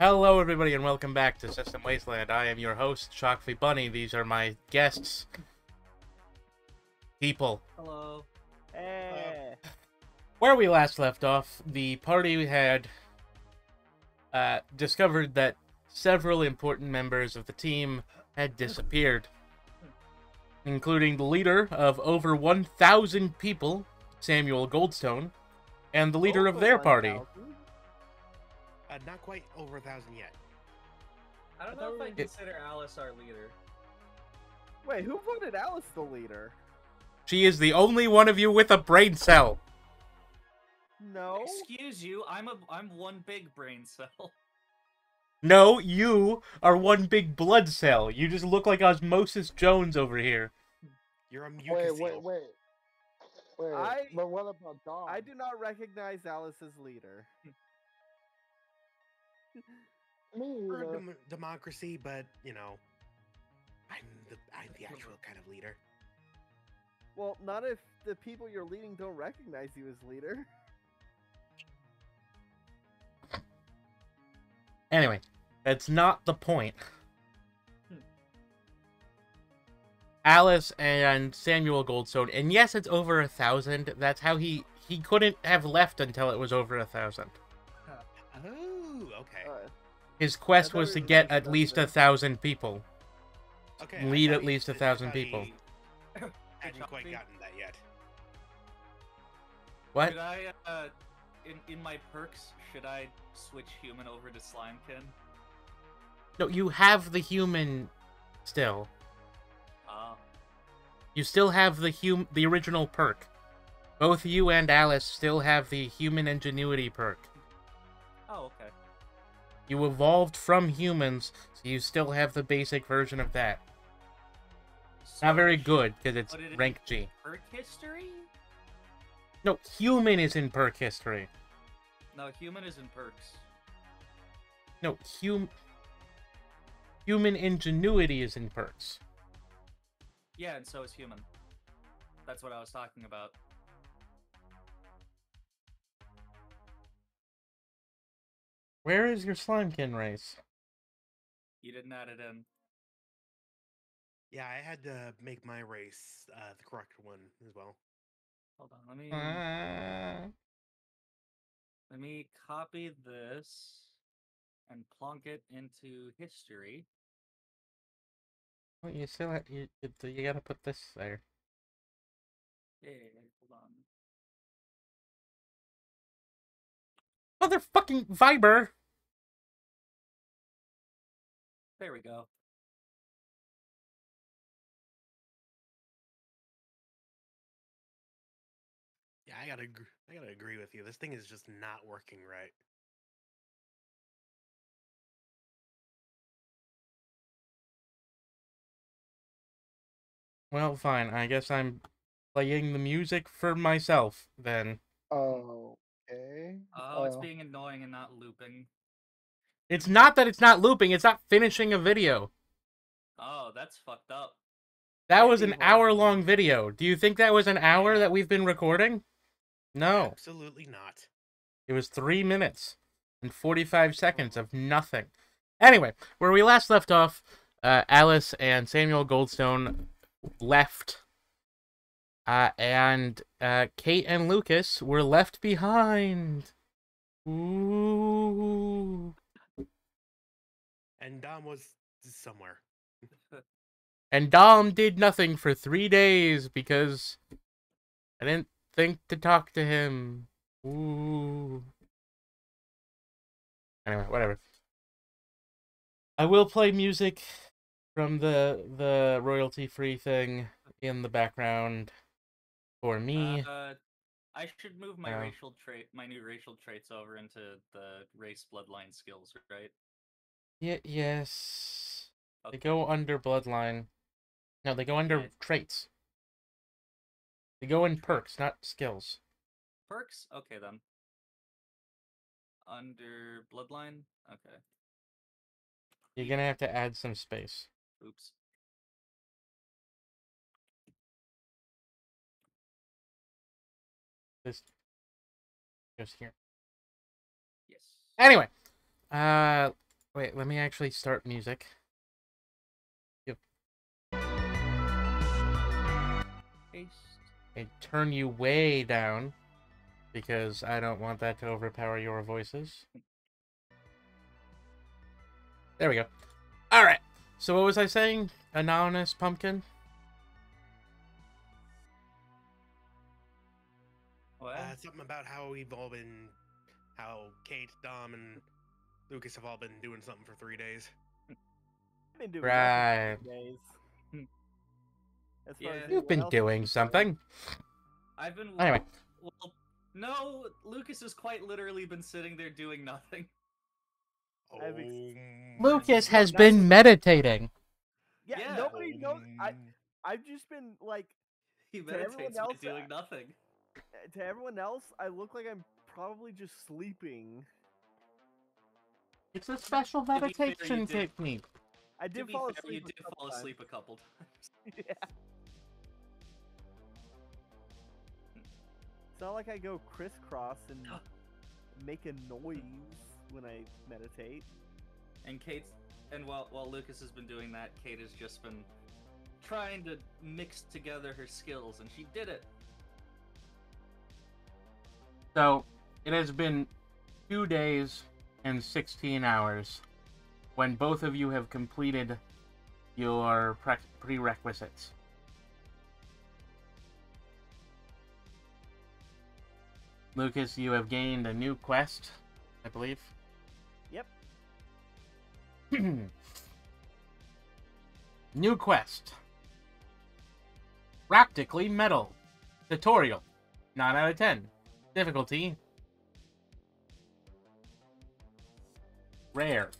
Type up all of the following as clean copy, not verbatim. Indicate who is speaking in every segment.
Speaker 1: Hello, everybody, and welcome back to System Wasteland. I am your host, Shockfy Bunny. These are my guests, people.
Speaker 2: Hello.
Speaker 3: Hey.
Speaker 1: Where we last left off, the party had discovered that several important members of the team had disappeared, including the leader of over 1,000 people, Samuel Goldstone, and the leader of their party.
Speaker 3: Not quite over 1,000 yet.
Speaker 2: I don't know if I consider Alice our leader.
Speaker 4: Wait, who voted Alice the leader?
Speaker 1: She is the only one of you with a brain cell.
Speaker 4: No.
Speaker 2: Excuse you, I'm one big brain cell.
Speaker 1: No, you are one big blood cell. You just look like Osmosis Jones over here.
Speaker 3: You're a mucus seal.
Speaker 5: Wait. But what about Dom?
Speaker 4: I do not recognize Alice as leader.
Speaker 3: For democracy, but you know, I'm the actual kind of leader.
Speaker 4: Well, not if the people you're leading don't recognize you as leader.
Speaker 1: Anyway, that's not the point. Alice and Samuel Goldstone, and yes, it's over 1,000. That's how he couldn't have left until it was over 1,000.
Speaker 3: Oh, okay.
Speaker 1: His quest was to get at least 1,000 people.
Speaker 3: Okay.
Speaker 1: Lead at least 1,000 people.
Speaker 3: Hadn't quite gotten that yet.
Speaker 1: What?
Speaker 2: Should I, in my perks, should I switch human over to Slimekin?
Speaker 1: No, you have the human still. You still have the original perk. Both you and Alice still have the human ingenuity perk.
Speaker 2: Oh, okay.
Speaker 1: You evolved from humans, so you still have the basic version of that.
Speaker 2: So
Speaker 1: Not very good, because it's
Speaker 2: put it in
Speaker 1: rank G.
Speaker 2: Perk history?
Speaker 1: No, human is in perk history.
Speaker 2: No, human is in perks.
Speaker 1: No, human ingenuity is in perks.
Speaker 2: Yeah, and so is human. That's what I was talking about.
Speaker 1: Where is your Slimekin race?
Speaker 2: You didn't add it in.
Speaker 3: Yeah, I had to make my race the correct one as well.
Speaker 2: Hold on, let me copy this and plonk it into history.
Speaker 1: Well, you still have, you gotta put this there.
Speaker 2: Yeah, hold on.
Speaker 1: Motherfucking Viber!
Speaker 2: There we go.
Speaker 3: Yeah, I gotta agree with you. This thing is just not working right.
Speaker 1: Well, fine. I guess I'm playing the music for myself, then.
Speaker 5: Oh, okay.
Speaker 2: Oh, it's being annoying and not looping.
Speaker 1: It's not that it's not looping, it's not finishing a video.
Speaker 2: Oh, that's fucked up.
Speaker 1: That was an hour-long video. Do you think that was an hour that we've been recording? No.
Speaker 3: Absolutely not.
Speaker 1: It was 3 minutes and 45 seconds of nothing. Anyway, where we last left off, Alice and Samuel Goldstone left. And Kate and Lucas were left behind. Ooh.
Speaker 3: And Dom was somewhere.
Speaker 1: And Dom did nothing for 3 days because I didn't think to talk to him. Ooh. Anyway, whatever. I will play music from the royalty-free thing in the background for me.
Speaker 2: I should move my my new racial traits over into the race bloodline skills, right?
Speaker 1: Yes.
Speaker 2: Okay.
Speaker 1: They go under bloodline. No, they go under traits. They go in perks, not skills.
Speaker 2: Perks? Okay, then. Under bloodline? Okay.
Speaker 1: You're gonna have to add some space.
Speaker 2: Oops.
Speaker 1: This goes here.
Speaker 2: Yes.
Speaker 1: Anyway, Wait, let me actually start music. Yep. And turn you way down, because I don't want that to overpower your voices. There we go. Alright, so what was I saying? Anonymous Pumpkin?
Speaker 2: What?
Speaker 3: Something about how we've all been, how Kate, Dom, and Lucas have all been doing something for 3 days.
Speaker 4: I've been doing
Speaker 1: Right.
Speaker 4: nothing for 3 days. As far as
Speaker 1: You've
Speaker 4: anyone
Speaker 1: been
Speaker 4: else
Speaker 1: doing
Speaker 4: is
Speaker 1: something.
Speaker 2: I've been.
Speaker 1: Anyway.
Speaker 2: Well, no, Lucas has quite literally been sitting there doing nothing.
Speaker 3: Oh,
Speaker 1: Lucas
Speaker 4: No,
Speaker 1: has
Speaker 4: not
Speaker 1: been
Speaker 4: even-
Speaker 1: meditating.
Speaker 4: Yeah,
Speaker 2: Yeah.
Speaker 4: nobody knows. I've just been like,
Speaker 2: He
Speaker 4: To everyone
Speaker 2: meditates by
Speaker 4: else,
Speaker 2: doing nothing.
Speaker 4: to everyone else, I look like I'm probably just sleeping.
Speaker 1: It's a special
Speaker 2: be fair,
Speaker 1: meditation
Speaker 2: you did-
Speaker 1: technique.
Speaker 4: I
Speaker 2: To
Speaker 4: did
Speaker 2: be
Speaker 4: fall
Speaker 2: fair,
Speaker 4: asleep.
Speaker 2: you did fall asleep a couple times.
Speaker 4: Yeah. It's not like I go crisscross and make a noise when I meditate.
Speaker 2: And while Lucas has been doing that, Kate has just been trying to mix together her skills, and she did it.
Speaker 1: So, it has been 2 days and 16 hours when both of you have completed your prerequisites. Lucas, you have gained a new quest, I believe.
Speaker 4: Yep.
Speaker 1: New quest. Practically Metal. Tutorial. 9 out of 10. Difficulty. Rare.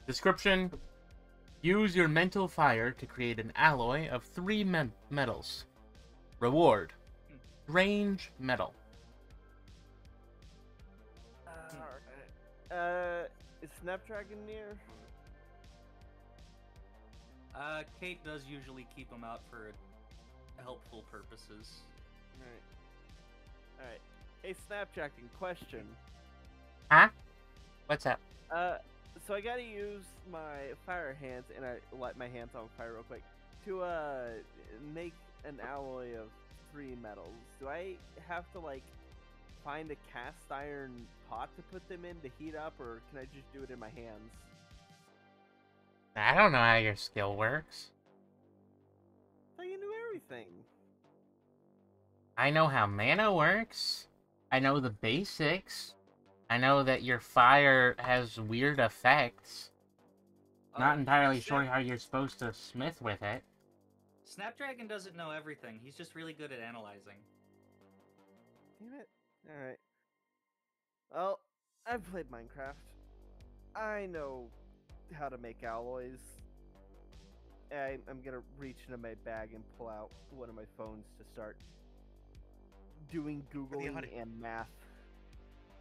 Speaker 1: Description. Use your mental fire to create an alloy of 3 metals. Reward. Strange metal.
Speaker 4: Is Snapdragon near?
Speaker 2: Kate does usually keep them out for helpful purposes.
Speaker 4: Alright. Hey, Snapdragon, question.
Speaker 1: Huh? What's that?
Speaker 4: So I gotta use my fire hands, and I light my hands on fire real quick, to, make an alloy of 3 metals. Do I have to, like, find a cast iron pot to put them in to heat up, or can I just do it in my hands?
Speaker 1: I don't know how your skill works.
Speaker 4: I thought you knew everything.
Speaker 1: I know how mana works. I know the basics. I know that your fire has weird effects. Not entirely sure how you're supposed to smith with it.
Speaker 2: Snapdragon doesn't know everything. He's just really good at analyzing.
Speaker 4: Damn it. Alright. Well, I've played Minecraft. I know how to make alloys. I'm gonna reach into my bag and pull out one of my phones to start doing Googling and math.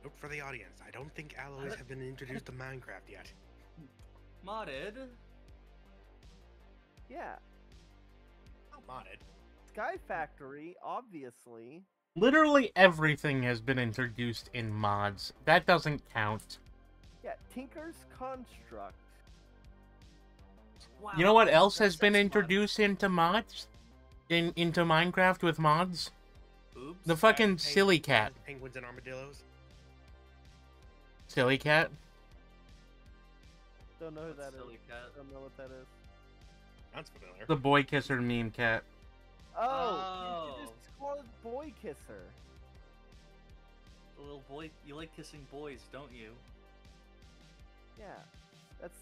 Speaker 3: Note for the audience, I don't think alloys have been introduced to Minecraft yet.
Speaker 2: Modded?
Speaker 4: Yeah.
Speaker 3: Not modded.
Speaker 4: Sky Factory, obviously.
Speaker 1: Literally everything has been introduced in mods. That doesn't count.
Speaker 4: Yeah, Tinker's Construct.
Speaker 2: Wow.
Speaker 1: You know what else has
Speaker 2: That's
Speaker 1: been
Speaker 2: mod.
Speaker 1: introduced into mods? Into Minecraft with mods?
Speaker 2: Oops.
Speaker 1: The fucking silly cat.
Speaker 3: Penguins and armadillos.
Speaker 1: Silly cat?
Speaker 4: Don't know who that is.
Speaker 2: Silly cat.
Speaker 4: Don't know what that is.
Speaker 3: Sounds familiar.
Speaker 1: The boy kisser meme cat.
Speaker 4: Oh, you just call it Boy Kisser.
Speaker 2: The little boy. You like kissing boys, don't you?
Speaker 4: Yeah, that's.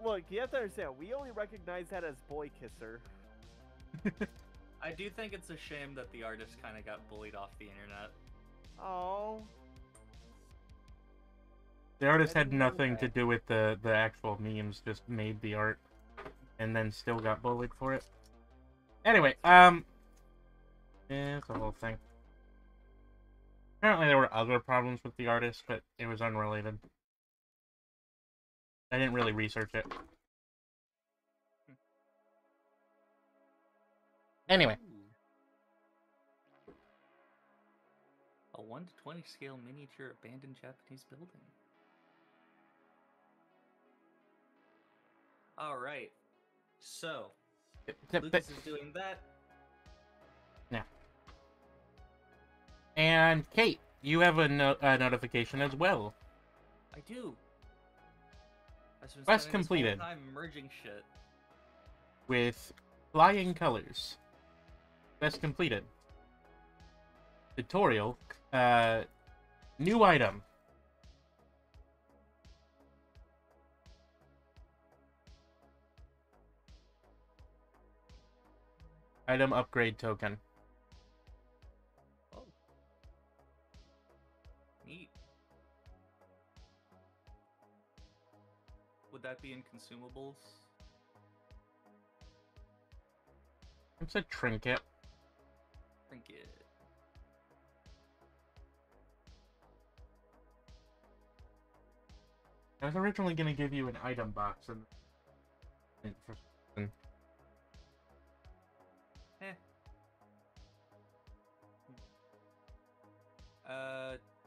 Speaker 4: Look, you have to understand. We only recognize that as Boy Kisser.
Speaker 2: I do think it's a shame that the artist kind of got bullied off the internet.
Speaker 4: Oh.
Speaker 1: The artist
Speaker 4: I
Speaker 1: had
Speaker 4: didn't know
Speaker 1: nothing to
Speaker 4: that.
Speaker 1: do with the actual memes, just made the art, and then still got bullied for it. Anyway, yeah, it's a whole thing. Apparently there were other problems with the artist, but it was unrelated. I didn't really research it. Anyway.
Speaker 2: A 1 to 20 scale miniature abandoned Japanese building. All right. So
Speaker 1: Th-
Speaker 2: Lucas is doing that.
Speaker 1: Yeah. And Kate, you have a notification as well.
Speaker 2: I do. I've been
Speaker 1: Quest
Speaker 2: spending this
Speaker 1: completed.
Speaker 2: whole time merging shit.
Speaker 1: With flying colors. Quest completed. Tutorial. New item. Item upgrade token.
Speaker 2: Oh. Neat. Would that be in consumables?
Speaker 1: It's a trinket.
Speaker 2: Trinket.
Speaker 1: I was originally going to give you an item box and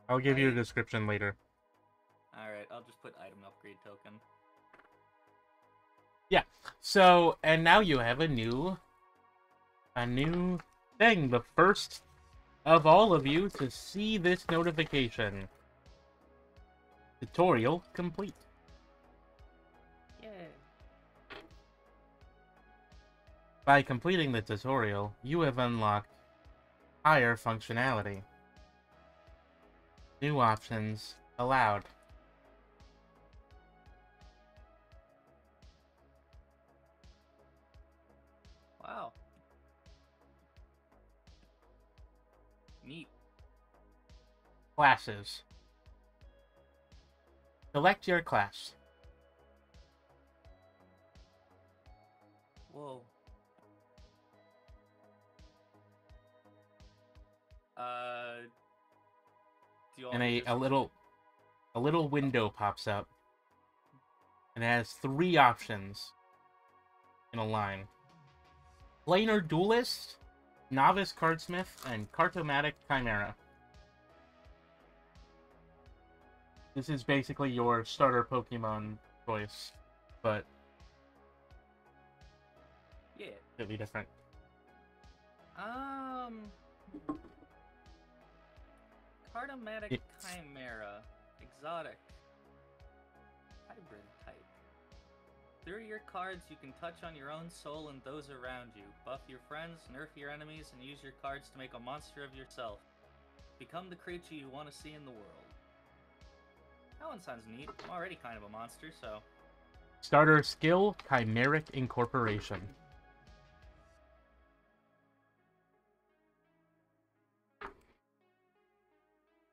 Speaker 1: I'll give you a description later.
Speaker 2: Alright, I'll just put item upgrade token.
Speaker 1: Yeah. So, and now you have a new thing. The first of all of you to see this notification. Tutorial complete.
Speaker 2: Yeah.
Speaker 1: By completing the tutorial, you have unlocked higher functionality. New options allowed.
Speaker 2: Wow. Neat.
Speaker 1: Classes. Select your class.
Speaker 2: Whoa. Do you want
Speaker 1: And
Speaker 2: me to
Speaker 1: a little window pops up. And it has 3 options in a line. Planar Duelist, Novice Cardsmith, and Cartomatic Chimera. This is basically your starter Pokemon choice, but
Speaker 2: Yeah.
Speaker 1: completely different.
Speaker 2: Cartomatic Chimera. Exotic. Hybrid type. Through your cards, you can touch on your own soul and those around you. Buff your friends, nerf your enemies, and use your cards to make a monster of yourself. Become the creature you want to see in the world. That one sounds neat. I'm already kind of a monster, so...
Speaker 1: Starter skill, Chimeric Incorporation.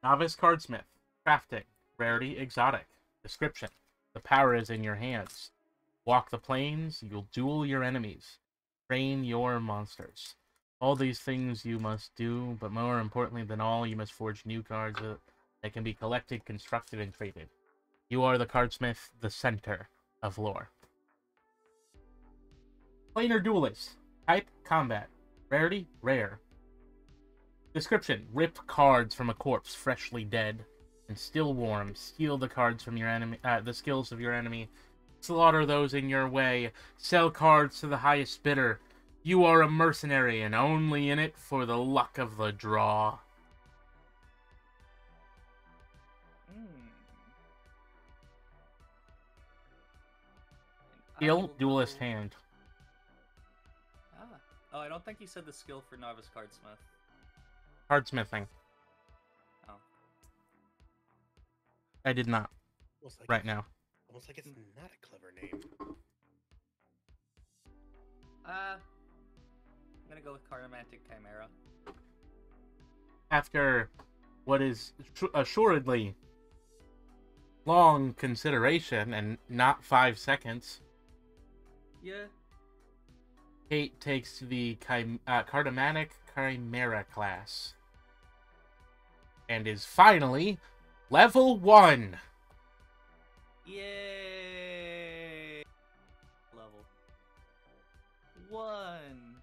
Speaker 1: Novice Cardsmith. Crafting. Rarity Exotic. Description. The power is in your hands. Walk the plains, you'll duel your enemies. Train your monsters. All these things you must do, but more importantly than all, you must forge new cards that can be collected, constructed, and traded. You are the Cardsmith, the center of lore. Planar Duelist. Type, combat. Rarity, rare. Description, rip cards from a corpse freshly dead and still warm. Steal the cards from your enemy, the skills of your enemy. Slaughter those in your way. Sell cards to the highest bidder. You are a mercenary and only in it for the luck of the draw. Skill, Duelist Hand.
Speaker 2: Oh, I don't think you said the skill for Novice Cardsmith.
Speaker 1: Cardsmithing.
Speaker 2: Oh.
Speaker 1: I did not.
Speaker 3: Like
Speaker 1: right now.
Speaker 3: Almost like it's not a clever name.
Speaker 2: I'm gonna go with Cartomatic Chimera.
Speaker 1: After what is assuredly long consideration and not 5 seconds,
Speaker 2: Yeah.
Speaker 1: Kate takes the Cartomatic Chimera class and is finally level 1.
Speaker 2: Yay! Level 1.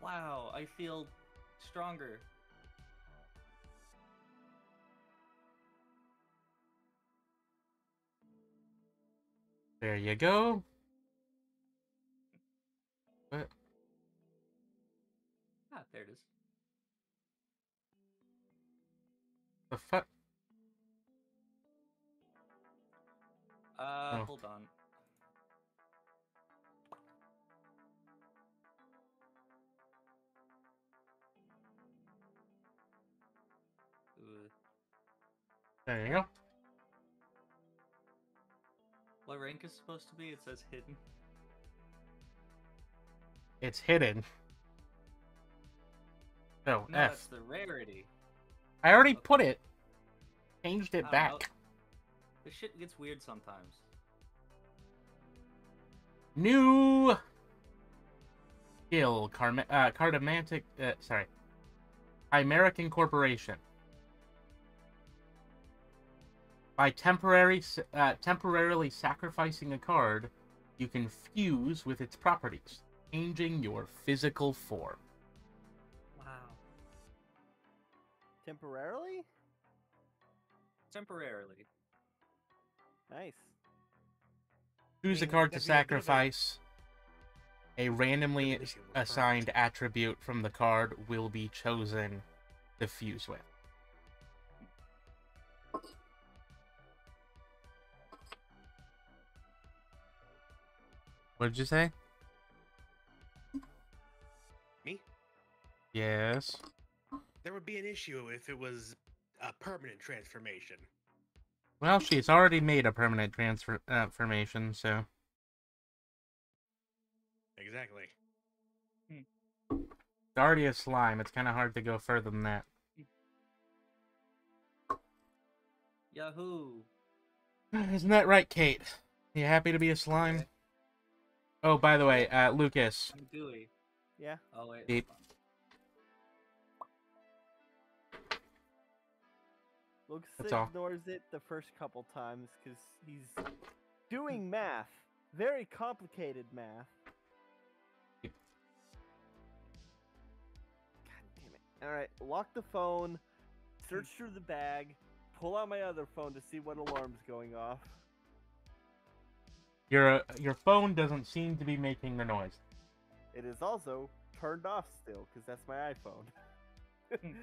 Speaker 2: Wow, I feel stronger.
Speaker 1: There you go.
Speaker 2: there it is.
Speaker 1: The fuck? Oh.
Speaker 2: Hold on.
Speaker 1: There you go.
Speaker 2: What rank is supposed to be? It says hidden.
Speaker 1: It's hidden. Oh,
Speaker 2: No,
Speaker 1: F.
Speaker 2: that's the rarity.
Speaker 1: I already put it. Changed it
Speaker 2: I don't
Speaker 1: back.
Speaker 2: know. This shit gets weird sometimes.
Speaker 1: New skill, Cardamantic, sorry. Chimeric Incorporation. By temporarily sacrificing a card, you can fuse with its properties, changing your physical form.
Speaker 2: Wow.
Speaker 4: Temporarily?
Speaker 2: Temporarily.
Speaker 4: Nice.
Speaker 1: Choose a
Speaker 3: mean,
Speaker 1: card to
Speaker 3: that'd be a bit of a-
Speaker 1: sacrifice. A randomly
Speaker 3: Bit of an issue with the
Speaker 1: assigned attribute from the card will be chosen to fuse with. What did you say?
Speaker 3: Me?
Speaker 1: Yes.
Speaker 3: There would be an issue if it was a permanent transformation.
Speaker 1: Well, she's already made a permanent transformation, so...
Speaker 3: Exactly.
Speaker 1: It's already a slime. It's kind of hard to go further than that.
Speaker 2: Yahoo!
Speaker 1: Isn't that right, Kate? You happy to be a slime?
Speaker 2: Okay.
Speaker 1: Oh, by the way, Lucas.
Speaker 2: I'm gooey.
Speaker 4: Yeah.
Speaker 2: Oh wait.
Speaker 1: Beep.
Speaker 4: Lucas
Speaker 1: That's all.
Speaker 4: ignores it the first couple times because he's doing math. Very complicated math.
Speaker 1: Yep.
Speaker 4: God damn it. Alright, lock the phone, search through the bag, pull out my other phone to see what alarm's going off.
Speaker 1: Your phone doesn't seem to be making the noise.
Speaker 4: It is also turned off still because that's my iPhone.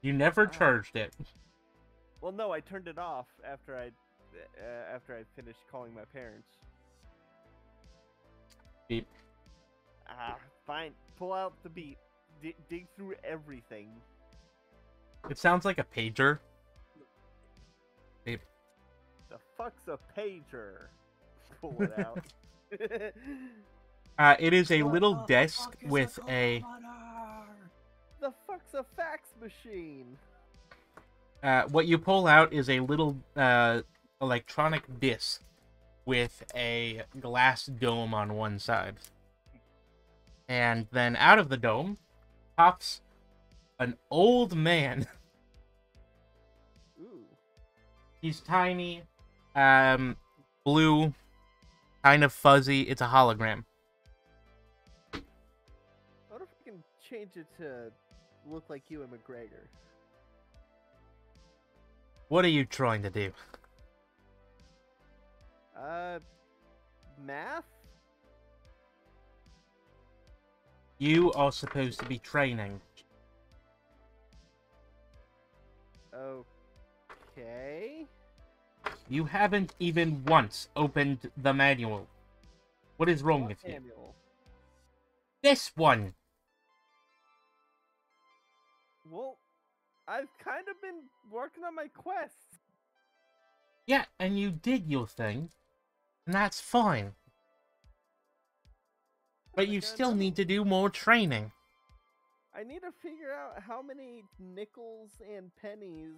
Speaker 1: You never charged it.
Speaker 4: Well, no, I turned it off after I finished calling my parents.
Speaker 1: Beep.
Speaker 4: Fine. Pull out the beep. Dig through everything.
Speaker 1: It sounds like a pager. Beep.
Speaker 4: The fuck's a pager? Pull it out.
Speaker 1: It is a little desk with a...
Speaker 4: The fuck's a fax machine?
Speaker 1: what you pull out is a little electronic disc with a glass dome on one side. And then out of the dome pops an old man.
Speaker 4: Ooh.
Speaker 1: He's tiny, blue, kind of fuzzy. It's a hologram.
Speaker 4: What if we can change it to look like you and McGregor?
Speaker 1: What are you trying to do?
Speaker 4: Math?
Speaker 1: You are supposed to be training.
Speaker 4: Okay.
Speaker 1: You haven't even once opened the manual. What is wrong
Speaker 4: What
Speaker 1: with you?
Speaker 4: manual?
Speaker 1: This one!
Speaker 4: Well, I've kind of been working on my quest.
Speaker 1: Yeah, and you did your thing. And that's fine. But you still need to do more training.
Speaker 4: I need to figure out how many nickels and pennies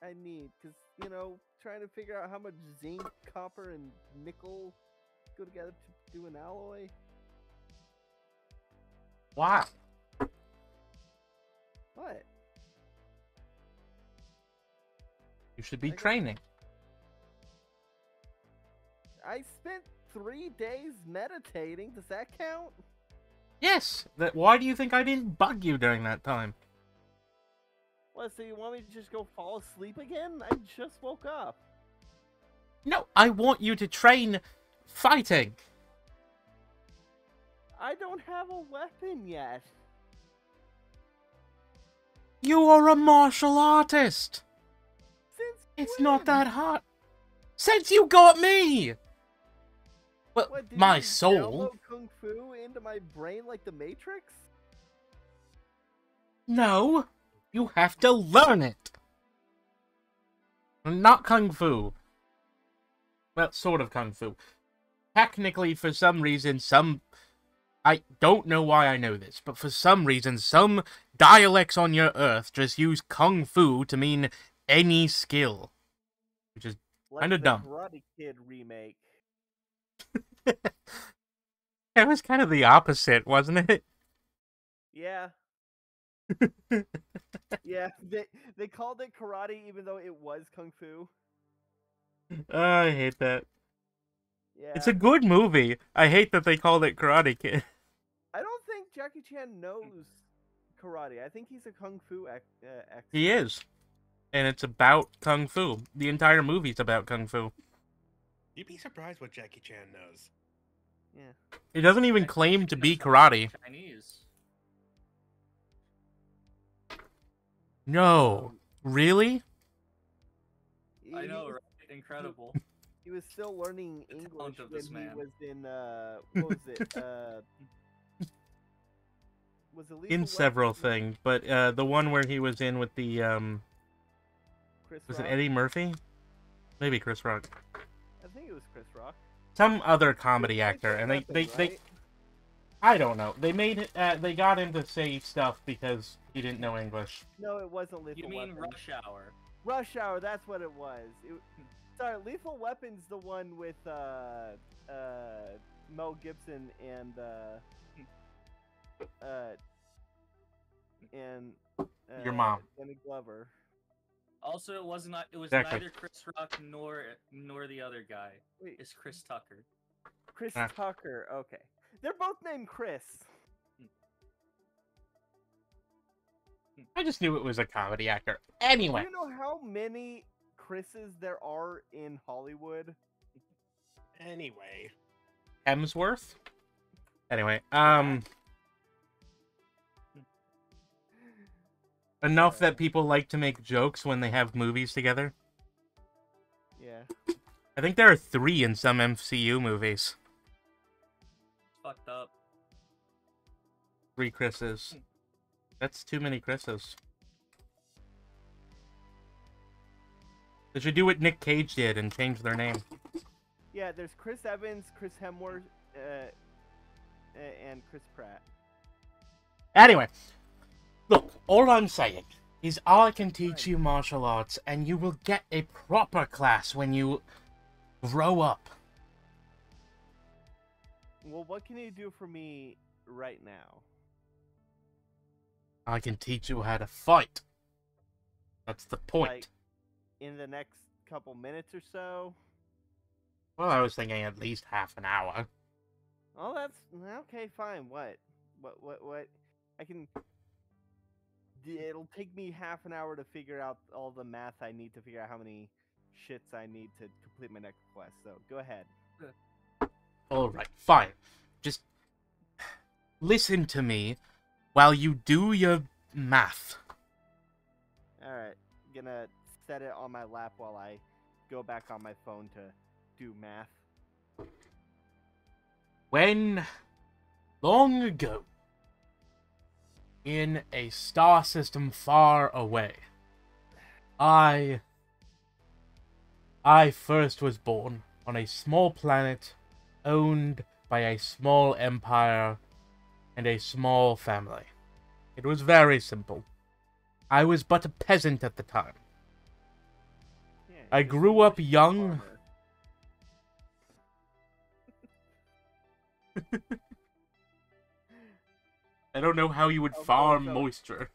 Speaker 4: I need. Because, you know, trying to figure out how much zinc, copper, and nickel go together to do an alloy.
Speaker 1: Why?
Speaker 4: What?
Speaker 1: You should be training.
Speaker 4: I spent 3 days meditating. Does that count?
Speaker 1: Yes! Why do you think I didn't bug you during that time?
Speaker 4: What, so you want me to just go fall asleep again? I just woke up.
Speaker 1: No, I want you to train fighting.
Speaker 4: I don't have a weapon yet.
Speaker 1: You are a martial artist!
Speaker 4: Since
Speaker 1: It's
Speaker 4: when?
Speaker 1: not that hard. Since you got me! Well,
Speaker 4: What, did
Speaker 1: my
Speaker 4: you
Speaker 1: soul.
Speaker 4: download Kung Fu into my brain like the Matrix?
Speaker 1: No, you have to learn it. Not Kung Fu. Well, sort of Kung Fu. Technically, for some reason, I don't know why I know this, but for some reason, some dialects on your Earth just use Kung Fu to mean any skill. Which is
Speaker 4: Like
Speaker 1: kind of dumb.
Speaker 4: Karate Kid remake.
Speaker 1: It was kind of the opposite, wasn't it?
Speaker 4: Yeah. Yeah, they called it karate even though it was kung fu.
Speaker 1: I hate that.
Speaker 4: Yeah.
Speaker 1: It's a good movie. I hate that they called it Karate Kid.
Speaker 4: I don't think Jackie Chan knows karate. I think he's a kung fu expert.
Speaker 1: He is. And it's about Kung Fu. The entire movie's about Kung Fu.
Speaker 3: You'd be surprised what Jackie Chan knows.
Speaker 4: Yeah.
Speaker 1: He doesn't even claim to be karate.
Speaker 2: Chinese.
Speaker 1: No. Really?
Speaker 2: I know, right? Incredible.
Speaker 4: He was still learning
Speaker 2: The
Speaker 4: English
Speaker 2: talent of
Speaker 4: when
Speaker 2: this
Speaker 4: he
Speaker 2: man.
Speaker 4: was in what was it? Was it Lethal
Speaker 1: In several
Speaker 4: Weapon?
Speaker 1: things, but the one where he was in with the
Speaker 4: Chris
Speaker 1: was
Speaker 4: Rock?
Speaker 1: it Eddie Murphy? Maybe Chris Rock.
Speaker 4: I think it was Chris Rock.
Speaker 1: Some other comedy actor,
Speaker 4: Lethal
Speaker 1: and
Speaker 4: Weapon,
Speaker 1: they
Speaker 4: right?
Speaker 1: I don't know. They made it. They got him to say stuff because he didn't know English.
Speaker 4: No, it wasn't Lethal
Speaker 2: You mean
Speaker 4: Weapon.
Speaker 2: Rush Hour?
Speaker 4: Rush Hour, that's what it was. Sorry, Lethal Weapon's the one with Mel Gibson and
Speaker 1: Your mom.
Speaker 4: Danny Glover.
Speaker 2: Also, it was not. It was
Speaker 1: Exactly.
Speaker 2: neither Chris Rock nor the other guy.
Speaker 4: Wait,
Speaker 2: It's Chris Tucker.
Speaker 4: Chris
Speaker 1: Ah.
Speaker 4: Tucker. Okay, they're both named Chris.
Speaker 1: I just knew it was a comedy actor. Anyway,
Speaker 4: Do you know how many Chris's there are in Hollywood?
Speaker 3: Anyway,
Speaker 1: Hemsworth. Anyway, enough that people like to make jokes when they have movies together.
Speaker 4: Yeah.
Speaker 1: I think there are 3 in some MCU movies.
Speaker 2: It's fucked up.
Speaker 1: 3 Chris's. That's too many Chris's. They should do what Nick Cage did and change their name.
Speaker 4: Yeah, there's Chris Evans, Chris Hemsworth, and Chris Pratt.
Speaker 1: Anyway, look, all I'm saying is I can teach you martial arts and you will get a proper class when you grow up.
Speaker 4: Well, what can you do for me right now?
Speaker 1: I can teach you how to fight. That's the point.
Speaker 4: Like, in the next couple minutes or so?
Speaker 1: Well, I was thinking at least half an hour.
Speaker 4: Oh, that's okay. Fine. What? I can. It'll take me half an hour to figure out all the math I need to figure out how many shits I need to complete my next quest. So go ahead.
Speaker 1: Alright, fine. Just listen to me while you do your math.
Speaker 4: Alright. Gonna set it on my lap while I go back on my phone to do math.
Speaker 1: When, long ago, in a star system far away, I first was born on a small planet owned by a small empire and a small family. It was very simple. I was but a peasant at the time.
Speaker 4: Yeah,
Speaker 1: I
Speaker 4: just
Speaker 1: grew
Speaker 4: a
Speaker 1: up young.
Speaker 4: farmer.
Speaker 1: I don't know how you would
Speaker 4: Okay,
Speaker 1: farm
Speaker 4: so-
Speaker 1: moisture.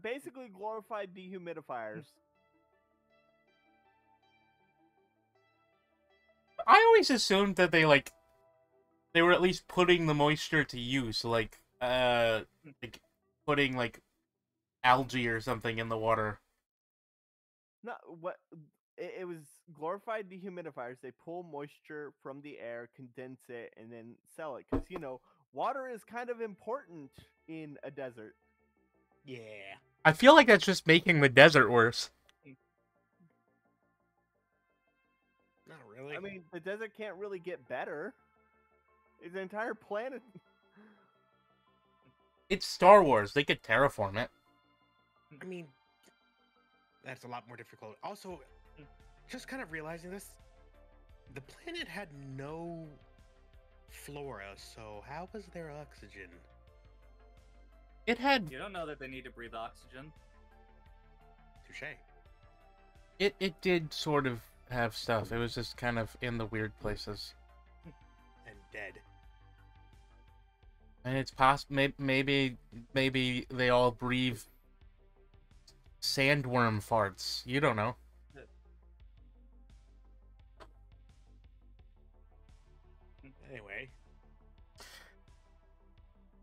Speaker 4: Basically glorified dehumidifiers.
Speaker 1: I always assumed that they were at least putting the moisture to use, like putting like algae or something in the water.
Speaker 4: No, what? It was glorified dehumidifiers. They pull moisture from the air, condense it, and then sell it. Because, water is kind of important in a desert.
Speaker 3: Yeah.
Speaker 1: I feel like that's just making the desert worse.
Speaker 3: Not really.
Speaker 4: I mean, the desert can't really get better. It's an entire planet.
Speaker 1: It's Star Wars. They could terraform it.
Speaker 3: I mean, that's a lot more difficult. Also, just kind of realizing this, the planet had no flora, so how was there oxygen?
Speaker 1: It had...
Speaker 2: You don't know that they need to breathe oxygen.
Speaker 3: Touche.
Speaker 1: It did sort of have stuff. It was just kind of in the weird places.
Speaker 3: And dead.
Speaker 1: And it's maybe they all breathe sandworm farts. You don't know.
Speaker 3: Anyway.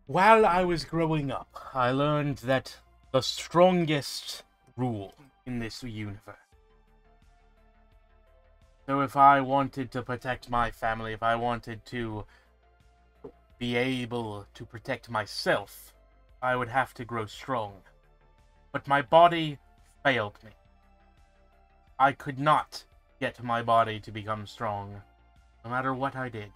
Speaker 1: While I was growing up, I learned that the strongest rule in this universe. So if I wanted to protect my family, if I wanted to be able to protect myself, I would have to grow strong. But my body failed me. I could not get my body to become strong, no matter what I did.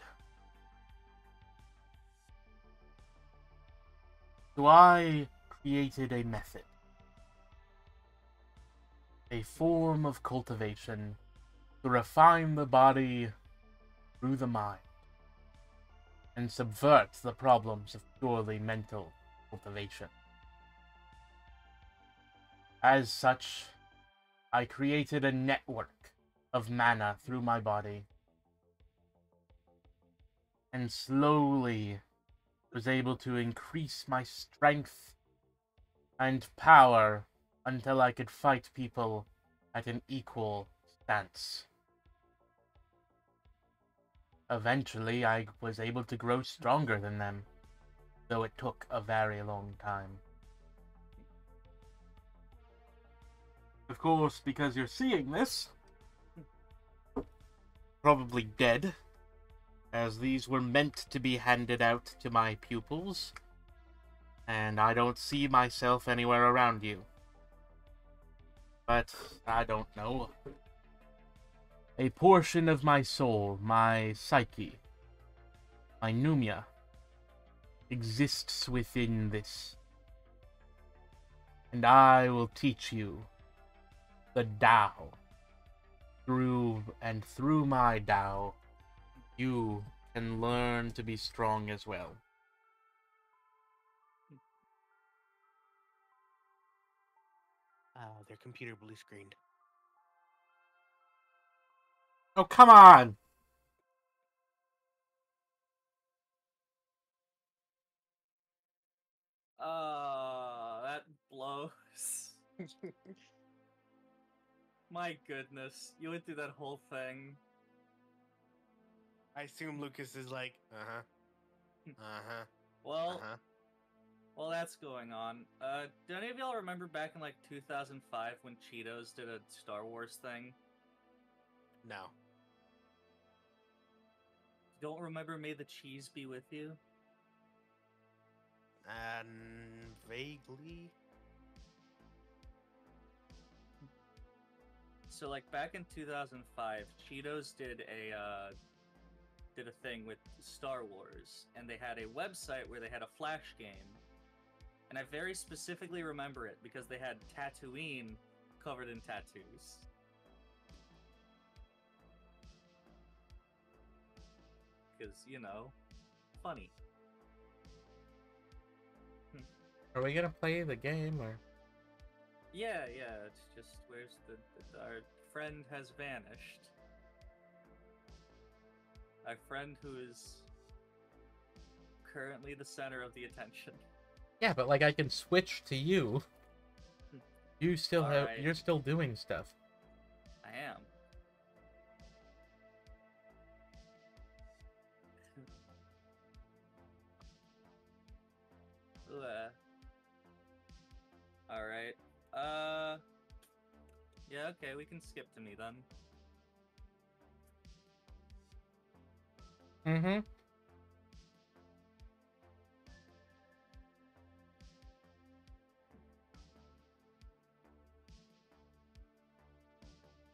Speaker 1: So I created a method. A form of cultivation to refine the body through the mind and subvert the problems of purely mental cultivation. As such, I created a network of mana through my body and slowly was able to increase my strength and power until I could fight people at an equal stance. Eventually, I was able to grow stronger than them, though it took a very long time. Of course, because you're seeing this, probably dead, as these were meant to be handed out to my pupils, and I don't see myself anywhere around you. But I don't know. A portion of my soul, my psyche, my Numia, exists within this. And I will teach you the Tao. Through my Tao, you can learn to be strong as well.
Speaker 3: Their computer blue screened.
Speaker 1: Oh, come on!
Speaker 2: That blows. My goodness, you went through that whole thing.
Speaker 3: I assume Lucas is like,
Speaker 2: Well, while that's going on, do any of y'all remember back in like 2005 when Cheetos did a Star Wars thing?
Speaker 3: No.
Speaker 2: Don't remember May the Cheese Be With You?
Speaker 3: Vaguely.
Speaker 2: So like back in 2005, Cheetos did a thing with Star Wars, and they had a website where they had a Flash game. And I very specifically remember it because they had Tatooine covered in tattoos. Because, you know, funny.
Speaker 1: Are we gonna play the game, or...?
Speaker 2: Yeah, it's just, where's our friend has vanished. Our friend who is currently the center of the attention.
Speaker 1: Yeah, but like I can switch to you. You still have.
Speaker 2: Alright.
Speaker 1: You're still doing stuff.
Speaker 2: I am. Alright. Yeah, okay, we can skip to me then.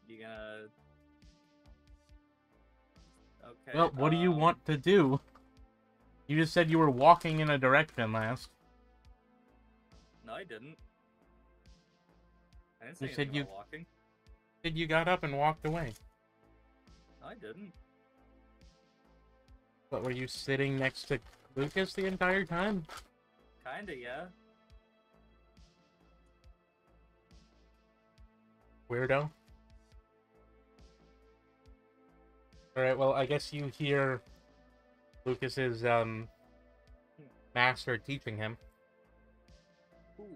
Speaker 2: You gonna... Okay.
Speaker 1: Well, what do you want to do? You just said you were walking in a direction last.
Speaker 2: No, I didn't. I didn't say
Speaker 1: You
Speaker 2: anything
Speaker 1: said you
Speaker 2: about walking.
Speaker 1: said you got up and walked away.
Speaker 2: No, I didn't.
Speaker 1: But were you sitting next to Lucas the entire time?
Speaker 2: Kinda, yeah.
Speaker 1: Weirdo. Alright, well, I guess you hear Lucas's, master teaching him.
Speaker 2: Ooh.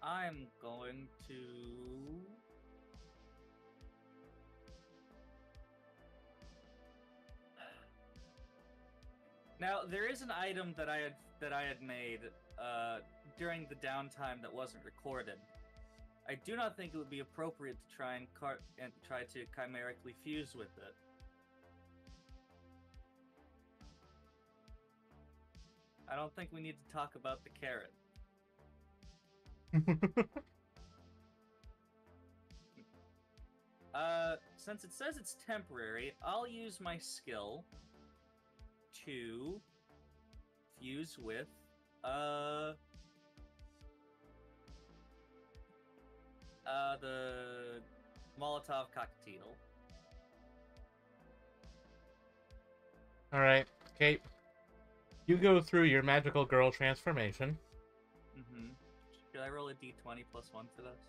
Speaker 2: I'm going to... Now, there is an item that I had made during the downtime that wasn't recorded. I do not think it would be appropriate to try to chimerically fuse with it. I don't think we need to talk about the carrot. Since it says it's temporary, I'll use my skill to fuse with the Molotov cockatiel.
Speaker 1: Alright, Kate. You go through your magical girl transformation.
Speaker 2: Mm-hmm. Should I roll a d20 plus 1 for this?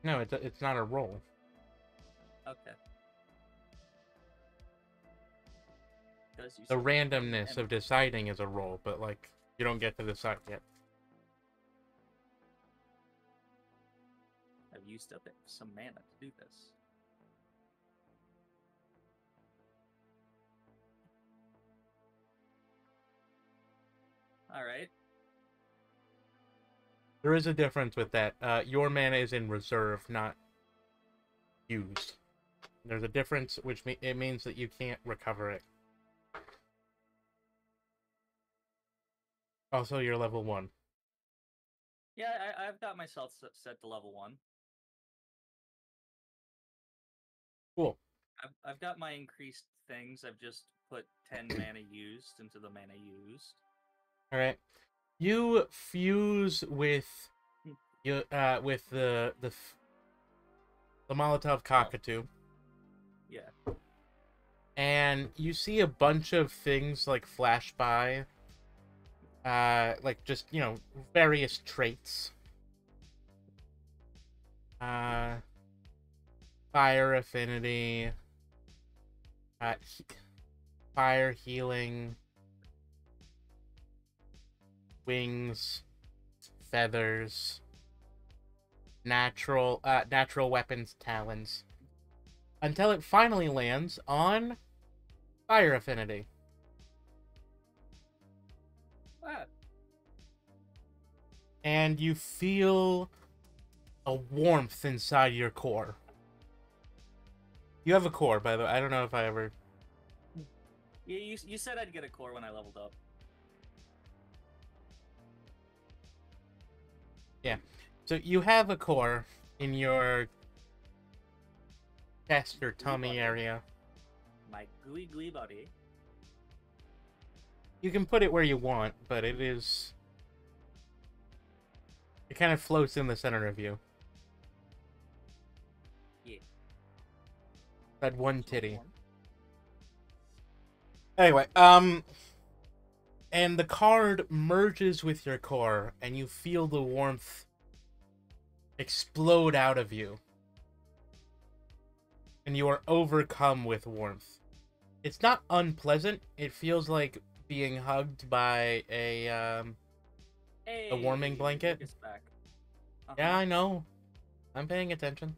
Speaker 1: No, it's not a roll.
Speaker 2: Okay.
Speaker 1: The randomness of deciding is a roll, but, like, you don't get to decide yet.
Speaker 2: I've used up some mana to do this. Alright.
Speaker 1: There is a difference with that. Your mana is in reserve, not used. There's a difference, which it means that you can't recover it. Also, you're level 1.
Speaker 2: Yeah, I've got myself set to level 1.
Speaker 1: Cool.
Speaker 2: I've got my increased things. I've just put 10 mana used into the mana used.
Speaker 1: Alright. You fuse with the Molotov cockatoo.
Speaker 2: Yeah.
Speaker 1: And you see a bunch of things like flash by. Like just, you know, various traits. Fire affinity. Fire healing. Wings. Feathers. Natural weapons, talons. Until it finally lands on fire affinity.
Speaker 2: Ah.
Speaker 1: And you feel a warmth inside your core. You have a core, by the way. I don't know if I ever...
Speaker 2: You said I'd get a core when I leveled up.
Speaker 1: Yeah. So you have a core in your chest or tummy area.
Speaker 2: My gooey body.
Speaker 1: You can put it where you want, but it is... It kind of floats in the center of you.
Speaker 2: Yeah.
Speaker 1: That one titty. Anyway, and the card merges with your core, and you feel the warmth explode out of you. And you are overcome with warmth. It's not unpleasant. It feels like being hugged by a warming blanket.
Speaker 2: Back.
Speaker 1: Yeah, I know. I'm paying attention.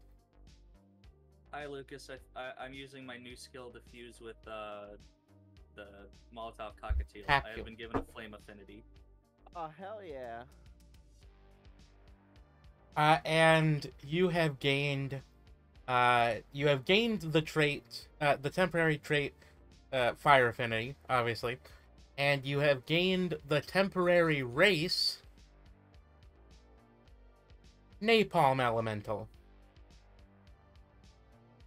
Speaker 2: Hi, Lucas. I'm using my new skill to fuse with the Molotov cockatiel. I have been given a flame affinity.
Speaker 4: Oh, hell yeah.
Speaker 1: And you have gained the trait, the temporary trait, fire affinity, obviously. And you have gained the temporary race, napalm elemental.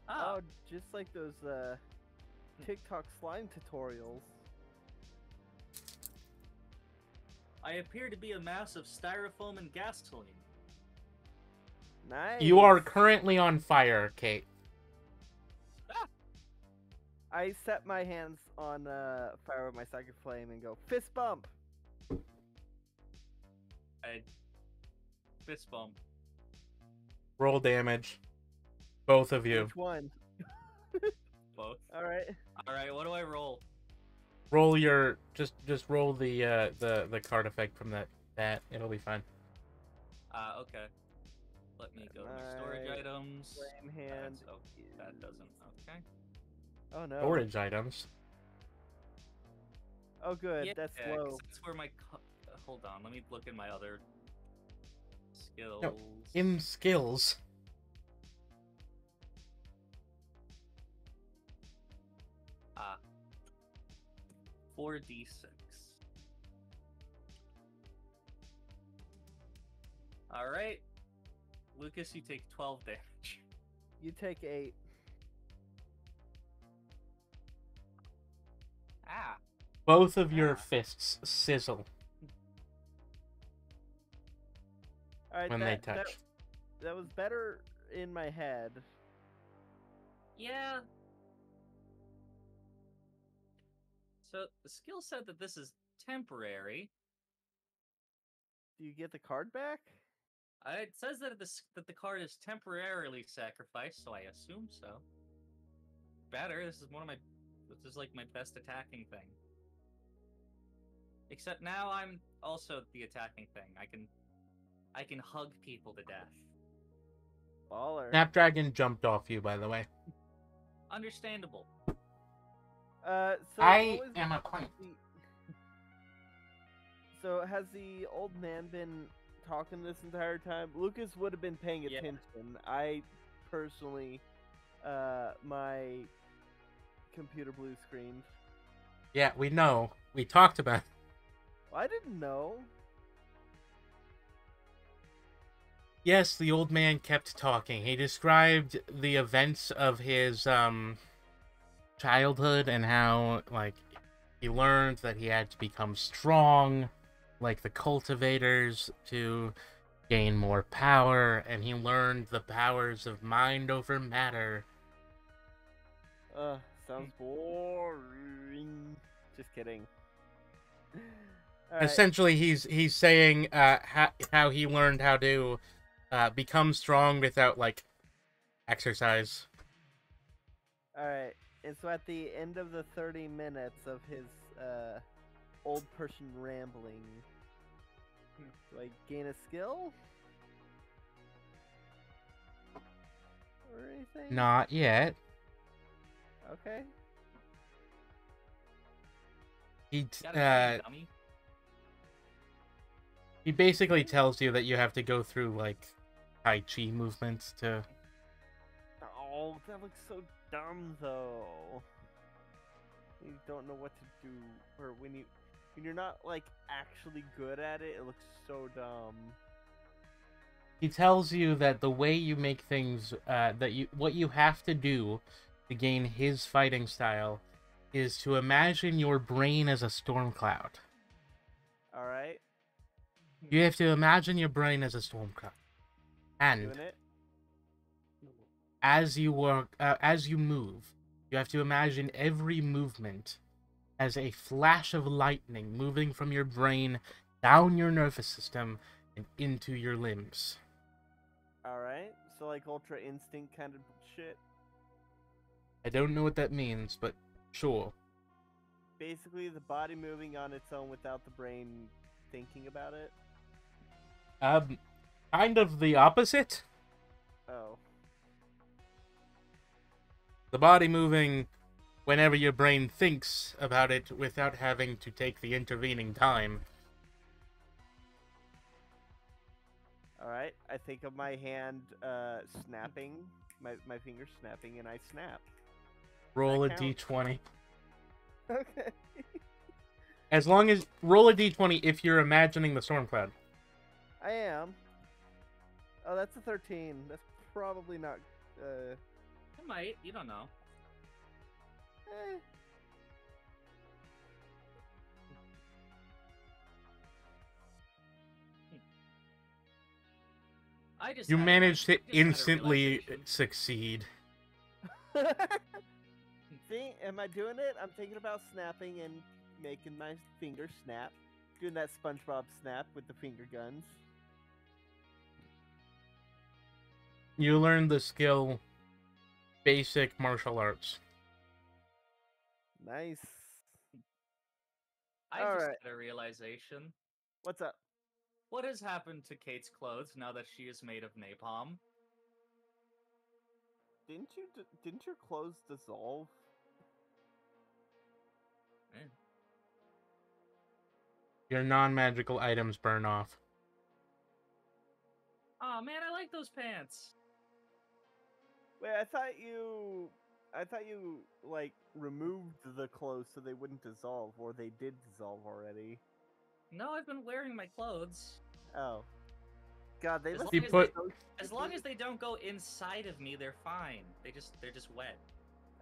Speaker 4: Oh, just like those TikTok slime tutorials.
Speaker 2: I appear to be a mass of styrofoam and gasoline.
Speaker 4: Nice.
Speaker 1: You are currently on fire, Kate.
Speaker 4: I set my hands on fire with my psychic flame and go fist bump.
Speaker 2: I fist bump.
Speaker 1: Roll damage. Both of you.
Speaker 4: Which one?
Speaker 2: Both.
Speaker 4: All right.
Speaker 2: All right. What do I roll?
Speaker 1: Roll your just roll the card effect from that. It'll be fine.
Speaker 2: Okay. Let me go to my storage items.
Speaker 4: Flame hand.
Speaker 2: Oh, that doesn't. Okay.
Speaker 4: Oh no.
Speaker 1: Storage items.
Speaker 4: Oh good.
Speaker 2: Yeah,
Speaker 4: That's
Speaker 2: 'cause
Speaker 4: low.
Speaker 2: that's where my. Hold on. Let me look at my other skills.
Speaker 1: No, in skills.
Speaker 2: Ah. 4d6. Alright. Lucas, you take 12 damage.
Speaker 4: You take 8.
Speaker 2: Ah.
Speaker 1: Both of your fists sizzle
Speaker 4: All right.
Speaker 1: when they touch.
Speaker 4: That was better in my head.
Speaker 2: Yeah. So the skill said that this is temporary.
Speaker 4: Do you get the card back?
Speaker 2: It says that the card is temporarily sacrificed, so I assume so. Better. This is like my best attacking thing. Except now I'm also the attacking thing. I can hug people to death.
Speaker 4: Baller.
Speaker 1: Snapdragon jumped off you, by the way.
Speaker 2: Understandable.
Speaker 4: So
Speaker 1: I
Speaker 4: what was
Speaker 1: am a plant.
Speaker 4: So has the old man been talking this entire time? Lucas would have been paying
Speaker 2: Yeah.
Speaker 4: attention. I personally, my computer blue screened.
Speaker 1: Yeah, we know. We talked about it.
Speaker 4: Well, I didn't know.
Speaker 1: Yes, the old man kept talking. He described the events of his childhood and how, like, he learned that he had to become strong, like the cultivators, to gain more power, and he learned the powers of mind over matter.
Speaker 4: Sounds boring. Just kidding. All right.
Speaker 1: Essentially, he's saying how he learned how to become strong without, like, exercise.
Speaker 4: Alright, and so at the end of the 30 minutes of his old person rambling, do I gain a skill? Or anything?
Speaker 1: Not yet.
Speaker 4: Okay.
Speaker 1: He
Speaker 2: Gotta dummy.
Speaker 1: he basically tells you that you have to go through, like, Tai Chi movements to...
Speaker 4: Oh, that looks so dumb though. You don't know what to do, or when you're not like actually good at it, it looks so dumb.
Speaker 1: He tells you that the way you make things, what you have to do to gain his fighting style is to imagine your brain as a storm cloud.
Speaker 4: Alright.
Speaker 1: You have to imagine your brain as a storm cloud. And
Speaker 4: Doing it.
Speaker 1: as you move, you have to imagine every movement as a flash of lightning moving from your brain down your nervous system and into your limbs.
Speaker 4: Alright. So like Ultra Instinct kind of shit.
Speaker 1: I don't know what that means, but sure.
Speaker 4: Basically the body moving on its own without the brain thinking about it.
Speaker 1: Kind of the opposite.
Speaker 4: Oh.
Speaker 1: The body moving whenever your brain thinks about it without having to take the intervening time.
Speaker 4: Alright, I think of my hand snapping, my fingers snapping, and I snap.
Speaker 1: Roll a
Speaker 4: That counts.
Speaker 1: d20.
Speaker 4: Okay.
Speaker 1: As long as... Roll a d20 if you're imagining the storm cloud.
Speaker 4: I am. Oh, that's a 13. That's probably not.
Speaker 2: It might. You don't know.
Speaker 4: Eh.
Speaker 1: You managed to
Speaker 2: I just had a
Speaker 1: instantly
Speaker 2: realization.
Speaker 1: succeed.
Speaker 4: See, am I doing it? I'm thinking about snapping and making my finger snap. Doing that SpongeBob snap with the finger guns.
Speaker 1: You learned the skill basic martial arts.
Speaker 4: Nice.
Speaker 2: I
Speaker 4: All
Speaker 2: just
Speaker 4: right.
Speaker 2: had a realization.
Speaker 4: What's up?
Speaker 2: What has happened to Kate's clothes now that she is made of napalm?
Speaker 4: Didn't your clothes dissolve?
Speaker 2: Eh.
Speaker 1: Your non-magical items burn off.
Speaker 2: Oh man, I like those pants.
Speaker 4: Wait, I thought you like removed the clothes so they wouldn't dissolve, or they did dissolve already.
Speaker 2: No, I've been wearing my clothes.
Speaker 4: Oh. God, they
Speaker 2: As
Speaker 4: must
Speaker 2: long
Speaker 4: be
Speaker 2: as,
Speaker 1: put-
Speaker 2: as long as they don't go inside of me, they're fine. They're just wet.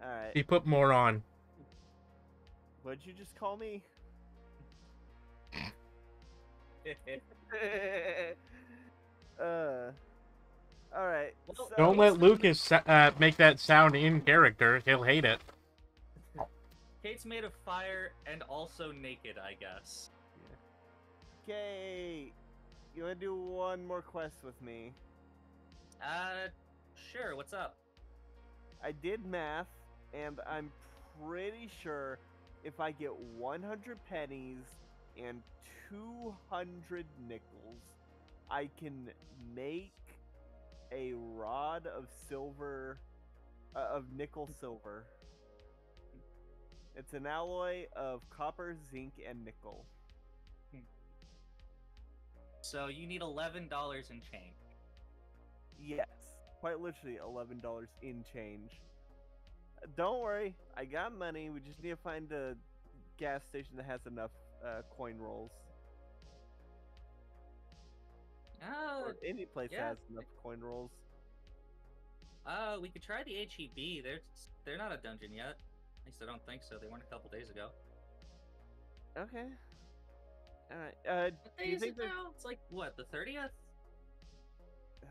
Speaker 4: Alright.
Speaker 1: He put more on.
Speaker 4: What'd you just call me? Alright.
Speaker 2: Well,
Speaker 4: So,
Speaker 1: Don't let Lucas make that sound in character. He'll hate it.
Speaker 2: Kate's made of fire and also naked, I guess.
Speaker 4: okay. You wanna do one more quest with me?
Speaker 2: Sure, what's up?
Speaker 4: I did math, and I'm pretty sure if I get 100 pennies and 200 nickels, I can make a rod of silver, of nickel silver. It's an alloy of copper, zinc, and nickel.
Speaker 2: So you need $11 in change.
Speaker 4: Yes, quite literally $11 in change. Don't worry, I got money. We just need to find a gas station that has enough coin rolls. Or any place
Speaker 2: yeah.
Speaker 4: that has enough coin rolls.
Speaker 2: We could try the HEB. They're not a dungeon yet. At least I don't think so. They weren't a couple days ago.
Speaker 4: Okay. Alright.
Speaker 2: What
Speaker 4: Do
Speaker 2: day
Speaker 4: you
Speaker 2: is
Speaker 4: think
Speaker 2: it now? It's like, what, the 30th?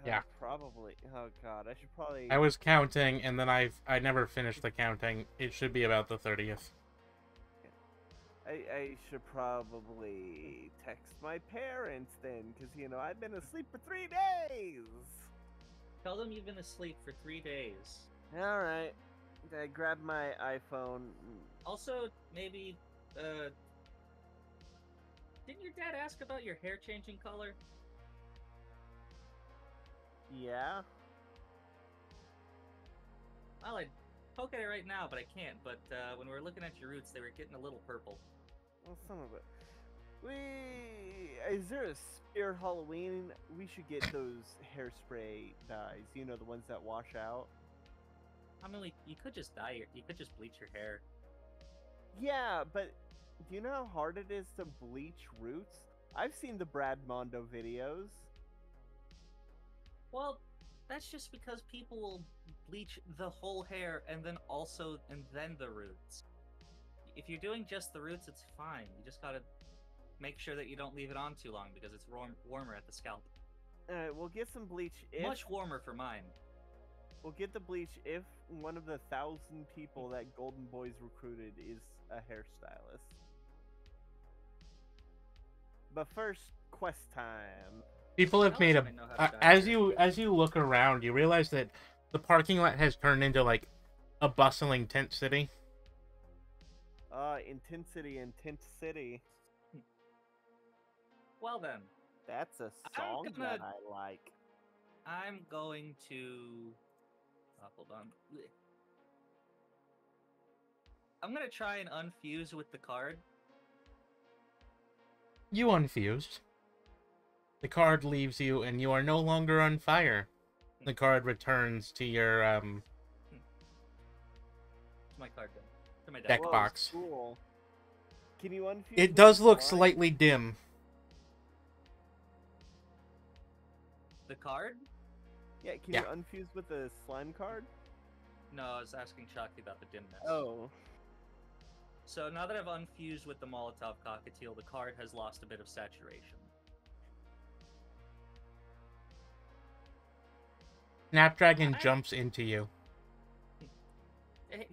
Speaker 1: Yeah.
Speaker 4: Probably. Oh god, I should probably.
Speaker 1: I was counting, and then I never finished the counting. It should be about the 30th.
Speaker 4: I should probably text my parents then, because, you know, I've been asleep for 3 days!
Speaker 2: Tell them you've been asleep for 3 days.
Speaker 4: Alright. I grabbed my iPhone.
Speaker 2: Also, maybe, didn't your dad ask about your hair changing color?
Speaker 4: Yeah?
Speaker 2: Well, I'd poke at it right now, but I can't. But, when we were looking at your roots, they were getting a little purple.
Speaker 4: Well, some of it. Is there a Spirit Halloween? We should get those hairspray dyes. You know, the ones that wash out.
Speaker 2: I mean, you could just you could just bleach your hair.
Speaker 4: Yeah, but do you know how hard it is to bleach roots? I've seen the Brad Mondo videos.
Speaker 2: Well, that's just because people will bleach the whole hair and then the roots. If you're doing just the roots, it's fine. You just gotta make sure that you don't leave it on too long because it's warmer at the scalp.
Speaker 4: Alright, we'll get some bleach if...
Speaker 2: Much warmer for mine.
Speaker 4: We'll get the bleach if one of the 1,000 people that Golden Boys recruited is a hairstylist. But first, quest time.
Speaker 1: People have made
Speaker 2: Alex might know how to dye
Speaker 1: as you look around, you realize that the parking lot has turned into like a bustling tent city.
Speaker 4: Intensity.
Speaker 2: Well then,
Speaker 4: That's a song that I like.
Speaker 2: I'm going to... Oh, hold on. I'm gonna try and unfuse with the card.
Speaker 1: You unfused. The card leaves you, and you are no longer on fire. The card returns to your
Speaker 2: Where's my card go? To my
Speaker 1: deck
Speaker 2: deck.
Speaker 1: box.
Speaker 4: Cool. Can you unfuse?
Speaker 1: It
Speaker 4: with
Speaker 1: does
Speaker 4: the
Speaker 1: look
Speaker 4: line?
Speaker 1: slightly dim.
Speaker 2: The card?
Speaker 4: Yeah, can
Speaker 1: Yeah.
Speaker 4: you unfuse with the slime card?
Speaker 2: No, I was asking Chucky about the dimness.
Speaker 4: Oh.
Speaker 2: So now that I've unfused with the Molotov Cockatiel, the card has lost a bit of saturation.
Speaker 1: Snapdragon jumps into you.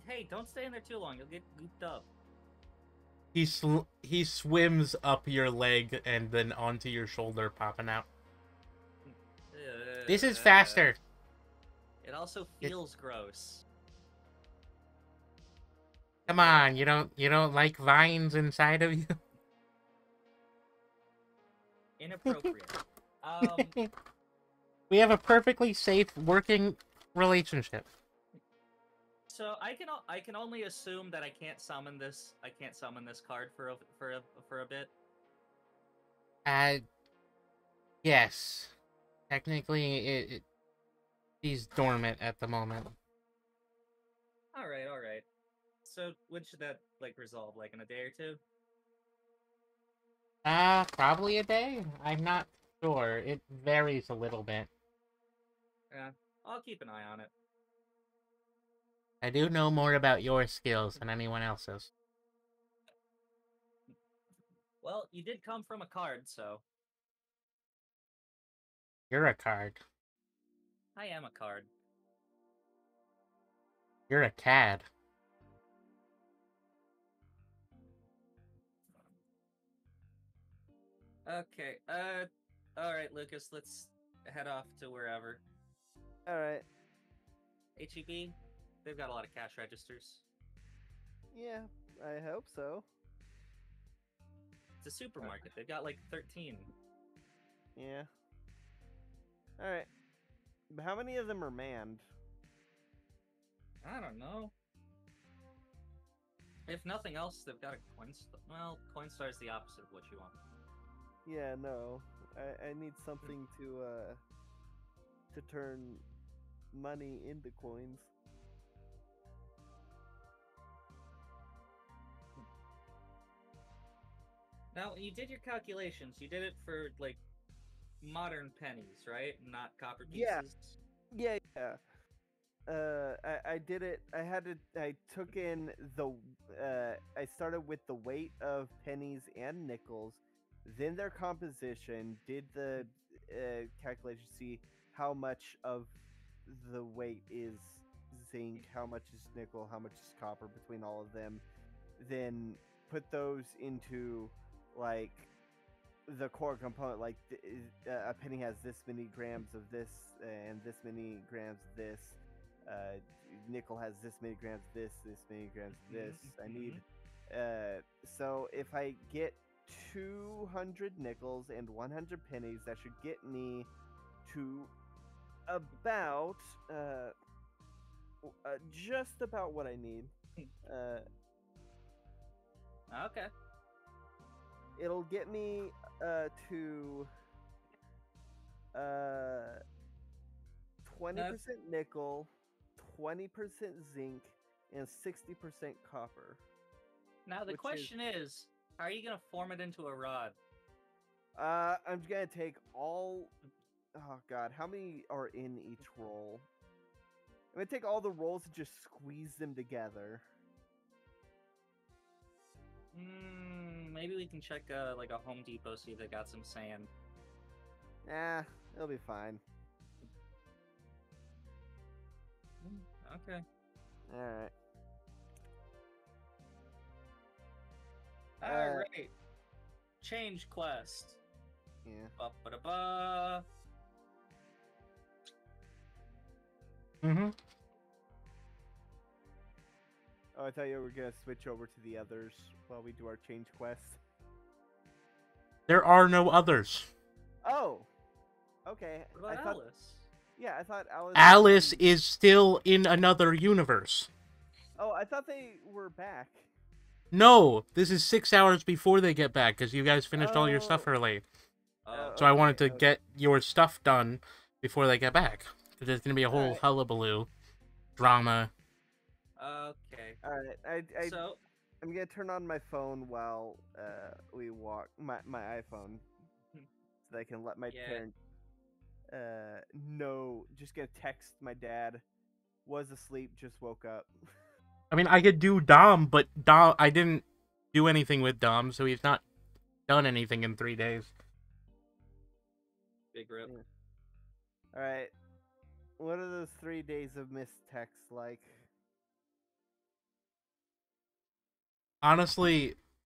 Speaker 2: Hey, don't stay in there too long. You'll get gooped up.
Speaker 1: He swims up your leg and then onto your shoulder, popping out. This is faster.
Speaker 2: It also feels gross.
Speaker 1: Come on, you don't like vines inside of you?
Speaker 2: Inappropriate.
Speaker 1: We have a perfectly safe working relationship.
Speaker 2: So I can only assume that I can't summon this card for a bit.
Speaker 1: Yes. Technically, he's dormant at the moment.
Speaker 2: All right. So when should that resolve? Like in a day or two?
Speaker 1: Probably a day. I'm not sure. It varies a little bit.
Speaker 2: Yeah, I'll keep an eye on it.
Speaker 1: I do know more about your skills than anyone else's.
Speaker 2: Well, you did come from a card, so
Speaker 1: You're a card.
Speaker 2: I am a card.
Speaker 1: You're a cad.
Speaker 2: Okay. All right, Lucas. Let's head off to wherever.
Speaker 4: All right.
Speaker 2: HEB. They've got a lot of cash registers.
Speaker 4: Yeah, I hope so.
Speaker 2: It's a supermarket. They've got like 13.
Speaker 4: Yeah. All right. But how many of them are manned?
Speaker 2: I don't know. If nothing else, they've got a Coinstar. Well, Coinstar is the opposite of what you want.
Speaker 4: Yeah, no. I need something to turn money into coins.
Speaker 2: Now, you did your calculations. You did it for like modern pennies, right? Not copper pieces.
Speaker 4: Yeah. I did it. I took in the. I started with the weight of pennies and nickels, then their composition. Did the calculation, see how much of the weight is zinc, how much is nickel, how much is copper between all of them. Then put those into like the core component. Like a penny has this many grams of this and this many grams of this. Nickel has this many grams of this many grams of this. I need so if I get 200 nickels and 100 pennies, that should get me to about just about what I need.
Speaker 2: Okay.
Speaker 4: It'll get me to 20% nickel, 20% zinc, and 60% copper.
Speaker 2: Now the question is, how are you gonna form it into a rod?
Speaker 4: I'm gonna take all. Oh God, how many are in each roll? I'm gonna take all the rolls and just squeeze them together.
Speaker 2: Maybe we can check like a Home Depot, see if they got some sand.
Speaker 4: Nah, it'll be fine.
Speaker 2: Okay.
Speaker 4: Alright.
Speaker 2: Alright. Change quest.
Speaker 4: Yeah.
Speaker 2: Ba-ba-da-ba.
Speaker 4: Oh, I thought you were gonna switch over to the others while we do our change quest.
Speaker 1: There are no others.
Speaker 4: Oh! Okay.
Speaker 2: What about Alice?
Speaker 4: Yeah, I thought Alice...
Speaker 1: Alice is still in another universe.
Speaker 4: Oh, I thought they were back.
Speaker 1: No, this is 6 hours before they get back, because you guys finished all your stuff early. So I wanted to get your stuff done before they get back. Because there's going to be a whole hullabaloo drama.
Speaker 2: Okay.
Speaker 4: Alright,
Speaker 2: So...
Speaker 4: I'm gonna turn on my phone while we walk, my iPhone, so that I can let my parents... No, just gonna text my dad. Was asleep, just woke up.
Speaker 1: I mean, I could do Dom, but Dom, I didn't do anything with Dom, so he's not done anything in 3 days.
Speaker 2: Big rip.
Speaker 4: Yeah. Alright. What are those 3 days of missed texts like?
Speaker 1: Honestly,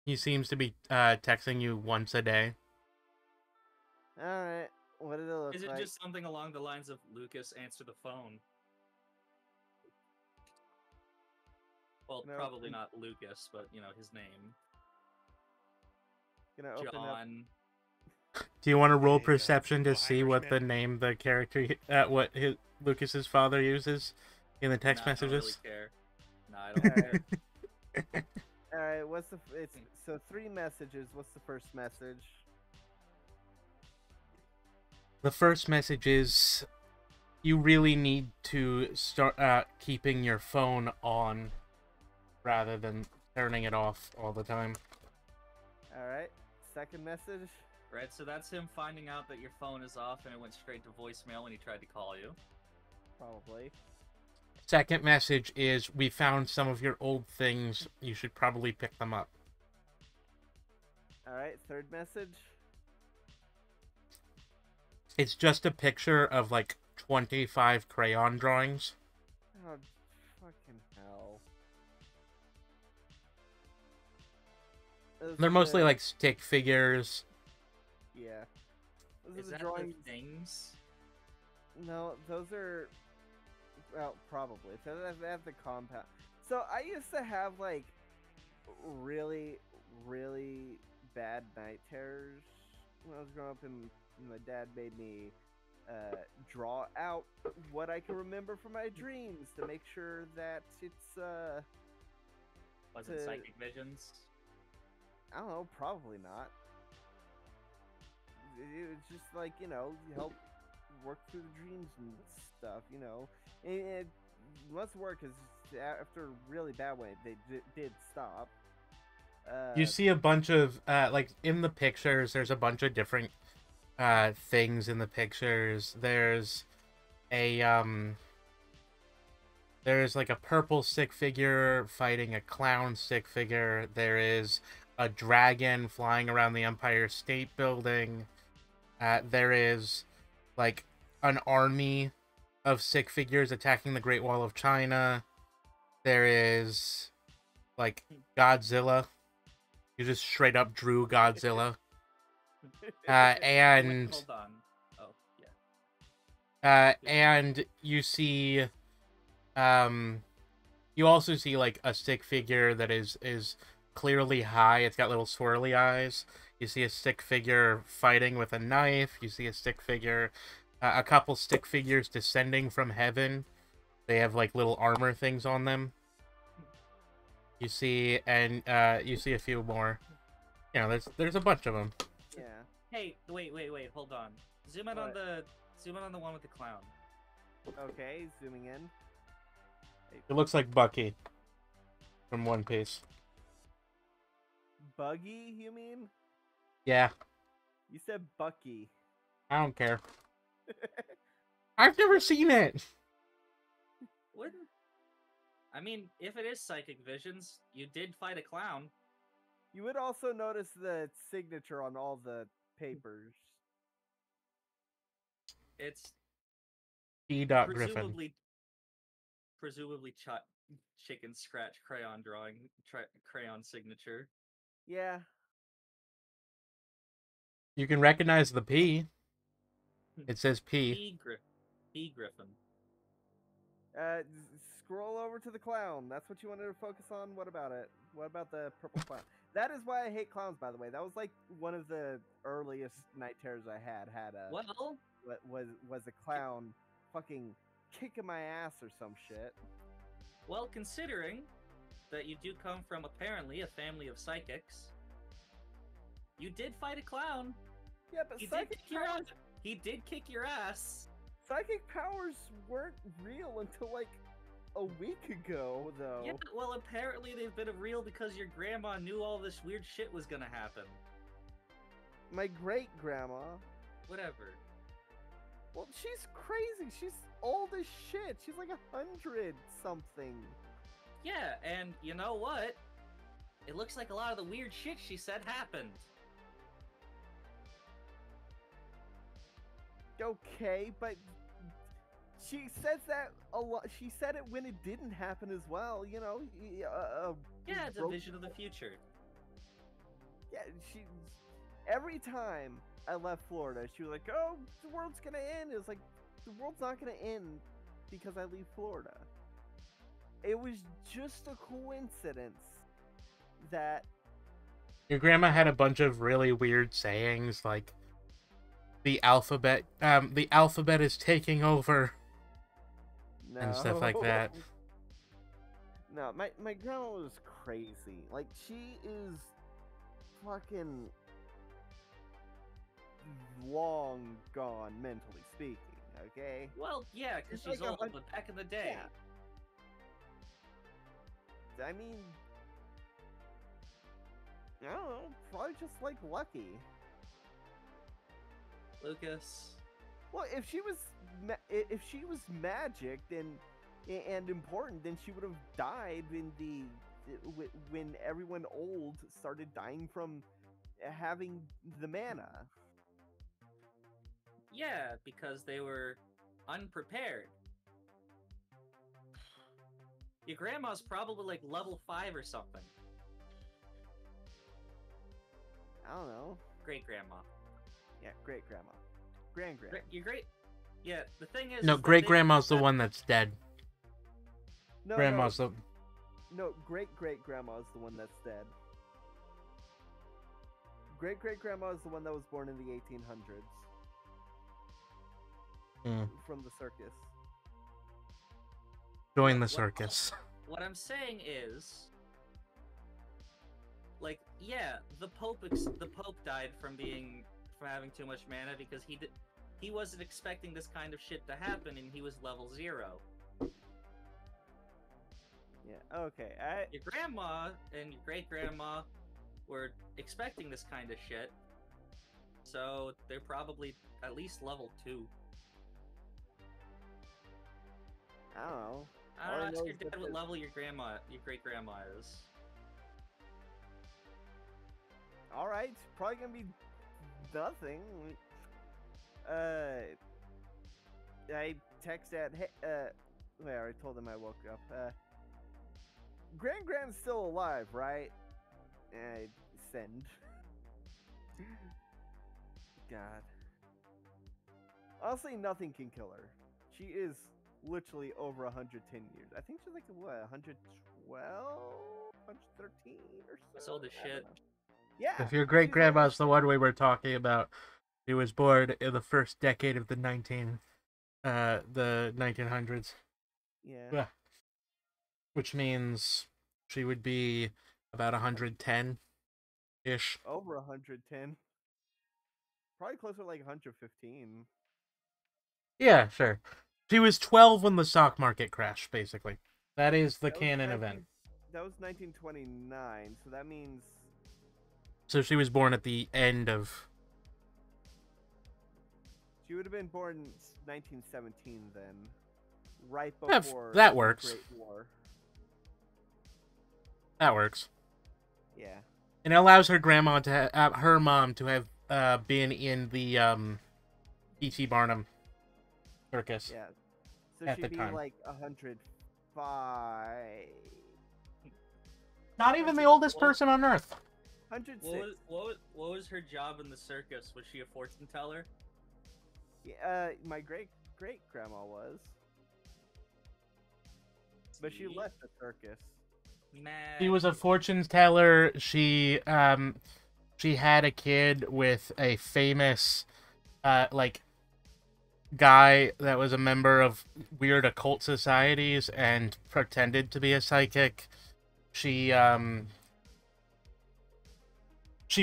Speaker 1: he seems to be texting you once a day.
Speaker 4: Alright. What did it look
Speaker 2: Is it
Speaker 4: like?
Speaker 2: just something along the lines of Lucas, answer the phone? Well,
Speaker 4: No.
Speaker 2: probably not Lucas, but you know his name.
Speaker 4: Gonna open up.
Speaker 2: John.
Speaker 1: Do you want to roll
Speaker 3: Hey,
Speaker 1: perception to
Speaker 3: little
Speaker 1: see what the
Speaker 3: Irishman.
Speaker 1: name the character, what Lucas's father uses in the text
Speaker 2: Nah, I don't really
Speaker 1: messages?
Speaker 2: care. Nah, I don't care.
Speaker 4: Alright, what's the it's so 3 messages. What's the first message?
Speaker 1: The first message is, you really need to start keeping your phone on rather than turning it off all the time.
Speaker 4: Alright. Second message?
Speaker 2: Right, so that's him finding out that your phone is off and it went straight to voicemail when he tried to call you.
Speaker 4: Probably.
Speaker 1: Second message is, we found some of your old things. You should probably pick them up.
Speaker 4: Alright, third message?
Speaker 1: It's just a picture of like 25 crayon drawings.
Speaker 4: Oh, fucking hell.
Speaker 1: They're mostly like stick figures.
Speaker 4: Yeah. Those
Speaker 2: Is
Speaker 4: are the
Speaker 2: that
Speaker 4: drawings.
Speaker 2: the things?
Speaker 4: No, those are. Well, probably. So they have the compound. So I used to have like really, really bad night terrors when I was growing up, and my dad made me draw out what I can remember from my dreams to make sure that it's
Speaker 2: Was it psychic visions?
Speaker 4: I don't know, probably not. It was just like, you know, help work through the dreams and stuff, you know. And it must work because after a really bad way, they did stop.
Speaker 1: You see a bunch of, like, in the pictures, there's a bunch of different things in the pictures. There's like a purple stick figure fighting a clown stick figure. There is a dragon flying around the Empire State Building. There is like an army of stick figures attacking the Great Wall of China. There is like Godzilla. You just straight up drew Godzilla. And
Speaker 2: Wait, hold on. Oh, yeah.
Speaker 1: and you see you also see like a stick figure that is clearly high. It's got little swirly eyes. You see a stick figure fighting with a knife. You see a stick figure, a couple stick figures descending from heaven. They have like little armor things on them. You see, and you see a few more. You know, there's a bunch of them.
Speaker 4: Yeah.
Speaker 2: Hey, wait, hold on. Zoom in on the one with the clown.
Speaker 4: Okay, zooming in.
Speaker 1: It looks like Bucky from One Piece.
Speaker 4: Buggy, you mean?
Speaker 1: Yeah,
Speaker 4: You said Bucky.
Speaker 1: I don't care. I've never seen it.
Speaker 2: Wouldn't? I mean, if it is psychic visions, you did fight a clown.
Speaker 4: You would also notice the signature on all the papers.
Speaker 2: It's
Speaker 1: E. Griffin.
Speaker 2: presumably chicken scratch crayon drawing, crayon signature.
Speaker 4: Yeah.
Speaker 1: You can recognize the P. It says P.
Speaker 2: P. Griffin.
Speaker 4: Scroll over to the clown. That's what you wanted to focus on? What about it? What about the purple clown? That is why I hate clowns, by the way. That was like one of the earliest night terrors I had a
Speaker 2: Well,
Speaker 4: was a clown fucking kicking my ass or some shit.
Speaker 2: Well, considering that you do come from apparently a family of psychics, you did fight a clown.
Speaker 4: Yeah, but
Speaker 2: He did kick your ass.
Speaker 4: Psychic powers weren't real until like a week ago, though.
Speaker 2: Yeah, well, apparently they've been real because your grandma knew all this weird shit was gonna happen.
Speaker 4: My great grandma.
Speaker 2: Whatever.
Speaker 4: Well, she's crazy. She's old as shit. She's like 100 something.
Speaker 2: Yeah, and you know what? It looks like a lot of the weird shit she said happened.
Speaker 4: Okay, but she says that a lot. She said it when it didn't happen as well. You know.
Speaker 2: Yeah, it's a vision of the future.
Speaker 4: Yeah, she. Every time I left Florida, she was like, "Oh, the world's gonna end." It was like, the world's not gonna end because I leave Florida. It was just a coincidence that
Speaker 1: Your grandma had a bunch of really weird sayings, like the alphabet is taking over, and stuff like that.
Speaker 4: No, my grandma was crazy. Like, she is fucking long gone, mentally speaking, okay?
Speaker 2: Well, yeah, because she's
Speaker 4: like
Speaker 2: old, but back in the day.
Speaker 4: Yeah. I mean, I don't know, probably just, like, lucky.
Speaker 2: Lucas.
Speaker 4: Well, if she was magic, then and important, then she would have died when everyone old started dying from having the mana.
Speaker 2: Yeah, because they were unprepared. Your grandma's probably like level 5 or something.
Speaker 4: I don't know.
Speaker 2: Great grandma.
Speaker 4: Yeah, great grandma. Grand.
Speaker 2: Your great. Yeah, the thing is.
Speaker 1: No, great grandma's the one that's dead.
Speaker 4: No,
Speaker 1: Grandma's
Speaker 4: no, no, great grandma is the one that's dead. Great grandma is the one that was born in the 1800s. From the circus.
Speaker 1: Join the circus.
Speaker 2: What I'm saying is, like, yeah, the Pope died from having too much mana because he wasn't expecting this kind of shit to happen, and he was level 0.
Speaker 4: Yeah. Okay.
Speaker 2: Your grandma and your great grandma were expecting this kind of shit, so they're probably at least level 2.
Speaker 4: I don't know.
Speaker 2: I don't know, ask your dad what level your great grandma is.
Speaker 4: Alright, probably gonna be nothing. I texted, hey, I already told him I woke up. Grand's still alive, right? I send. God. Honestly, nothing can kill her. She is literally over 110 years. I think she's like, what, 112? 113 or so?
Speaker 2: That's old as shit.
Speaker 4: Yeah.
Speaker 1: If your great grandma's the one we were talking about, she was born in the first decade of the 1900s.
Speaker 4: Yeah.
Speaker 1: Which means she would be about 110-ish.
Speaker 4: Over 110. Probably closer to like 115.
Speaker 1: Yeah, sure. She was 12 when the stock market crashed, basically. That is the canon event.
Speaker 4: That was 1929, so that means...
Speaker 1: So she was born at the end of...
Speaker 4: She would have been born in 1917 then. Right before
Speaker 1: that works.
Speaker 4: the Great War.
Speaker 1: That works.
Speaker 4: Yeah.
Speaker 1: And it allows her grandma to her mom to have been in the P.T. Barnum circus.
Speaker 4: Yeah. So
Speaker 1: at
Speaker 4: she'd
Speaker 1: the
Speaker 4: be
Speaker 1: time.
Speaker 4: like 105.
Speaker 1: Not even the oldest person on Earth.
Speaker 4: 106.
Speaker 2: What was her job in the circus? Was she a fortune teller?
Speaker 4: Yeah, my great grandma was. But she left the circus.
Speaker 2: Man.
Speaker 1: She was a fortune teller. She had a kid with a famous guy that was a member of weird occult societies and pretended to be a psychic. She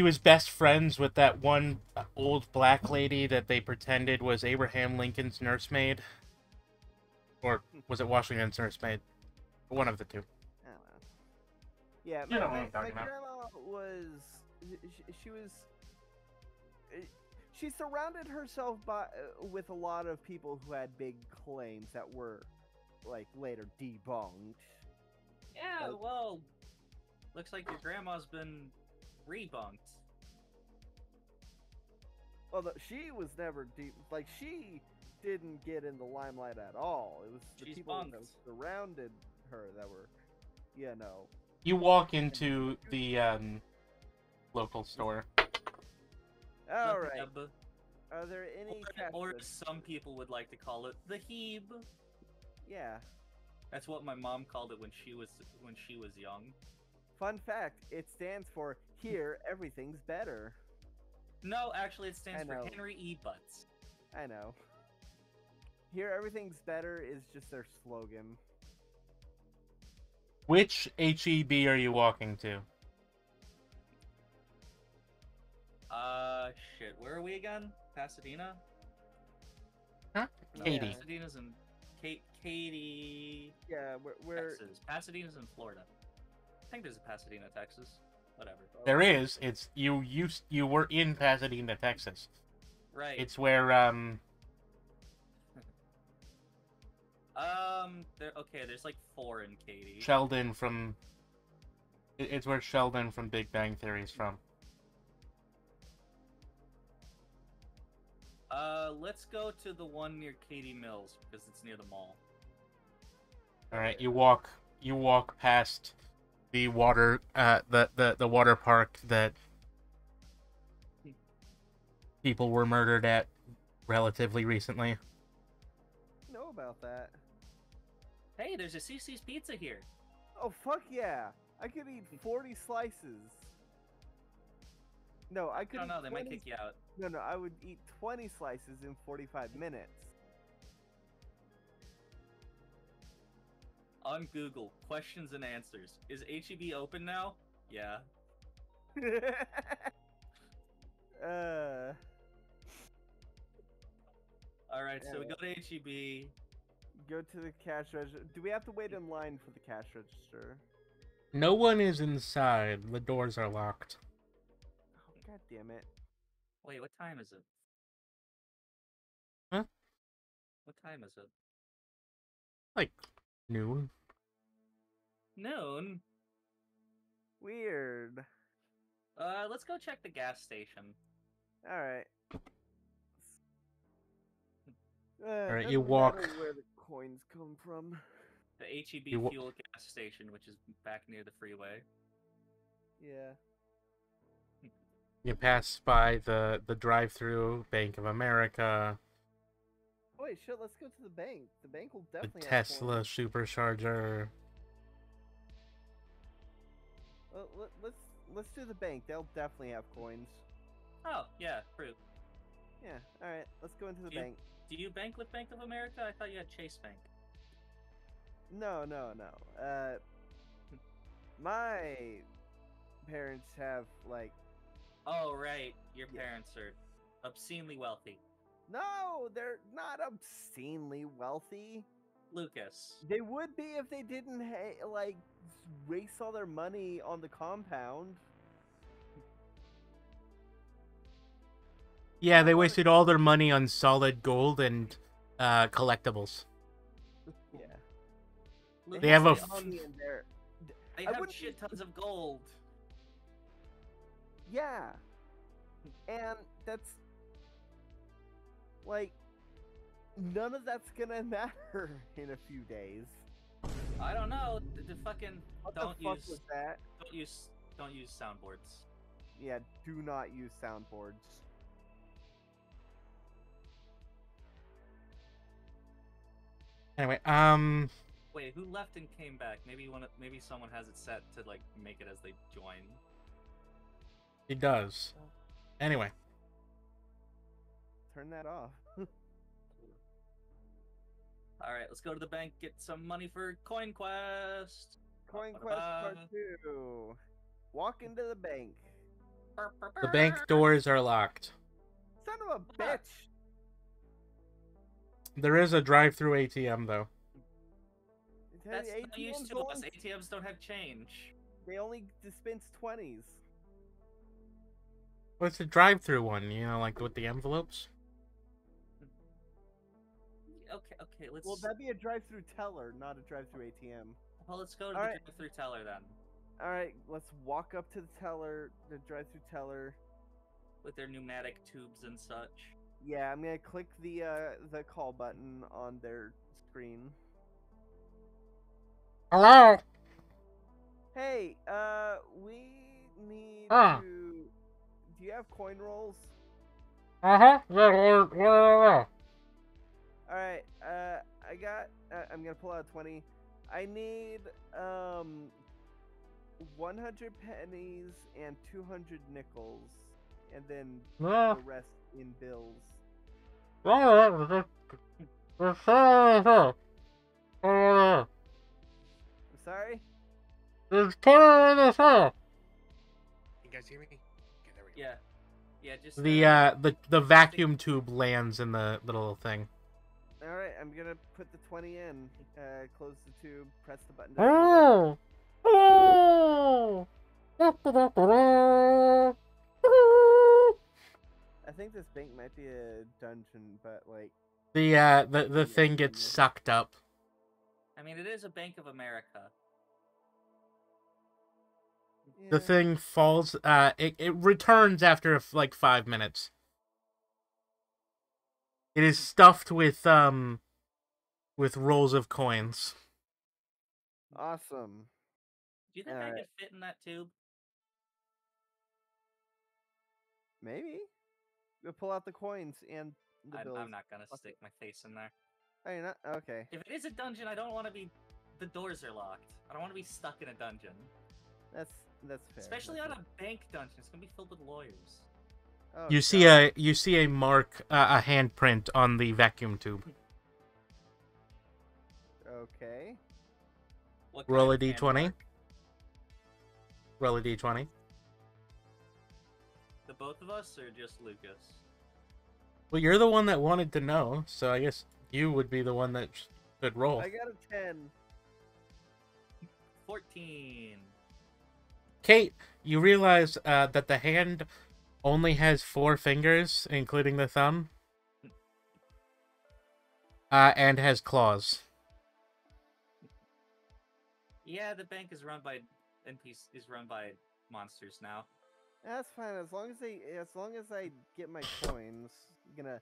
Speaker 1: was best friends with that one old black lady that they pretended was Abraham Lincoln's nursemaid. Or was it Washington's nursemaid? One of the two.
Speaker 4: I don't know. Yeah, my grandma was... she surrounded herself by with a lot of people who had big claims that were, like, later debunked.
Speaker 2: Yeah,
Speaker 4: Like-
Speaker 2: well, looks like your grandma's been rebunked.
Speaker 4: Although she was never like, she didn't get in the limelight at all. It was the
Speaker 2: She's
Speaker 4: people that
Speaker 2: bunked.
Speaker 4: surrounded her that were, you know.
Speaker 1: You walk into the local store.
Speaker 4: All right.
Speaker 2: Heb,
Speaker 4: Are there any
Speaker 2: or
Speaker 4: cash
Speaker 2: some people would like to call it the Heb.
Speaker 4: Yeah.
Speaker 2: That's what my mom called it when she was young.
Speaker 4: Fun fact, it stands for Here Everything's Better.
Speaker 2: No, actually, it stands
Speaker 4: I
Speaker 2: for
Speaker 4: know.
Speaker 2: Henry E. Butts.
Speaker 4: I know. Here Everything's Better is just their slogan.
Speaker 1: Which HEB are you walking to?
Speaker 2: Shit. Where are we again? Pasadena?
Speaker 1: Huh?
Speaker 4: No,
Speaker 1: Katie.
Speaker 4: yeah.
Speaker 2: Pasadena's in Katy,
Speaker 4: Yeah, we're
Speaker 2: Texas. Pasadena's in Florida. I think there's a Pasadena, Texas. Whatever.
Speaker 1: There is. It's you were in Pasadena, Texas.
Speaker 2: Right.
Speaker 1: It's where
Speaker 2: there's like 4 in Katy.
Speaker 1: Sheldon from it's where Sheldon from Big Bang Theory is from.
Speaker 2: Let's go to the one near Katy Mills because it's near the mall.
Speaker 1: All right, you walk past the water the water park that people were murdered at relatively recently.
Speaker 4: know about that.
Speaker 2: Hey, there's a CC's Pizza here.
Speaker 4: Oh, fuck yeah. I could eat 40 slices. No, I could
Speaker 2: No,
Speaker 4: eat
Speaker 2: no, they might
Speaker 4: 20
Speaker 2: kick you out.
Speaker 4: No, I would eat 20 slices in 45 minutes.
Speaker 2: On Google, questions and answers. Is HEB open now? Yeah. Alright, so we go to HEB.
Speaker 4: Go to the cash register. Do we have to wait in line for the cash register?
Speaker 1: No one is inside. The doors are locked.
Speaker 4: Oh, god damn it.
Speaker 2: Wait, what time is it?
Speaker 1: Huh?
Speaker 2: What time is it?
Speaker 1: Like noon.
Speaker 2: Noon?
Speaker 4: Weird.
Speaker 2: Let's go check the gas station.
Speaker 4: Alright.
Speaker 1: Alright,
Speaker 4: doesn't
Speaker 1: you walk.
Speaker 4: matter where the coins come from.
Speaker 2: The HEB
Speaker 1: You wa-
Speaker 2: fuel gas station, which is back near the freeway.
Speaker 4: Yeah.
Speaker 1: You pass by the drive-through Bank of America,
Speaker 4: Wait, shit, let's go to the bank. The bank will
Speaker 1: the
Speaker 4: definitely have
Speaker 1: Tesla
Speaker 4: coins.
Speaker 1: supercharger.
Speaker 4: Let's do the bank. They'll definitely have coins.
Speaker 2: Oh, yeah, fruit.
Speaker 4: Yeah, alright, let's go into the
Speaker 2: You-
Speaker 4: bank.
Speaker 2: Do you bank with Bank of America? I thought you had Chase Bank.
Speaker 4: No. My parents have, like...
Speaker 2: Oh, right. Your
Speaker 4: Yeah.
Speaker 2: parents are obscenely wealthy.
Speaker 4: No, they're not obscenely wealthy.
Speaker 2: Lucas.
Speaker 4: They would be if they didn't, like, waste all their money on the compound.
Speaker 1: Yeah, they wasted all their money on solid gold and collectibles.
Speaker 4: Yeah.
Speaker 2: Lucas,
Speaker 1: They have a
Speaker 4: money in there.
Speaker 2: They
Speaker 4: I
Speaker 2: have
Speaker 4: wouldn't
Speaker 2: shit tons of gold.
Speaker 4: Yeah. And that's... Like, none of that's gonna matter in a few days.
Speaker 2: I don't know. The fucking
Speaker 4: What
Speaker 2: don't
Speaker 4: the fuck
Speaker 2: use
Speaker 4: was that?
Speaker 2: don't use soundboards.
Speaker 4: Yeah, do not use soundboards.
Speaker 1: Anyway,
Speaker 2: Wait, who left and came back? Maybe someone has it set to like make it as they join.
Speaker 1: it does. Anyway,
Speaker 4: Turn that off.
Speaker 2: All right, let's go to the bank, get some money for Coin Quest.
Speaker 4: Coin Quest Part 2. Walk into the bank.
Speaker 1: the bank doors are locked.
Speaker 4: Son of a bitch!
Speaker 1: There is a drive-through ATM though.
Speaker 2: That's no use
Speaker 4: ATMs
Speaker 2: to us.
Speaker 4: only,
Speaker 2: ATMs don't have change.
Speaker 4: they only dispense 20s.
Speaker 1: What's the drive-through one? You know, like with the envelopes.
Speaker 2: Okay, let's.
Speaker 4: Well, that'd be a drive-through teller, not a drive-through ATM.
Speaker 2: Well, let's go to
Speaker 4: All
Speaker 2: the
Speaker 4: right.
Speaker 2: drive-through teller then.
Speaker 4: All right, let's walk up to the teller, the drive-through teller.
Speaker 2: With their pneumatic tubes and such.
Speaker 4: Yeah, I'm gonna click the call button on their screen.
Speaker 1: Hello.
Speaker 4: Hey, we need
Speaker 1: Huh.
Speaker 4: to. Do you have coin rolls?
Speaker 1: Yeah. Where?
Speaker 4: All right. I got. I'm gonna pull out 20. I need 100 pennies and 200 nickels, and then the rest in bills. I'm sorry.
Speaker 3: You guys hear me? Okay, there we go.
Speaker 2: Yeah, just
Speaker 1: the vacuum tube lands in the little thing.
Speaker 4: All right, I'm gonna put the 20 in. Close the tube. Press the button. I think this bank might be a dungeon, but like
Speaker 1: the thing gets sucked up.
Speaker 2: I mean, it is a Bank of America.
Speaker 4: yeah.
Speaker 1: The thing falls. It returns after like 5 minutes. It is stuffed with rolls of coins.
Speaker 4: Awesome.
Speaker 2: Do you think I could fit in that tube?
Speaker 4: Maybe. We'll pull out the coins and the bills.
Speaker 2: I'm not gonna stick my face in there.
Speaker 4: Oh, you're not? Okay.
Speaker 2: If it is a dungeon, I don't want to be. The doors are locked. I don't want to be stuck in a dungeon.
Speaker 4: That's fair.
Speaker 2: Especially on a bank dungeon. It's gonna be filled with lawyers.
Speaker 4: Oh,
Speaker 1: You see a mark, a handprint on the vacuum tube.
Speaker 4: Okay.
Speaker 2: What
Speaker 1: Roll
Speaker 2: kind
Speaker 1: a
Speaker 2: of
Speaker 1: d20.
Speaker 2: handmark?
Speaker 1: Roll a d20.
Speaker 2: The both of us, or just Lucas?
Speaker 1: Well, you're the one that wanted to know, so I guess you would be the one that should roll.
Speaker 4: I got a 10.
Speaker 2: 14.
Speaker 1: Kate, you realize that the hand only has 4 fingers, including the thumb, and has claws.
Speaker 2: Yeah, the bank is run by monsters now.
Speaker 4: That's fine as long as I get my coins. I'm gonna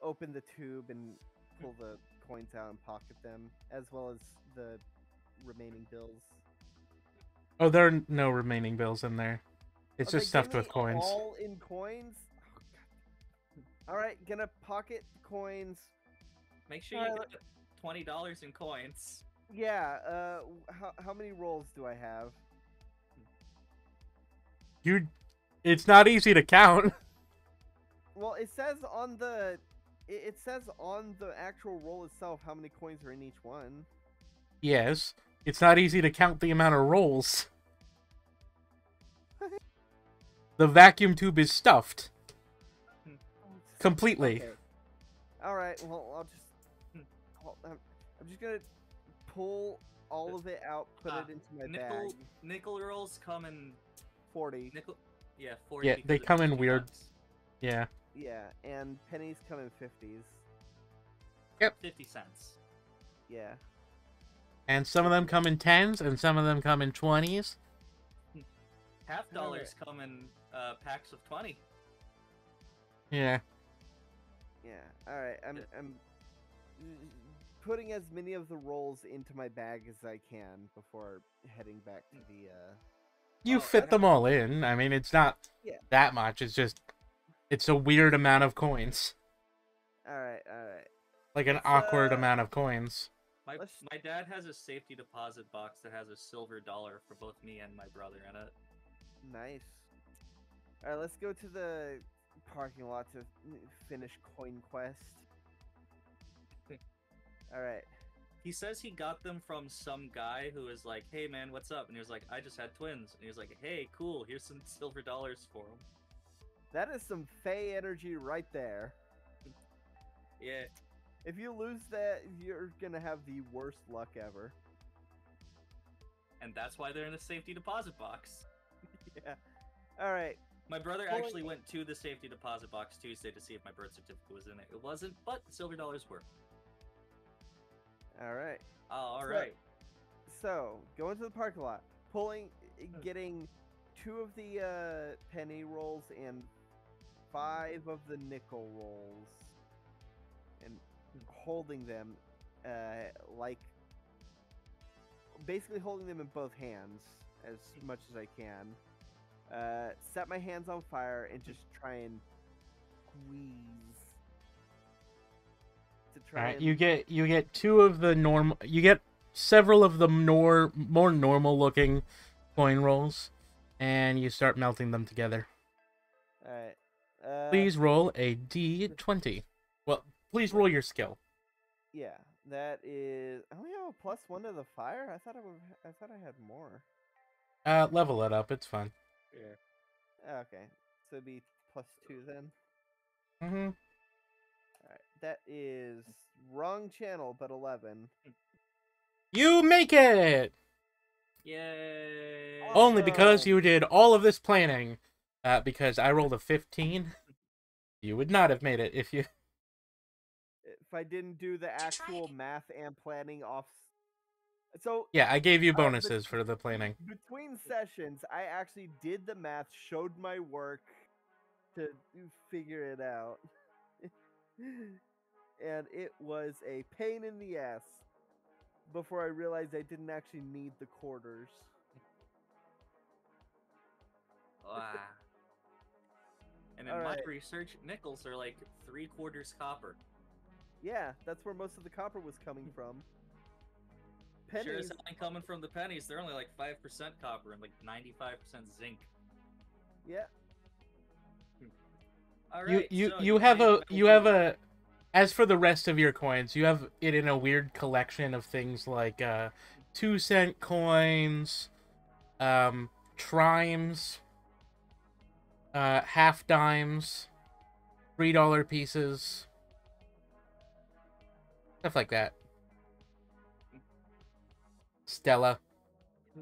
Speaker 4: open the tube and pull the coins out and pocket them, as well as the remaining bills.
Speaker 1: Oh, there are no remaining bills in there. It's
Speaker 4: Oh,
Speaker 1: just
Speaker 4: they
Speaker 1: stuffed
Speaker 4: give
Speaker 1: with
Speaker 4: me
Speaker 1: coins.
Speaker 4: All in coins. Oh, God. All right, gonna pocket the coins.
Speaker 2: Make sure you get $20 in coins.
Speaker 4: Yeah. How many rolls do I have?
Speaker 1: It's not easy to count.
Speaker 4: Well, it says on the actual roll itself how many coins are in each one.
Speaker 1: Yes, it's not easy to count the amount of rolls. The vacuum tube is stuffed. Completely.
Speaker 4: Okay. All right. Well, I'm just gonna pull all of it out, put it into my bag.
Speaker 2: Nickel rolls come in
Speaker 4: 40.
Speaker 2: nickel. Yeah, 40.
Speaker 1: Yeah, they
Speaker 2: because
Speaker 1: come
Speaker 2: it's
Speaker 1: in weird.
Speaker 2: $50.
Speaker 1: Yeah.
Speaker 4: Yeah, and pennies come in 50s.
Speaker 2: 50 cents.
Speaker 4: Yeah.
Speaker 1: And some of them come in 10s, and some of them come in 20s.
Speaker 2: Half dollars come in packs of 20.
Speaker 1: Yeah.
Speaker 4: Yeah. All right. I'm putting as many of the rolls into my bag as I can before heading back to the.
Speaker 1: You fit them all in. I mean, it's not that much. It's just, it's a weird amount of coins.
Speaker 4: All right.
Speaker 1: Like an awkward amount of coins.
Speaker 2: My dad has a safety deposit box that has a silver dollar for both me and my brother in it.
Speaker 4: Nice. All right, let's go to the parking lot to finish Coin Quest. All right.
Speaker 2: He says he got them from some guy who was like, "Hey man, what's up?" And he was like, "I just had twins." And he was like, "Hey, cool. Here's some silver dollars for them."
Speaker 4: That is some Fey energy right there.
Speaker 2: Yeah.
Speaker 4: If you lose that, you're gonna have the worst luck ever.
Speaker 2: And that's why they're in a safety deposit box.
Speaker 4: Yeah. All right.
Speaker 2: My brother actually went to the safety deposit box Tuesday to see if my birth certificate was in it. It wasn't, but silver dollars were.
Speaker 4: All right.
Speaker 2: All right.
Speaker 4: So, going to the parking lot, getting 2 of the penny rolls and 5 of the nickel rolls, and holding them, basically holding them in both hands as much as I can. Set my hands on fire and just try and squeeze to try.
Speaker 1: Alright, you get 2 of the normal. You get several of the more normal looking coin rolls, and you start melting them together.
Speaker 4: Alright.
Speaker 1: Please roll a d20. Well, please roll your skill.
Speaker 4: Yeah, that is. I only have a +1 to the fire. I thought I had more.
Speaker 1: Level it up. It's fun.
Speaker 3: Yeah.
Speaker 4: Okay, so it'd be +2 then.
Speaker 1: Mm-hmm.
Speaker 4: Alright, that is wrong channel, but 11.
Speaker 1: You make it!
Speaker 2: Yay!
Speaker 1: Only because you did all of this planning. Because I rolled a 15. You would not have made it if you...
Speaker 4: If I didn't do the actual math and planning off. So
Speaker 1: Yeah, I gave you bonuses for the planning.
Speaker 4: between sessions, I actually did the math, showed my work to figure it out. And it was a pain in the ass before I realized I didn't actually need the quarters.
Speaker 2: Wow. And in my research, nickels are like 3/4 copper.
Speaker 4: Yeah, that's where most of the copper was coming from.
Speaker 2: Sure
Speaker 4: Pennies.
Speaker 2: as hell ain't coming from the pennies. They're only like 5% copper and like 95% zinc.
Speaker 4: Yeah.
Speaker 2: All right.
Speaker 1: You have a as for the rest of your coins, you have it in a weird collection of things like 2-cent coins, trimes, half dimes, $3 pieces, stuff like that. Stella.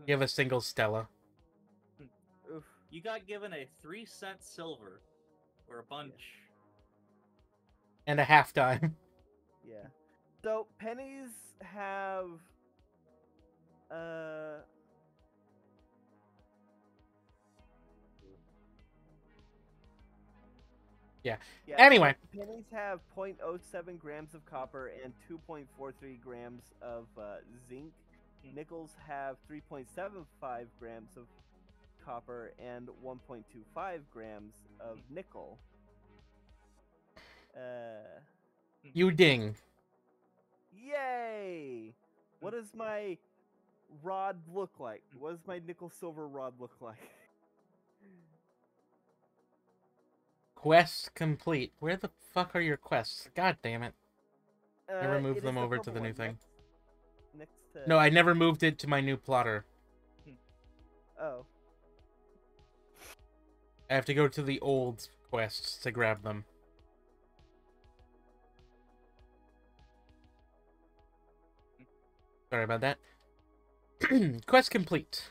Speaker 1: You have a single Stella.
Speaker 4: Oof.
Speaker 2: You got given a 3-cent silver, or a bunch.
Speaker 1: And a half dime.
Speaker 4: Yeah. So pennies have
Speaker 1: Yeah.
Speaker 4: Yeah.
Speaker 1: Anyway.
Speaker 4: Pennies have 0.07 grams of copper and 2.43 grams of zinc. Nickels have 3.75 grams of copper and 1.25 grams of nickel.
Speaker 1: You ding.
Speaker 4: Yay! What does my rod look like? What does my nickel silver rod look like?
Speaker 1: Quest complete. Where the fuck are your quests? God damn it. Never moved them over to the new thing.
Speaker 4: Next to...
Speaker 1: No, I never moved it to my new plotter.
Speaker 4: Oh.
Speaker 1: I have to go to the old quests to grab them. Sorry about that. Quest complete.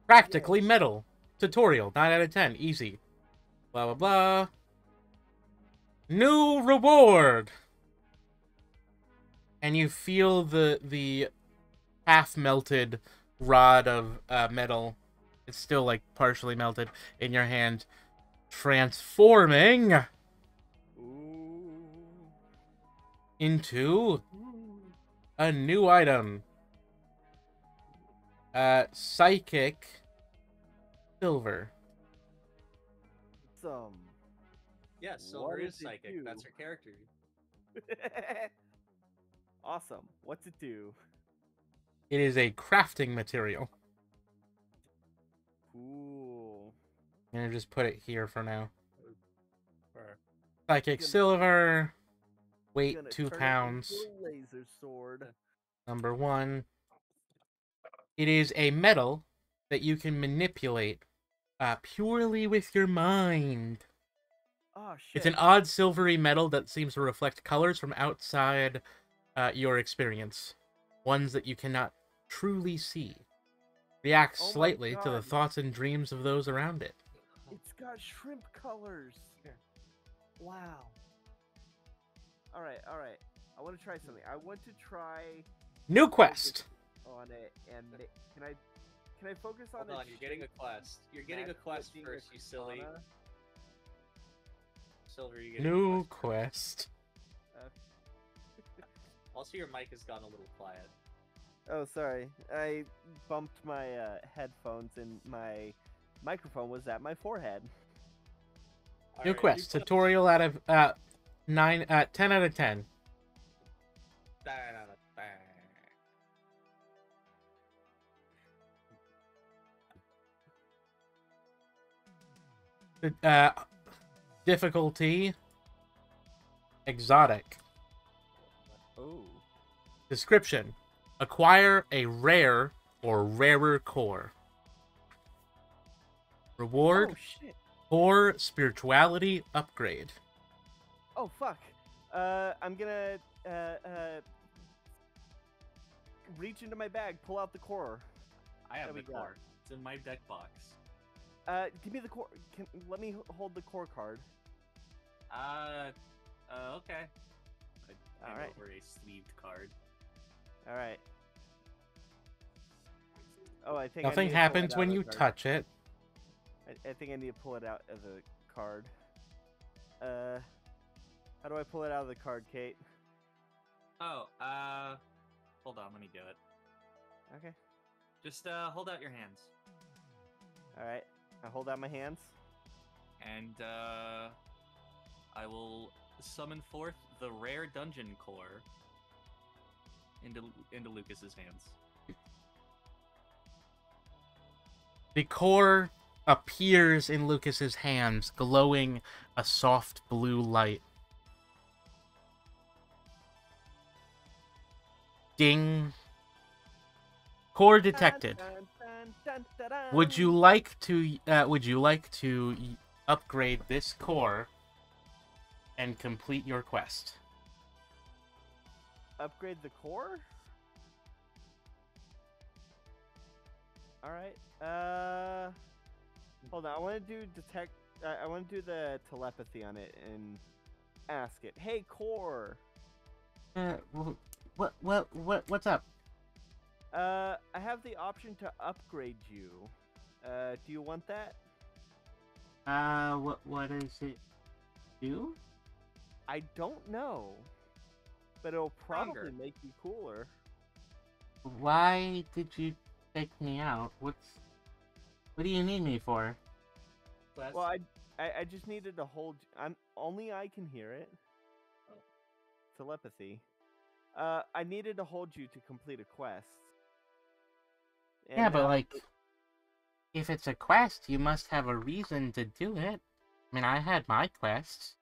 Speaker 1: Practically metal. Tutorial, 9 out of 10. Easy. Blah, blah, blah. New reward! And you feel the half-melted rod of metal. It's still, like, partially melted in your hand. Transforming into a new item. Psychic silver.
Speaker 2: Yeah, silver is psychic. That's her character.
Speaker 4: Awesome. What's it do?
Speaker 1: It is a crafting material.
Speaker 4: Cool.
Speaker 1: I'm gonna just put it here for now.
Speaker 3: Or
Speaker 1: Psychic silver. Weight
Speaker 4: Gonna
Speaker 1: 2
Speaker 4: turn it
Speaker 1: pounds.
Speaker 4: into a laser sword.
Speaker 1: Number 1. It is a metal that you can manipulate purely with your mind.
Speaker 4: Oh shit.
Speaker 1: It's an odd silvery metal that seems to reflect colors from outside your experience. Ones that you cannot truly see. reacts
Speaker 4: Oh my
Speaker 1: slightly to the
Speaker 4: God.
Speaker 1: thoughts and dreams of those around it.
Speaker 4: It's got shrimp colors. Wow. All right. I want to try something. I want to try
Speaker 1: New quest.
Speaker 4: on it, and can I focus on?
Speaker 2: Hold on, you're getting a quest. You're getting a quest first, you silly. Silver, you getting
Speaker 1: New
Speaker 2: a
Speaker 1: quest.
Speaker 2: quest. Also, your mic has gone a little quiet.
Speaker 4: Oh, sorry. I bumped my headphones, and my microphone was at my forehead.
Speaker 1: New quest. Tutorial out of 10 out of 10. Difficulty exotic.
Speaker 4: Oh.
Speaker 1: Description: acquire a rare or rarer core. Reward:
Speaker 4: Oh shit.
Speaker 1: core spirituality upgrade.
Speaker 4: Oh fuck. I'm gonna reach into my bag, pull out the core.
Speaker 2: I have the core. It's in my deck box.
Speaker 4: Give me the core. Let me hold the core card.
Speaker 2: Okay.
Speaker 4: All right.
Speaker 2: Over a sleeved card.
Speaker 4: All right. Oh, I think
Speaker 1: Nothing happens when you touch it.
Speaker 4: I think I need to pull it out of the card. How do I pull it out of the card, Kate?
Speaker 2: Oh, hold on, let me do it.
Speaker 4: Okay.
Speaker 2: Just, hold out your hands.
Speaker 4: Alright, I hold out my hands.
Speaker 2: And, I will summon forth the rare dungeon core into Lucas's hands.
Speaker 1: The core appears in Lucas's hands, glowing a soft blue light. Ding. Core detected. Would you like to upgrade this core and complete your quest?
Speaker 4: Upgrade the core? Alright. Hold on. I want to do I want to do the telepathy on it and ask it. Hey, core.
Speaker 1: What's up?
Speaker 4: I have the option to upgrade you. Do you want that?
Speaker 1: What does it do?
Speaker 4: I don't know, but it'll probably
Speaker 2: Stronger.
Speaker 4: make you cooler.
Speaker 1: Why did you take me out? What do you need me for?
Speaker 4: Well, I just needed to hold. Only I can hear it.
Speaker 2: Oh.
Speaker 4: Telepathy. I needed to hold you to complete a quest. And
Speaker 1: Yeah, but like, if it's a quest, you must have a reason to do it. I mean, I had my quests.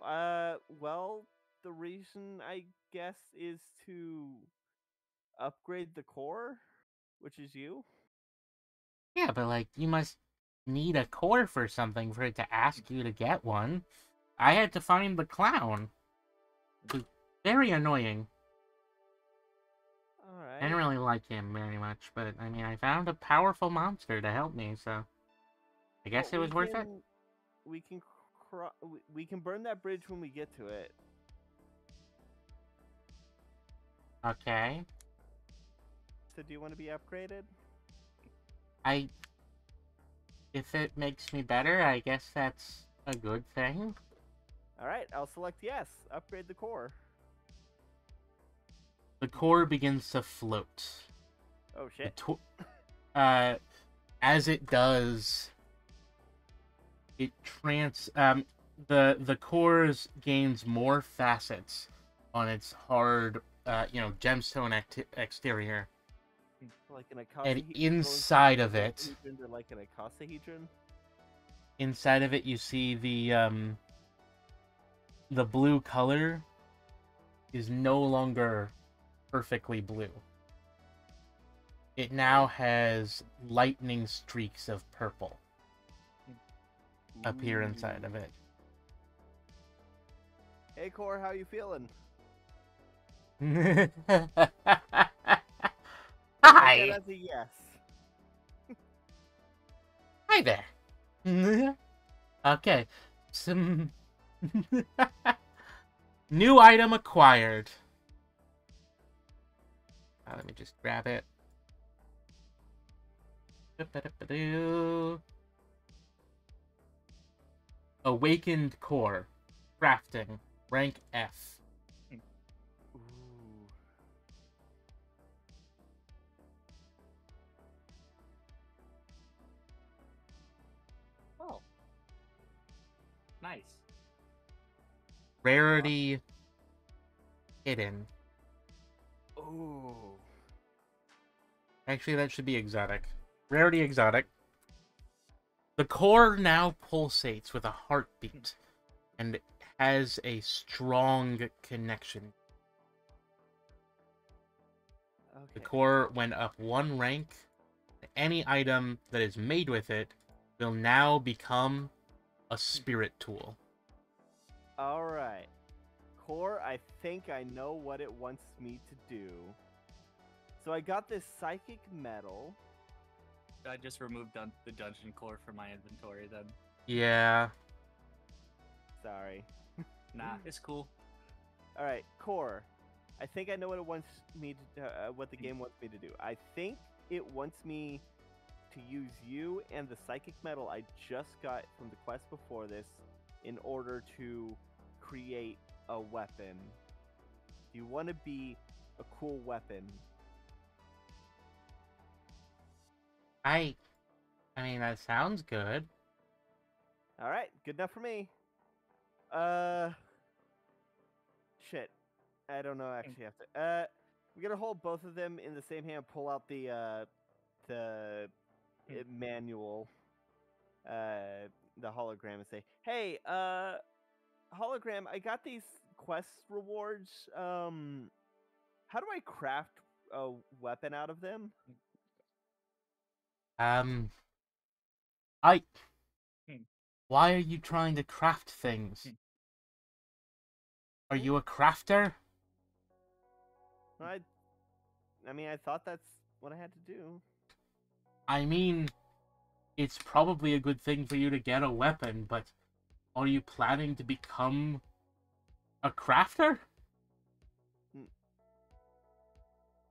Speaker 4: Well, the reason I guess is to upgrade the core, which is you.
Speaker 1: Yeah, but like, you must need a core for something for it to ask you to get one. I had to find the clown. It was very annoying.
Speaker 4: Alright.
Speaker 1: I didn't really like him very much, but I mean, I found a powerful monster to help me, so I guess it was worth it.
Speaker 4: We can burn that bridge when we get to it.
Speaker 1: Okay.
Speaker 4: So do you want to be upgraded?
Speaker 1: If it makes me better, I guess that's a good thing.
Speaker 4: Alright, I'll select yes. Upgrade the core.
Speaker 1: The core begins to float.
Speaker 4: Oh shit.
Speaker 1: As it does, it the core gains more facets on its hard, gemstone exterior.
Speaker 4: Like an
Speaker 1: And inside of it,
Speaker 4: like an icosahedron.
Speaker 1: inside of it, you see the blue color is no longer perfectly blue. It now has lightning streaks of purple appear inside of it.
Speaker 4: Hey core, how you feeling?
Speaker 1: Hi.
Speaker 4: That's a yes.
Speaker 1: Hi there. Okay. Some new item acquired. Let me just grab it. Awakened core. Crafting. Rank F.
Speaker 4: Ooh.
Speaker 2: Oh. Nice.
Speaker 1: Rarity hidden.
Speaker 4: Ooh.
Speaker 1: Actually, that should be exotic. Rarity exotic. The core now pulsates with a heartbeat and has a strong connection. The
Speaker 4: Okay.
Speaker 1: core went up 1 rank. Any item that is made with it will now become a spirit tool.
Speaker 4: All right. Core, I think I know what it wants me to do. So I got this psychic metal.
Speaker 2: I just removed the dungeon core from my inventory then.
Speaker 1: Yeah.
Speaker 4: Sorry.
Speaker 2: Nah, it's cool.
Speaker 4: All right, core. I think I know what it wants me to what the game wants me to do. I think it wants me to use you and the psychic metal I just got from the quest before this in order to create a weapon. Do you want to be a cool weapon?
Speaker 1: I mean, that sounds good.
Speaker 4: All right, good enough for me. Shit. I don't know. Actually, have to. We're gonna hold both of them in the same hand. Pull out the manual, the hologram, and say, "Hey, hologram, I got these quest rewards. How do I craft a weapon out of them?"
Speaker 1: I...
Speaker 2: Hmm.
Speaker 1: Why are you trying to craft things? Are you a crafter?
Speaker 4: I mean, I thought that's what I had to do.
Speaker 1: I mean, it's probably a good thing for you to get a weapon, but are you planning to become a crafter?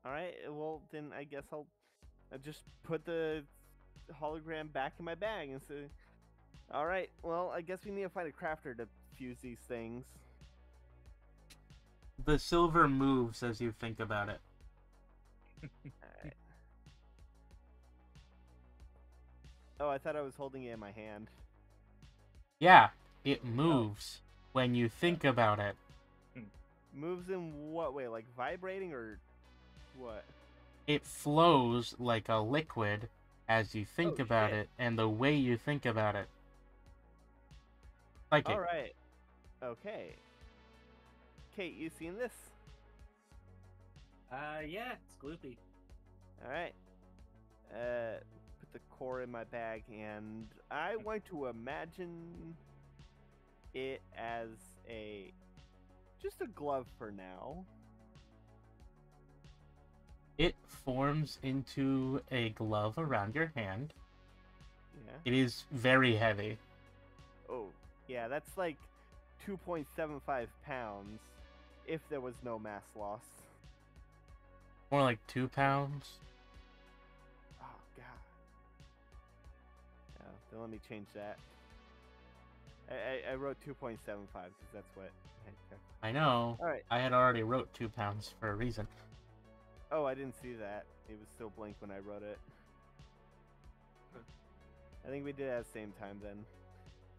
Speaker 4: All right, well then I guess I'll just put the hologram back in my bag and say, "All right, well I guess we need to find a crafter to fuse these things."
Speaker 1: The silver moves as you think about it.
Speaker 4: Alright. Oh, I thought I was holding it in my hand.
Speaker 1: Yeah, it moves when you think about it.
Speaker 4: Moves in what way? Like vibrating or what?
Speaker 1: It flows like a liquid as you think about it and the way you think about it. Psychic.
Speaker 4: Alright. Okay. Kate, you seen this?
Speaker 2: Yeah, it's gloopy.
Speaker 4: Alright. Put the core in my bag, and I want to imagine it as just a glove for now.
Speaker 1: It forms into a glove around your hand.
Speaker 4: Yeah.
Speaker 1: It is very heavy.
Speaker 4: Oh, yeah, that's like 2.75 pounds if there was no mass loss.
Speaker 1: More like 2 pounds.
Speaker 4: Oh, God. Oh, then let me change that. I wrote 2.75 because that's what...
Speaker 1: I know.
Speaker 4: Alright.
Speaker 1: I had already wrote 2 pounds for a reason.
Speaker 4: Oh, I didn't see that. It was still blank when I wrote it. I think we did it at the same time then.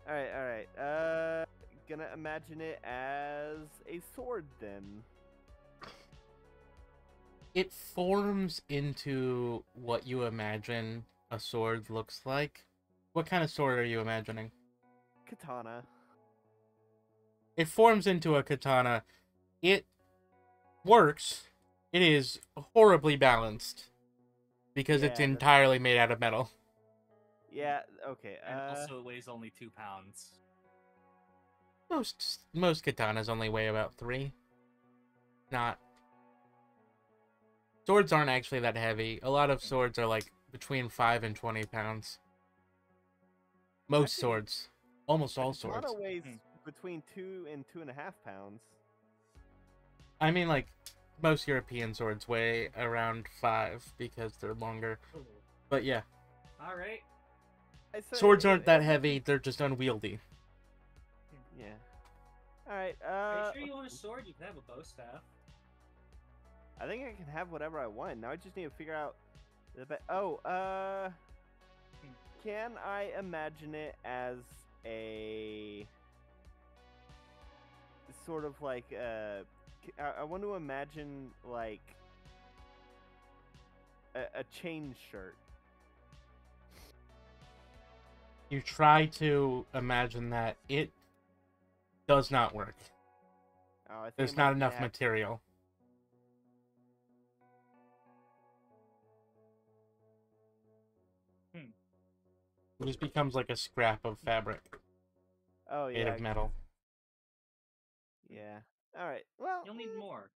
Speaker 4: Alright. Gonna imagine it as a sword then.
Speaker 1: It forms into what you imagine a sword looks like. What kind of sword are you imagining?
Speaker 4: Katana.
Speaker 1: It forms into a katana. It works. It is horribly balanced. Because it's entirely made out of metal.
Speaker 4: Yeah, okay.
Speaker 2: And also it weighs only 2 pounds.
Speaker 1: Most katanas only weigh about 3. Swords aren't actually that heavy. A lot of swords are like between 5 and 20 pounds. Most
Speaker 4: Actually,
Speaker 1: swords. Almost all
Speaker 4: katana
Speaker 1: swords.
Speaker 4: weighs between 2 and 2.5 pounds.
Speaker 1: I mean, like, most European swords weigh around 5 because they're longer. But yeah.
Speaker 2: Alright.
Speaker 1: Swords aren't that heavy, they're just unwieldy.
Speaker 4: Yeah. Alright,
Speaker 2: Are you sure you want a sword? You can have a bow staff.
Speaker 4: I think I can have whatever I want. Now I just need to figure out the can I imagine it as a sort of like I want to imagine like a chain shirt.
Speaker 1: You try to imagine that, it does not work.
Speaker 4: Oh, I think
Speaker 1: There's
Speaker 4: I
Speaker 1: not
Speaker 4: might
Speaker 1: enough
Speaker 4: have-
Speaker 1: material. It just becomes like a scrap of fabric
Speaker 4: Oh
Speaker 1: made
Speaker 4: yeah.
Speaker 1: of metal.
Speaker 4: Yeah. All right. Well,
Speaker 2: You'll need more.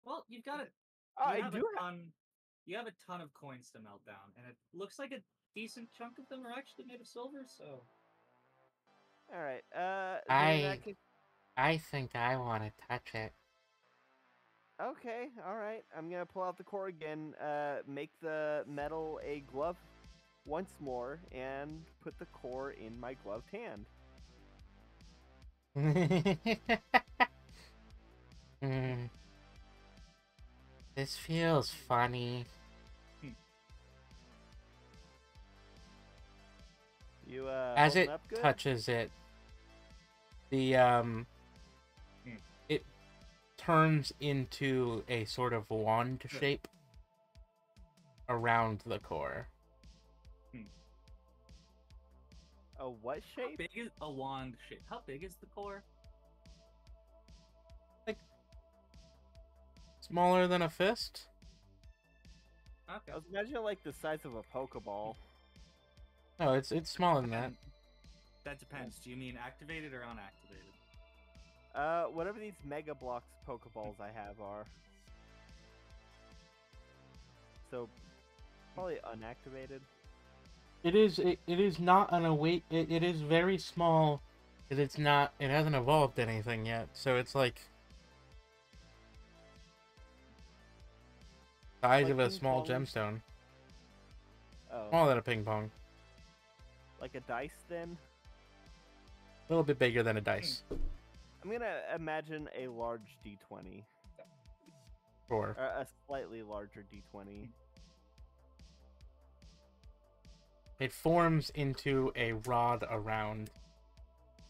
Speaker 2: Well, you've got it.
Speaker 4: I
Speaker 2: You have
Speaker 4: do.
Speaker 2: a ton. You have a ton of coins to melt down, and it looks like a decent chunk of them are actually made of silver. So.
Speaker 4: All right. Then in that case,
Speaker 1: I think I want to touch it.
Speaker 4: okay. All right. I'm gonna pull out the core again. Make the metal a glove once more, and put the core in my gloved hand.
Speaker 1: This feels funny.
Speaker 4: You
Speaker 1: As
Speaker 4: holding
Speaker 1: it
Speaker 4: up good?
Speaker 1: touches it, the it turns into a sort of wand shape around the core.
Speaker 4: A what
Speaker 2: How
Speaker 4: shape?
Speaker 2: big is a wand shape? How big is the core?
Speaker 1: Like smaller than a fist?
Speaker 2: Okay.
Speaker 4: I was imagining like the size of a Pokeball.
Speaker 1: No, it's smaller than that.
Speaker 2: That depends. Do you mean activated or unactivated?
Speaker 4: Whatever these Mega Blocks Pokeballs I have are. So, probably unactivated.
Speaker 1: It is not an await. It is very small. It's not. It hasn't evolved anything yet. So it's like size
Speaker 4: Like
Speaker 1: of a
Speaker 4: ping
Speaker 1: small
Speaker 4: pong?
Speaker 1: gemstone.
Speaker 4: Oh,
Speaker 1: Smaller than a ping pong.
Speaker 4: like a dice then?
Speaker 1: A little bit bigger than a dice.
Speaker 4: I'm gonna imagine a large D20.
Speaker 1: Sure.
Speaker 4: Or a slightly larger D20.
Speaker 1: It forms into a rod around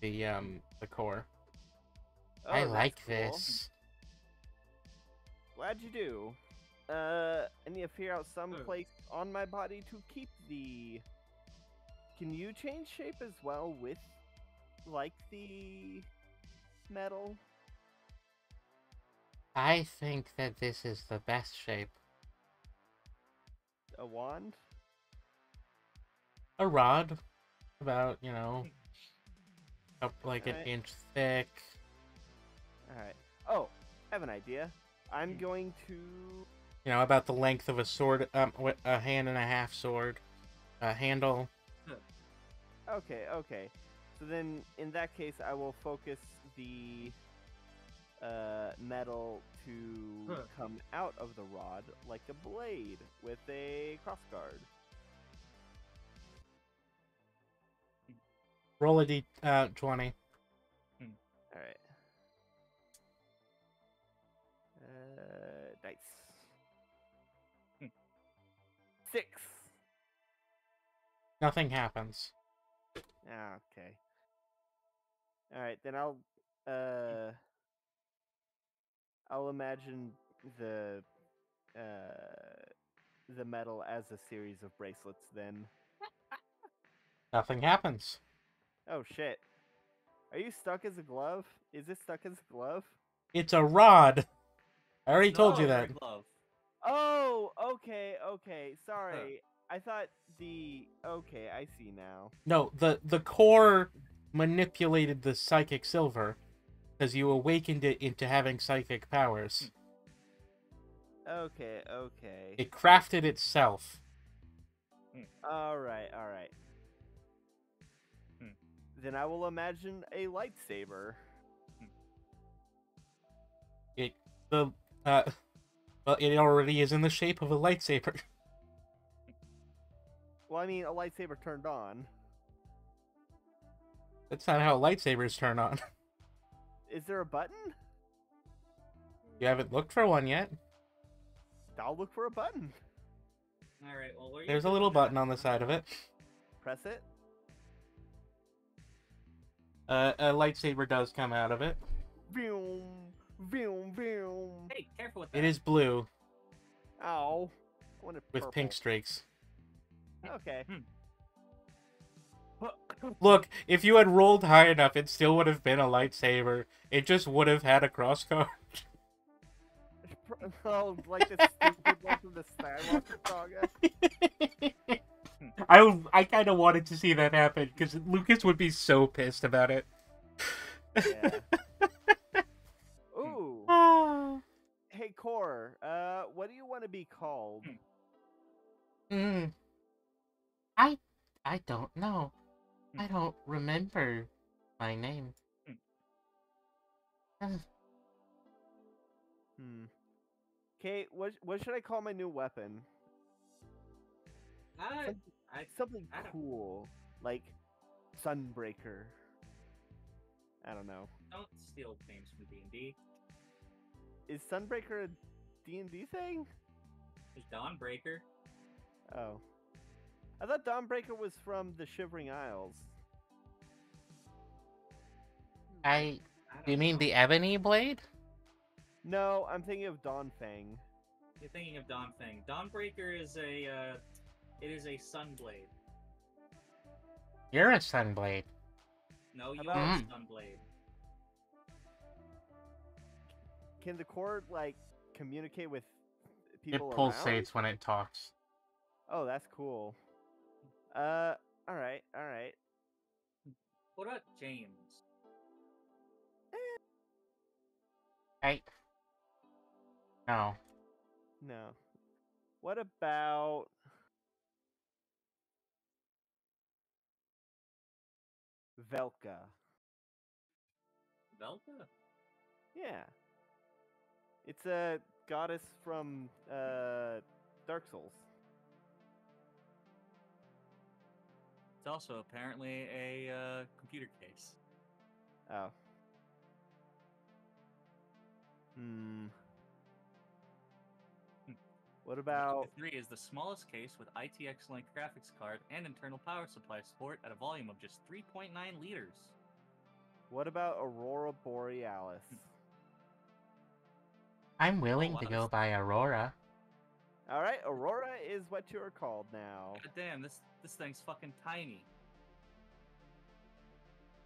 Speaker 1: the core.
Speaker 4: Oh,
Speaker 1: I
Speaker 4: that's
Speaker 1: like
Speaker 4: cool.
Speaker 1: this.
Speaker 4: Glad you do. I need to figure out some place on my body to keep the... Can you change shape as well with, like, the metal?
Speaker 1: I think that this is the best shape.
Speaker 4: A wand?
Speaker 1: A rod, about, you know, up like an
Speaker 4: Alright.
Speaker 1: inch thick.
Speaker 4: Alright. Oh, I have an idea. I'm going to...
Speaker 1: You know, about the length of a sword, a hand and a half sword, handle.
Speaker 4: Okay, okay. So then, in that case, I will focus the metal to come out of the rod like a blade with a crossguard.
Speaker 1: Roll a d20.
Speaker 4: Alright. 6.
Speaker 1: Nothing happens.
Speaker 4: Ah, okay. Alright, then I'll imagine the metal as a series of bracelets then.
Speaker 1: Nothing happens.
Speaker 4: Oh shit. Are you stuck as a glove? Is it stuck as a glove?
Speaker 1: It's a rod. I already told you that.
Speaker 2: Glove.
Speaker 4: Oh, okay, okay. Sorry. I thought okay, I see now.
Speaker 1: No, the core manipulated the psychic silver because you awakened it into having psychic powers.
Speaker 4: Okay, okay.
Speaker 1: It crafted itself.
Speaker 4: Alright, alright. Then I will imagine a lightsaber.
Speaker 1: Well, it already is in the shape of a lightsaber.
Speaker 4: Well, I mean, a lightsaber turned on.
Speaker 1: That's not how lightsabers turn on.
Speaker 4: Is there a button?
Speaker 1: You haven't looked for one yet.
Speaker 4: I'll look for a button.
Speaker 2: Alright, well, where
Speaker 1: There's a little button on the side of it.
Speaker 4: Press it.
Speaker 1: A lightsaber does come out of it.
Speaker 4: Vroom, vroom, vroom.
Speaker 2: Hey, careful with that.
Speaker 1: It is blue
Speaker 4: Ow. I want it
Speaker 1: with
Speaker 4: purple.
Speaker 1: pink streaks.
Speaker 4: Okay.
Speaker 1: Look, if you had rolled high enough, it still would have been a lightsaber. It just would have had a crossguard.
Speaker 4: Oh, like the stupid one from the Skywalker saga.
Speaker 1: I kind of wanted to see that happen because Lucas would be so pissed about it.
Speaker 4: Yeah. Ooh. Hey, Core. What do you want to be called?
Speaker 1: I don't know. I don't remember my name.
Speaker 4: Kate, what should I call my new weapon? Something cool, like Sunbreaker. I don't know.
Speaker 2: Don't steal names from D&D.
Speaker 4: Is Sunbreaker a D&D thing?
Speaker 2: There's Dawnbreaker.
Speaker 4: Oh. I thought Dawnbreaker was from the Shivering Isles.
Speaker 1: You mean the Ebony Blade?
Speaker 4: No, I'm thinking of Dawnfang.
Speaker 2: You're thinking of Dawnfang. Dawnbreaker is a Sunblade.
Speaker 1: You're a Sunblade.
Speaker 2: No, you
Speaker 4: How
Speaker 2: are a
Speaker 4: about-
Speaker 2: Sunblade.
Speaker 4: Can the cord, like, communicate with people
Speaker 1: It
Speaker 4: around?
Speaker 1: pulsates when it talks.
Speaker 4: Oh, that's cool. Alright.
Speaker 2: What about James?
Speaker 1: No.
Speaker 4: No. What about... Velka?
Speaker 2: Velka?
Speaker 4: Yeah. It's a goddess from, Dark Souls.
Speaker 2: It's also apparently a computer case.
Speaker 4: Oh. What about...
Speaker 2: The 3 is the smallest case with ITX-Link graphics card and internal power supply support at a volume of just 3.9 liters.
Speaker 4: What about Aurora Borealis?
Speaker 1: I'm willing to go by Aurora.
Speaker 4: Alright, Aurora is what you are called now.
Speaker 2: God damn, this thing's fucking tiny.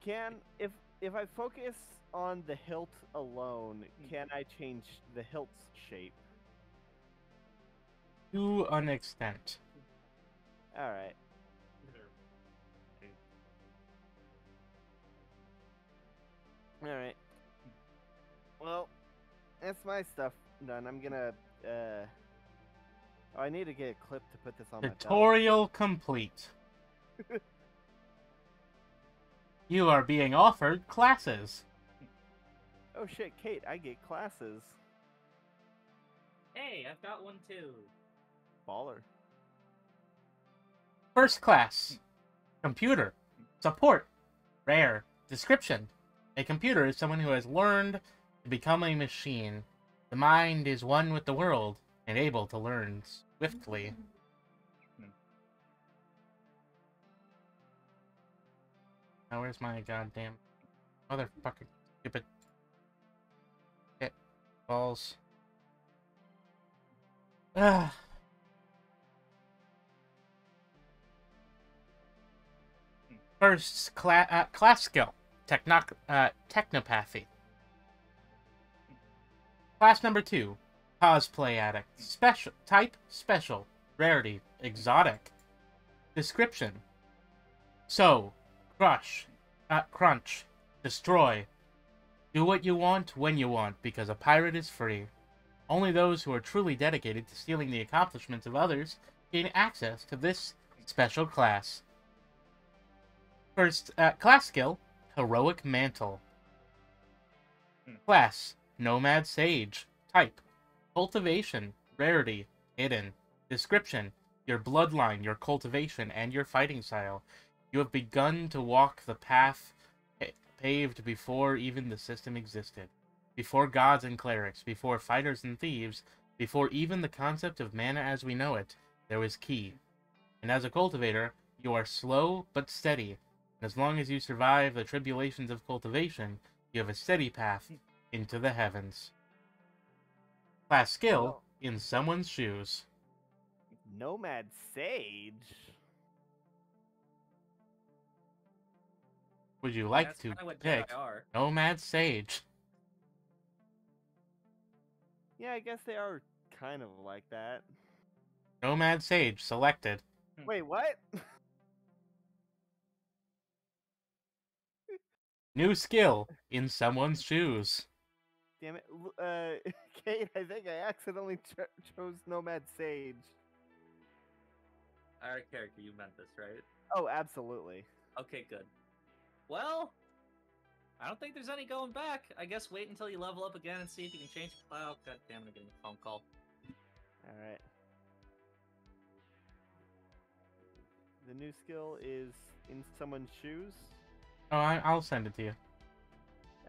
Speaker 4: If I focus on the hilt alone, can I change the hilt's shape?
Speaker 1: To an extent.
Speaker 4: Alright. Alright. Well, that's my stuff done. I'm gonna, Oh, I need to get a clip to put this on my belt.
Speaker 1: Tutorial complete. You are being offered classes.
Speaker 4: Oh shit, Kate, I get classes.
Speaker 2: Hey, I've got one too.
Speaker 4: Baller.
Speaker 1: First class. Computer. Support. Rare. Description. A computer is someone who has learned to become a machine. The mind is one with the world and able to learn swiftly. Now where's my goddamn motherfucking stupid shit balls? Ah. First class skill, technopathy. Class number 2, cosplay addict. Special type, special. Rarity, exotic. Description: so, crunch, destroy. Do what you want when you want, because a pirate is free. Only those who are truly dedicated to stealing the accomplishments of others gain access to this special class. First, class skill, Heroic Mantle. Class, Nomad Sage. Type, Cultivation, Rarity, Hidden. Description, your bloodline, your cultivation, and your fighting style. You have begun to walk the path paved before even the system existed. Before gods and clerics, before fighters and thieves, before even the concept of mana as we know it, there was Ki. And as a cultivator, you are slow but steady. And as long as you survive the tribulations of cultivation, you have a steady path into the heavens. Class skill, In Someone's Shoes.
Speaker 4: Nomad Sage?
Speaker 1: Would you like
Speaker 2: That's
Speaker 1: to
Speaker 2: kinda what
Speaker 1: pick
Speaker 2: Jedi are.
Speaker 1: Nomad Sage?
Speaker 4: Yeah, I guess they are kind of like that.
Speaker 1: Nomad Sage selected.
Speaker 4: Wait, what?
Speaker 1: New skill, In Someone's Shoes.
Speaker 4: Damn it. Kate, I think I accidentally chose Nomad Sage.
Speaker 2: Our character, you meant this, right?
Speaker 4: Oh, absolutely.
Speaker 2: Okay, good. Well, I don't think there's any going back. I guess wait until you level up again and see if you can change the file. God damn it, I'm getting a phone call.
Speaker 4: Alright. The new skill is In Someone's Shoes.
Speaker 1: Oh, I'll send it to you.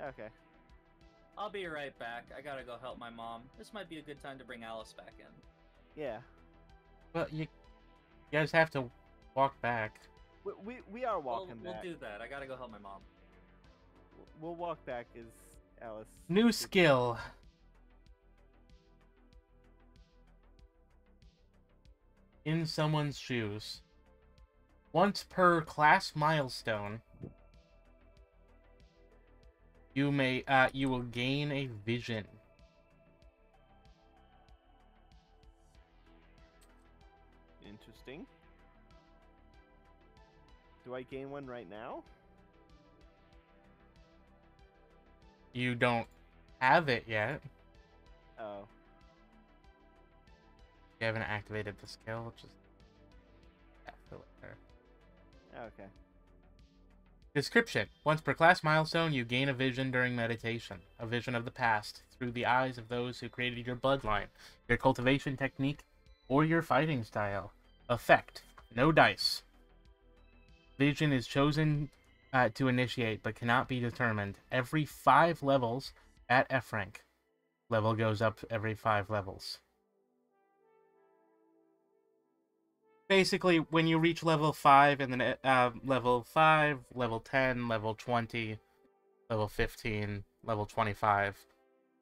Speaker 4: Okay.
Speaker 2: I'll be right back. I gotta go help my mom. This might be a good time to bring Alice back in.
Speaker 4: Yeah.
Speaker 1: Well, you guys have to walk back.
Speaker 4: We are walking
Speaker 2: We'll
Speaker 4: back.
Speaker 2: do that. I gotta go help my mom.
Speaker 4: We'll walk back as Alice.
Speaker 1: New skill. In Someone's Shoes. Once per class milestone, you will gain a vision.
Speaker 4: Interesting. Do I gain one right now?
Speaker 1: You don't have it yet.
Speaker 4: Oh.
Speaker 1: You haven't activated the skill, just fill it there.
Speaker 4: Okay.
Speaker 1: Description. Once per class milestone, you gain a vision during meditation. A vision of the past, through the eyes of those who created your bloodline, your cultivation technique, or your fighting style. Effect. No dice. Vision is chosen to initiate, but cannot be determined. Every 5 levels at F rank. Level goes up every 5 levels. Basically, when you reach level 5, and then level 5, level 10, level 20, level 15, level 25,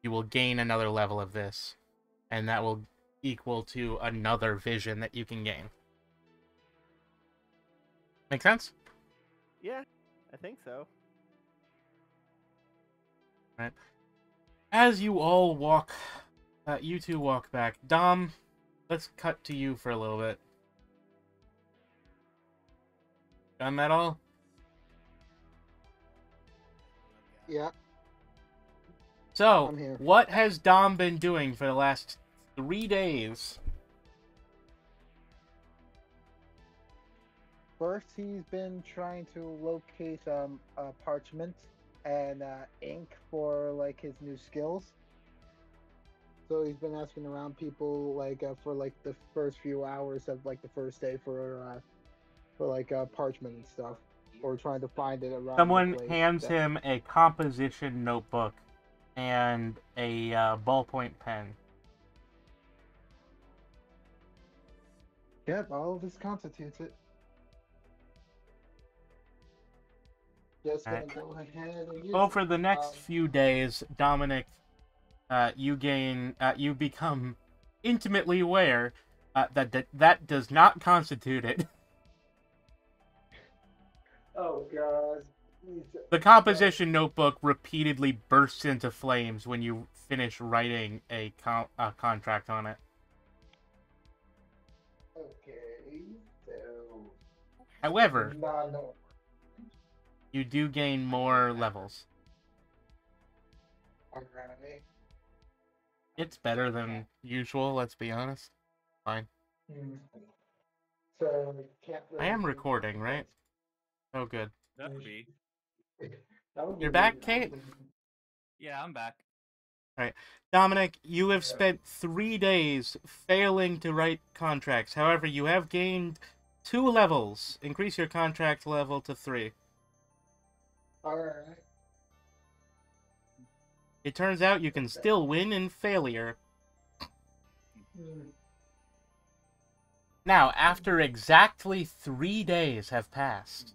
Speaker 1: you will gain another level of this, and that will equal to another vision that you can gain. Make sense?
Speaker 4: Yeah, I think so.
Speaker 1: Right. As you all walk, you two walk back. Dom, let's cut to you for a little bit. Done that all?
Speaker 5: Yeah.
Speaker 1: So,
Speaker 5: I'm here.
Speaker 1: what has Dom been doing for the last 3 days?
Speaker 5: First, he's been trying to locate parchment and ink for like his new skills. So he's been asking around people like for like the first few hours of like the first day for like parchment and stuff, or trying to find it around.
Speaker 1: Someone
Speaker 5: the place
Speaker 1: hands him a composition notebook and a ballpoint pen.
Speaker 5: Yep, all of this constitutes it. Just gonna go ahead and use
Speaker 1: Over the next few days, Dominic, you become intimately aware that does not constitute it.
Speaker 5: Oh god.
Speaker 1: The composition notebook repeatedly bursts into flames when you finish writing a contract on it.
Speaker 5: Okay, so...
Speaker 1: However,
Speaker 5: No.
Speaker 1: you do gain more levels.
Speaker 5: Alright.
Speaker 1: It's better than usual, let's be honest. Fine.
Speaker 5: So, can't
Speaker 1: I am recording, right? Oh, good.
Speaker 2: That would be.
Speaker 5: That would be
Speaker 1: You're back,
Speaker 5: really
Speaker 1: Kate?
Speaker 2: Yeah, I'm back.
Speaker 1: Alright. Dominic, you have spent 3 days failing to write contracts. However, you have gained 2 levels. Increase your contract level to 3.
Speaker 5: Alright.
Speaker 1: It turns out you can still win in failure. Now, after exactly 3 days have passed,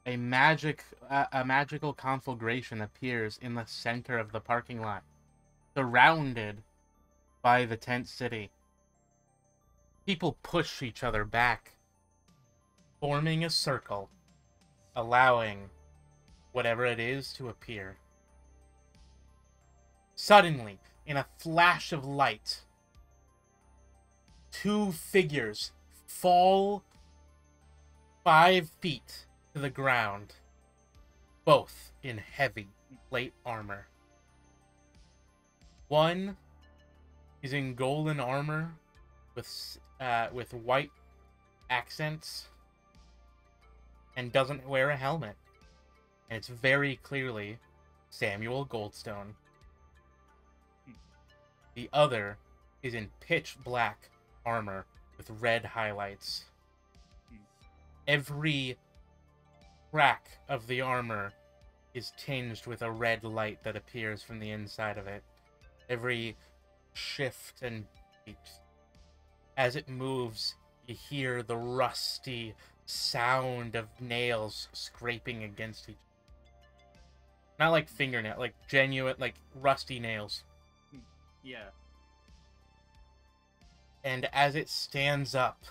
Speaker 1: a magical conflagration appears in the center of the parking lot, surrounded by the tent city. People push each other back, forming a circle, allowing whatever it is to appear. Suddenly, in a flash of light, 2 figures fall 5 feet to the ground, both in heavy plate armor. One is in golden armor with white accents and doesn't wear a helmet. And it's very clearly Samuel Goldstone. The other is in pitch black armor with red highlights. Every crack of the armor is tinged with a red light that appears from the inside of it. Every shift and beat. As it moves, you hear the rusty sound of nails scraping against each other. Not like fingernail, like genuine, like rusty nails.
Speaker 2: Yeah.
Speaker 1: And as it stands up,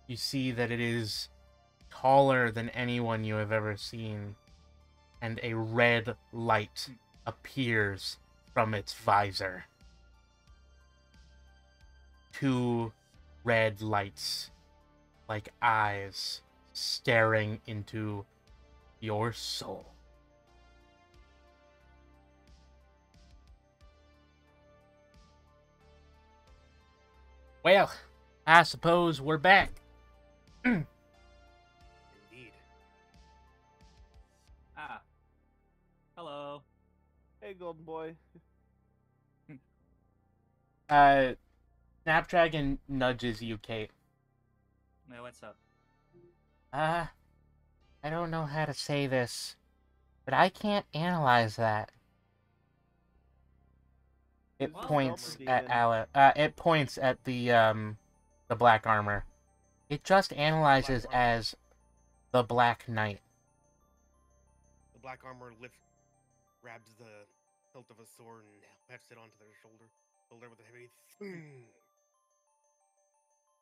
Speaker 1: you see that it is taller than anyone you have ever seen. And a red light appears from its visor. 2 red lights, like eyes, staring into your soul. Well, I suppose we're back.
Speaker 3: Indeed.
Speaker 2: Ah. Hello.
Speaker 4: Hey, golden boy.
Speaker 1: Snapdragon nudges you, Kate.
Speaker 2: Hey, what's up?
Speaker 1: I don't know how to say this, but I can't analyze that. It
Speaker 2: Well,
Speaker 1: points
Speaker 4: Demon.
Speaker 1: at it points at the black armor. It just analyzes
Speaker 3: Black armor.
Speaker 1: as the Black Knight.
Speaker 3: The black armor grabs the hilt of a sword and hefts it onto their shoulder with a heavy thing.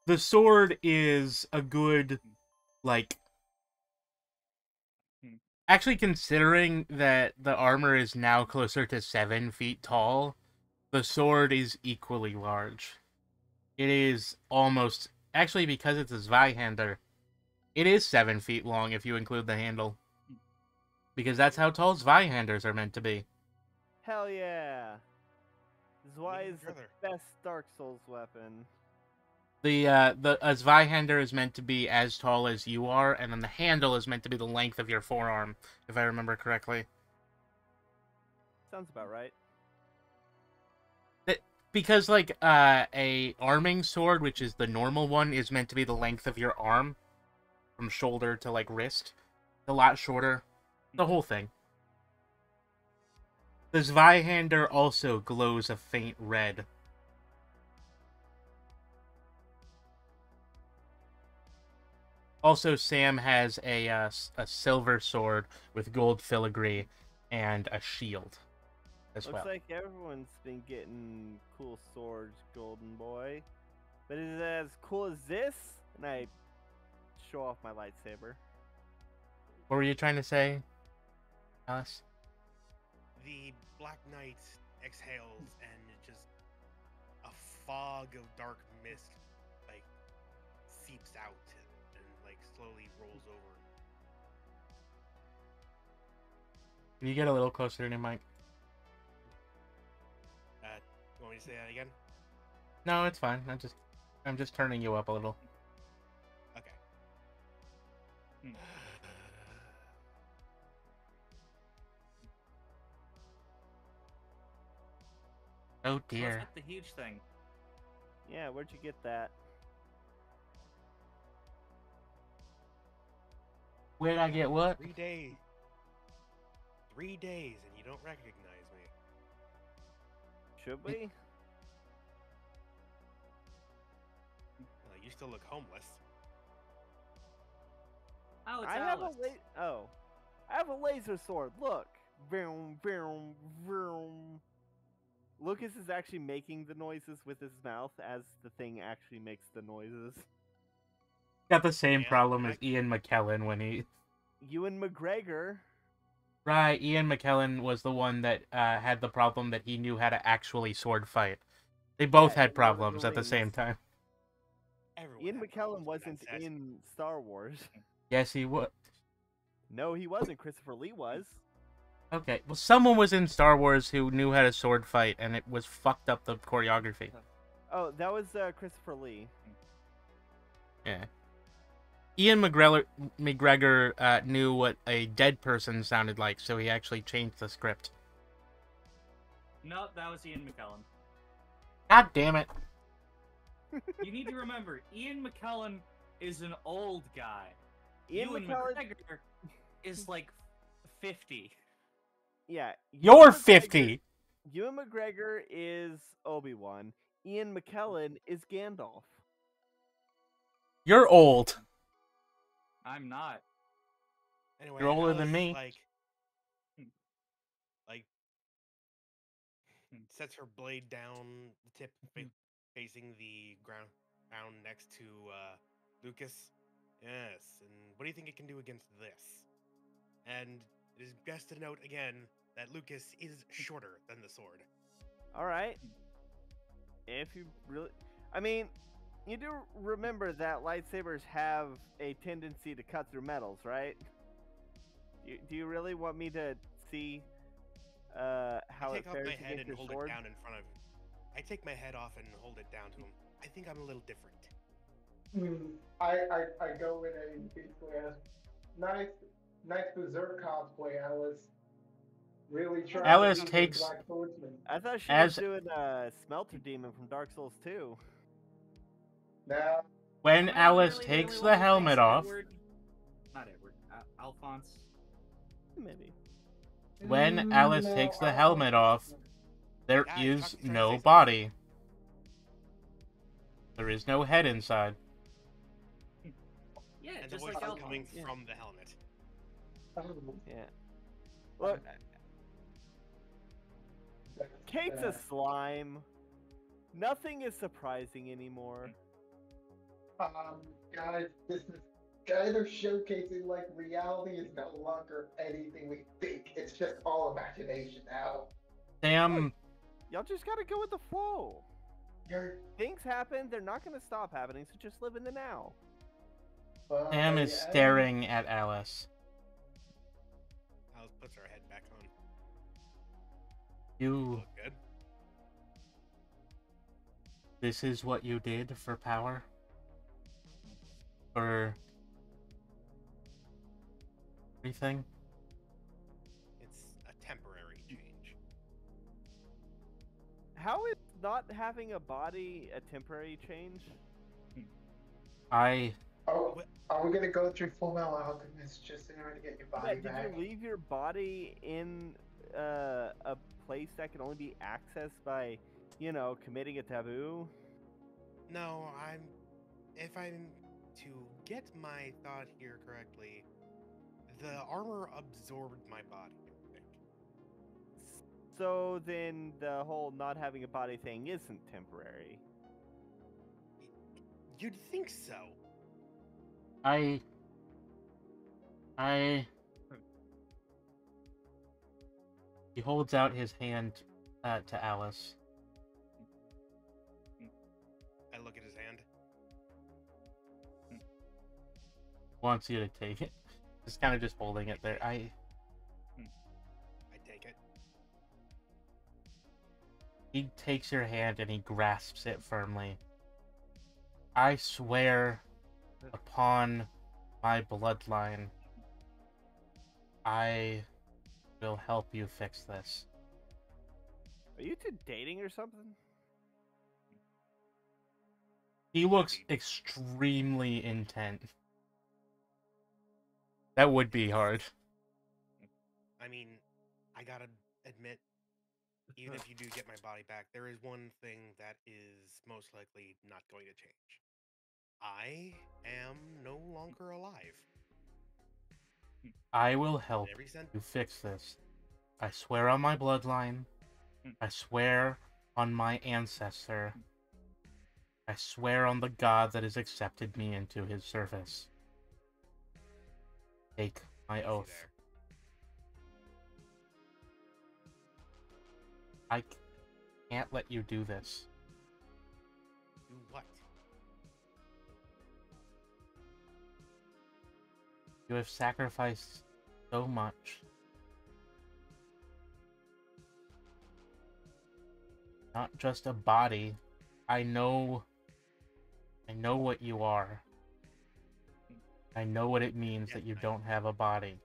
Speaker 1: The sword is a good, like... Actually, considering that the armor is now closer to 7 feet tall, the sword is equally large. It is almost... Actually, because it's a Zweihander, it is 7 feet long if you include the handle. Because that's how tall Zweihanders are meant to be.
Speaker 4: Hell yeah. Zwei is the
Speaker 3: Brother.
Speaker 4: best Dark Souls weapon.
Speaker 1: A Zweihander is meant to be as tall as you are, and then the handle is meant to be the length of your forearm, if I remember correctly.
Speaker 4: Sounds about right.
Speaker 1: Because, like, a arming sword, which is the normal one, is meant to be the length of your arm, from shoulder to, like, wrist. A lot shorter. The whole thing. The Zweihander also glows a faint red. Also, Sam has a silver sword with gold filigree and a shield as
Speaker 4: Looks
Speaker 1: well.
Speaker 4: like everyone's been getting cool swords, golden boy. But is it as cool as this? And I show off my lightsaber.
Speaker 1: What were you trying to say, Alice?
Speaker 3: The Black Knight exhales and just a fog of dark mist like seeps out and like slowly rolls over.
Speaker 1: Can you get a little closer to your mic?
Speaker 3: You want me to say that again?
Speaker 1: No, it's fine. I just... I'm just turning you up a little.
Speaker 3: Okay.
Speaker 2: Hmm.
Speaker 1: Oh
Speaker 2: What's
Speaker 1: dear.
Speaker 2: with the huge thing?
Speaker 4: Yeah, where'd you get that?
Speaker 1: Where'd I get what?
Speaker 3: 3 days. 3 days, and you don't recognize me.
Speaker 4: Should we?
Speaker 3: You still look homeless.
Speaker 2: Oh, it's
Speaker 4: I have
Speaker 2: Alice.
Speaker 4: I have a laser sword. Look. Vroom, vroom, vroom. Lucas is actually making the noises with his mouth as the thing actually makes the noises.
Speaker 1: Got the same
Speaker 3: Yeah,
Speaker 1: problem as Ian McKellen when he.
Speaker 4: Ewan McGregor.
Speaker 1: Right, Ian McKellen was the one that had the problem that he knew how to actually sword fight. They both
Speaker 4: Yeah,
Speaker 1: had
Speaker 4: in Lord of the
Speaker 1: problems at the
Speaker 4: Rings.
Speaker 1: same time.
Speaker 3: Everyone
Speaker 4: Ian
Speaker 3: had
Speaker 4: McKellen
Speaker 3: problems
Speaker 4: wasn't
Speaker 3: that set.
Speaker 4: in Star Wars.
Speaker 1: Yes, he would.
Speaker 4: No, he wasn't. Christopher Lee was.
Speaker 1: Okay, well, someone was in Star Wars who knew how to sword fight, and it was fucked up the choreography.
Speaker 4: Oh, that was Christopher Lee.
Speaker 1: Yeah. Ian McGregor knew what a dead person sounded like, so he actually changed the script.
Speaker 2: No, that was Ian McKellen.
Speaker 1: God damn it.
Speaker 2: You need to remember, Ian McKellen is an old guy.
Speaker 4: Ian
Speaker 2: Ewan
Speaker 4: McKellen.
Speaker 2: McGregor is like 50.
Speaker 4: Yeah.
Speaker 1: You're
Speaker 4: Ewan McGregor-
Speaker 1: 50!
Speaker 4: Ewan McGregor is Obi-Wan. Ian McKellen is Gandalf.
Speaker 1: You're old.
Speaker 2: I'm not.
Speaker 3: Anyway,
Speaker 1: You're older than
Speaker 3: Alice,
Speaker 1: me.
Speaker 3: Like, sets her blade down, the tip facing the ground next to Lucas. Yes, and what do you think it can do against this? And it is best to note again that Lucas is shorter than the sword.
Speaker 4: All right. If you really, I mean, you do remember that lightsabers have a tendency to cut through metals, right? Do you really want me to see how
Speaker 3: I
Speaker 4: it
Speaker 3: take off
Speaker 4: fares
Speaker 3: my head
Speaker 4: against
Speaker 3: and
Speaker 4: your
Speaker 3: hold
Speaker 4: sword?
Speaker 3: it down in front of him. I take my head off and hold it down to him. I think I'm a little different.
Speaker 5: I go in a basically a nice berserk cosplay. I was really trying
Speaker 1: Alice
Speaker 5: to be
Speaker 1: takes-
Speaker 5: the Black Swordsman.
Speaker 4: I thought she
Speaker 1: As-
Speaker 4: was doing Smelter Demon from Dark Souls 2.
Speaker 5: Now,
Speaker 1: When
Speaker 2: Am I
Speaker 1: Alice
Speaker 2: really
Speaker 1: takes
Speaker 2: only
Speaker 1: the
Speaker 2: one who
Speaker 1: helmet
Speaker 2: thinks
Speaker 1: off,
Speaker 2: Not Edward. Alphonse.
Speaker 4: Maybe.
Speaker 1: when Alice
Speaker 5: no,
Speaker 1: takes the
Speaker 5: I'll-
Speaker 1: helmet off, there
Speaker 3: Guys,
Speaker 1: is
Speaker 3: Chucky's trying to say
Speaker 1: no
Speaker 3: something.
Speaker 1: body. There is no head inside.
Speaker 2: Yeah,
Speaker 3: And the
Speaker 2: just
Speaker 3: voice
Speaker 2: like
Speaker 3: is
Speaker 2: Alphonse.
Speaker 3: coming
Speaker 4: Yeah.
Speaker 3: from the helmet.
Speaker 4: Yeah. Look, Kate's a slime. Nothing is surprising anymore.
Speaker 5: Guys, this is kind of showcasing like reality is no longer anything we think. It's just all imagination now.
Speaker 1: Sam,
Speaker 4: Y'all just gotta go with the flow.
Speaker 5: You're,
Speaker 4: Things happen, they're not gonna stop happening, so just live in the now.
Speaker 1: Sam is staring at Alice.
Speaker 3: Alice puts her head back on.
Speaker 1: You,
Speaker 3: Look good.
Speaker 1: this is what you did for power? For everything?
Speaker 3: It's a temporary change.
Speaker 4: How is not having a body a temporary change?
Speaker 5: Oh, are we gonna go through Full Metal Alchemist just in order to get your body
Speaker 4: Did
Speaker 5: back?
Speaker 4: you leave your body in a place that can only be accessed by, committing a taboo?
Speaker 3: No, if I'm to get my thought here correctly, the armor absorbed my body, I think.
Speaker 4: So then the whole not having a body thing isn't temporary.
Speaker 3: You'd think so.
Speaker 1: He holds out his hand to Alice.
Speaker 3: I look at his hand.
Speaker 1: Wants you to take it. Just kind of just holding it there.
Speaker 3: I take it.
Speaker 1: He takes your hand and he grasps it firmly. I swear upon my bloodline, I will help you fix this.
Speaker 4: Are you two dating or something?
Speaker 1: He looks extremely intent. That would be hard.
Speaker 3: I mean, I gotta admit, even if you do get my body back, there is one thing that is most likely not going to change. I am no longer alive.
Speaker 1: I will help
Speaker 3: Every cent.
Speaker 1: you fix this. I swear on my bloodline. I swear on my ancestor. I swear on the god that has accepted me into his service. Take my
Speaker 3: Easy
Speaker 1: oath.
Speaker 3: there.
Speaker 1: I can't let you do this.
Speaker 3: Do what?
Speaker 1: You have sacrificed so much. Not just a body. I know what you are. I know what it means that you don't have a body.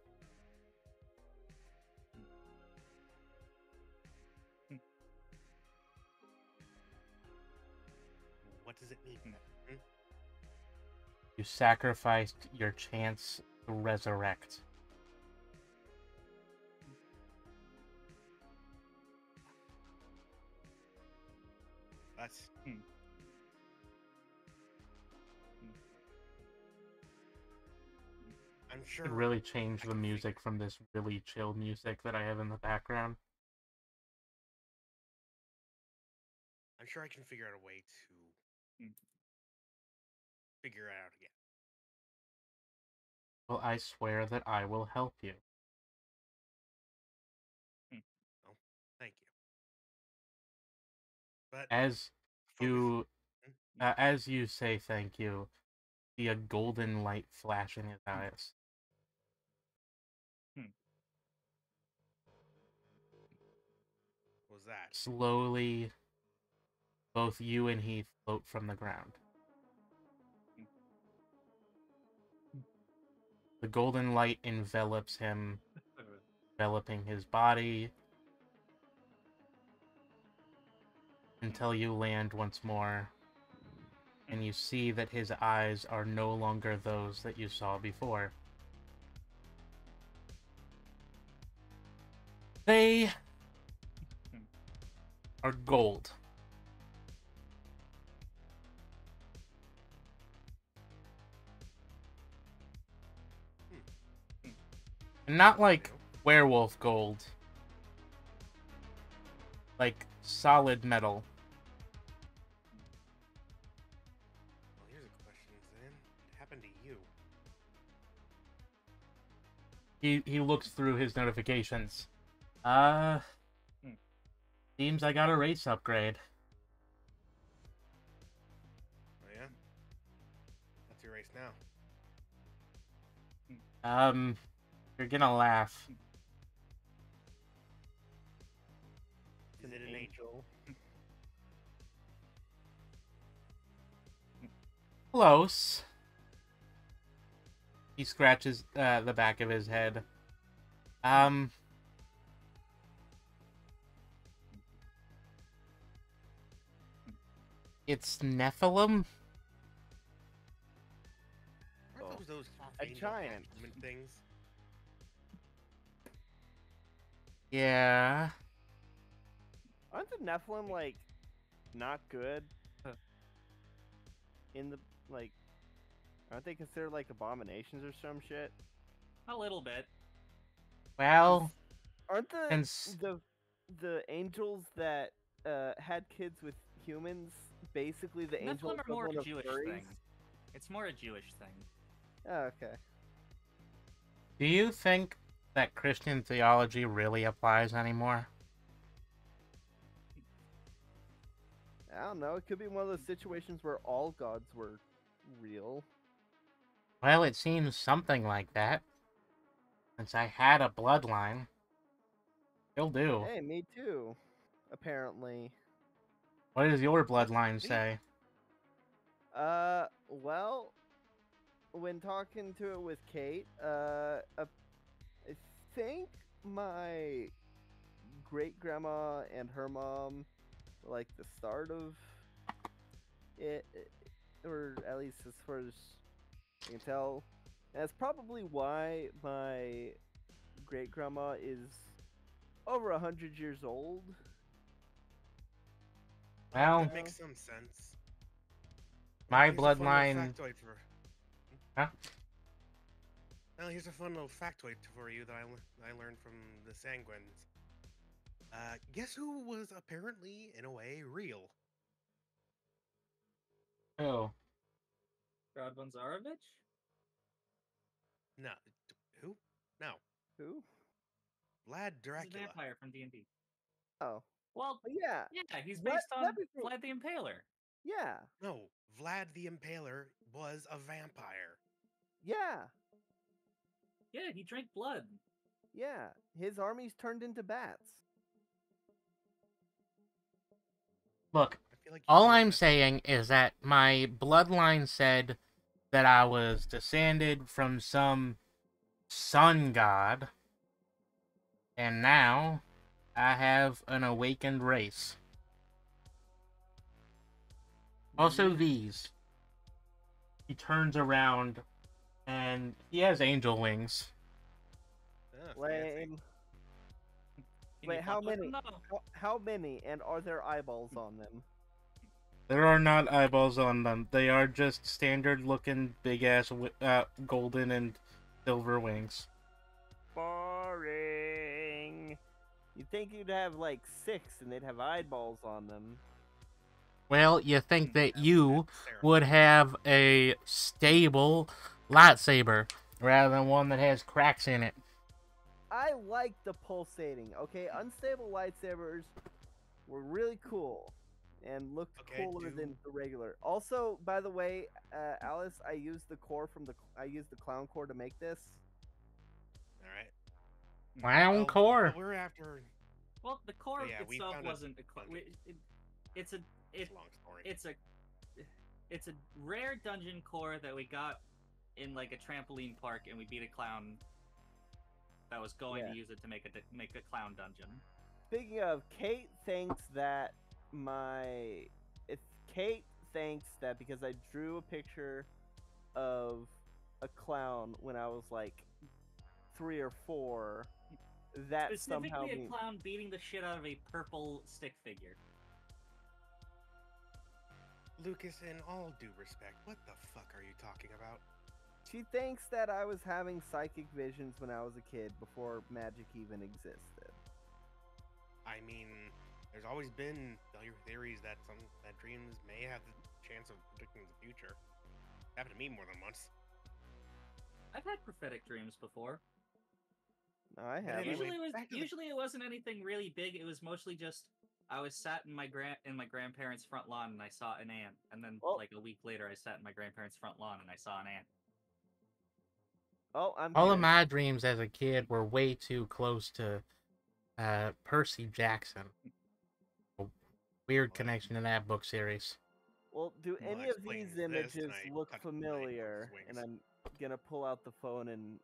Speaker 3: What does it mean? Hmm?
Speaker 1: You sacrificed your chance to resurrect.
Speaker 3: That's. I'm sure.
Speaker 1: Could really change
Speaker 3: I
Speaker 1: the
Speaker 3: can
Speaker 1: music from this really chill music that I have in the background.
Speaker 3: I'm sure I can figure out a way to figure it out again.
Speaker 1: Well, I swear that I will help you.
Speaker 3: Oh, thank you. But
Speaker 1: As
Speaker 3: focus.
Speaker 1: as you say thank you, see a golden light flash in his eyes.
Speaker 3: What was that?
Speaker 1: Slowly, both you and he float from the ground. The golden light envelops him, enveloping his body, until you land once more, and you see that his eyes are no longer those that you saw before. They are gold. Not like werewolf gold. Like solid metal.
Speaker 3: Well, here's a question then. What happened to you?
Speaker 1: He looks through his notifications. Seems I got a race upgrade.
Speaker 3: Oh yeah? What's your race now?
Speaker 1: You're gonna laugh.
Speaker 3: Is it an angel?
Speaker 1: Close. He scratches the back of his head. It's Nephilim?
Speaker 3: Aren't those half
Speaker 4: a
Speaker 3: angel,
Speaker 4: giant.
Speaker 3: half human things?
Speaker 1: Yeah.
Speaker 4: Aren't the Nephilim like not good? In the like, aren't they considered like abominations or some shit?
Speaker 2: A little bit.
Speaker 1: Well,
Speaker 4: Aren't the
Speaker 1: Since-
Speaker 4: the angels that had kids with humans basically the angel
Speaker 2: Nephilim are more a
Speaker 4: equivalent of
Speaker 2: Jewish
Speaker 4: furries?
Speaker 2: thing. It's more a Jewish thing.
Speaker 4: Oh, okay.
Speaker 1: do you think that Christian theology really applies anymore?
Speaker 4: I don't know. It could be one of those situations where all gods were real.
Speaker 1: Well, it seems something like that. Since I had a bloodline. Still do.
Speaker 4: Hey, me too. Apparently.
Speaker 1: What does your bloodline say?
Speaker 4: Well, when talking to it with Kate, I think my great grandma and her mom were like the start of it, or at least as far as I can tell. And that's probably why my great grandma is over 100 years old.
Speaker 1: Well,
Speaker 3: That makes some sense.
Speaker 1: my
Speaker 3: Here's a fun little
Speaker 1: bloodline.
Speaker 3: factoid for.
Speaker 1: Huh?
Speaker 3: Well, here's a fun little factoid for you that I learned from the Sanguines. Guess who was apparently, in a way, real?
Speaker 1: Oh,
Speaker 2: Radvan Zarovich?
Speaker 3: No, who? No,
Speaker 4: Who?
Speaker 3: Vlad
Speaker 2: He's a
Speaker 3: Dracula.
Speaker 2: vampire from D&D.
Speaker 4: Oh,
Speaker 2: Well,
Speaker 4: yeah.
Speaker 2: yeah, he's
Speaker 4: What?
Speaker 2: based on
Speaker 4: Everything.
Speaker 2: Vlad the Impaler.
Speaker 4: Yeah,
Speaker 3: No, Vlad the Impaler was a vampire.
Speaker 4: yeah,
Speaker 2: Yeah, he drank blood.
Speaker 4: yeah. His armies turned into bats.
Speaker 1: look.
Speaker 3: I feel like you
Speaker 1: All
Speaker 3: told
Speaker 1: I'm
Speaker 3: that-
Speaker 1: saying is that my bloodline said that I was descended from some sun god, and now I have an awakened race. Also, these. He turns around, and he has angel wings.
Speaker 3: Ah, fancy.
Speaker 4: Lame.
Speaker 2: Can
Speaker 4: Wait,
Speaker 2: you
Speaker 4: how
Speaker 2: fuck with
Speaker 4: many?
Speaker 2: him, though?
Speaker 4: How many? And are there eyeballs on them?
Speaker 1: There are not eyeballs on them. They are just standard-looking, big-ass, golden and silver wings.
Speaker 4: Boring. You'd think you'd have like 6 and they'd have eyeballs on them.
Speaker 1: Well, you think that you
Speaker 3: That's Sarah.
Speaker 1: would have a stable lightsaber rather than one that has cracks in it.
Speaker 4: I like the pulsating. Okay, unstable lightsabers were really cool and looked
Speaker 3: Okay,
Speaker 4: cooler than
Speaker 3: do-
Speaker 4: the regular. Also, by the way, Alice, I used the clown core to make this.
Speaker 3: All right.
Speaker 1: Clown
Speaker 3: Well,
Speaker 1: core.
Speaker 3: what we're after.
Speaker 2: Well, the core
Speaker 3: yeah, we
Speaker 2: itself
Speaker 3: found a
Speaker 2: wasn't. It's a
Speaker 3: It's a long story.
Speaker 2: it's a rare dungeon core that we got in like a trampoline park, and we beat a clown that was going
Speaker 4: Yeah.
Speaker 2: to use it to make a clown dungeon.
Speaker 4: Speaking of, Kate thinks that Kate thinks that because I drew a picture of a clown when I was like 3 or 4, that somehow
Speaker 2: Specifically, a
Speaker 4: means
Speaker 2: clown beating the shit out of a purple stick figure.
Speaker 3: Lucas, in all due respect, what the fuck are you talking about?
Speaker 4: she thinks that I was having psychic visions when I was a kid before magic even existed.
Speaker 3: I mean, there's always been theories that dreams may have the chance of predicting the future. Happened to me more than once.
Speaker 2: I've had prophetic dreams before.
Speaker 4: No, I
Speaker 3: But
Speaker 4: haven't.
Speaker 3: anyway,
Speaker 2: Usually it wasn't anything really big. It was mostly just I was sat in my grandparents' front lawn and I saw an ant, and then
Speaker 4: Oh.
Speaker 2: like a week later I sat in my grandparents' front lawn and I saw an ant.
Speaker 4: Oh, I'm
Speaker 1: All of
Speaker 4: here.
Speaker 1: my dreams as a kid were way too close to Percy Jackson. A weird connection to that book series.
Speaker 4: Well, do
Speaker 3: Well,
Speaker 4: any
Speaker 3: that
Speaker 4: of
Speaker 3: explains
Speaker 4: these
Speaker 3: this,
Speaker 4: images
Speaker 3: and I
Speaker 4: look
Speaker 3: touched my
Speaker 4: familiar?
Speaker 3: wings.
Speaker 4: And I'm gonna pull out the phone and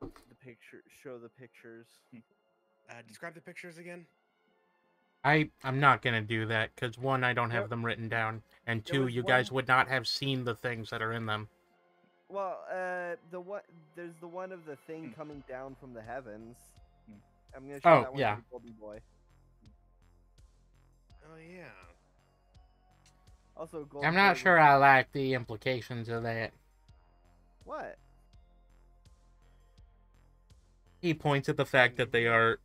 Speaker 4: show the pictures.
Speaker 3: Describe the pictures again.
Speaker 1: I'm not gonna do that because one, I don't have
Speaker 4: Yep.
Speaker 1: them written down, and
Speaker 4: There
Speaker 1: two,
Speaker 4: was
Speaker 1: you guys
Speaker 4: one-
Speaker 1: would not have seen the things that are in them.
Speaker 4: Well, there's the one of the thing coming down from the heavens. I'm gonna show
Speaker 1: Oh,
Speaker 4: that one
Speaker 1: yeah.
Speaker 4: to the golden boy.
Speaker 3: Oh yeah.
Speaker 4: Also, golden
Speaker 1: I'm
Speaker 4: boy
Speaker 1: not
Speaker 4: was-
Speaker 1: sure I like the implications of that.
Speaker 4: What?
Speaker 1: He points at the fact that they are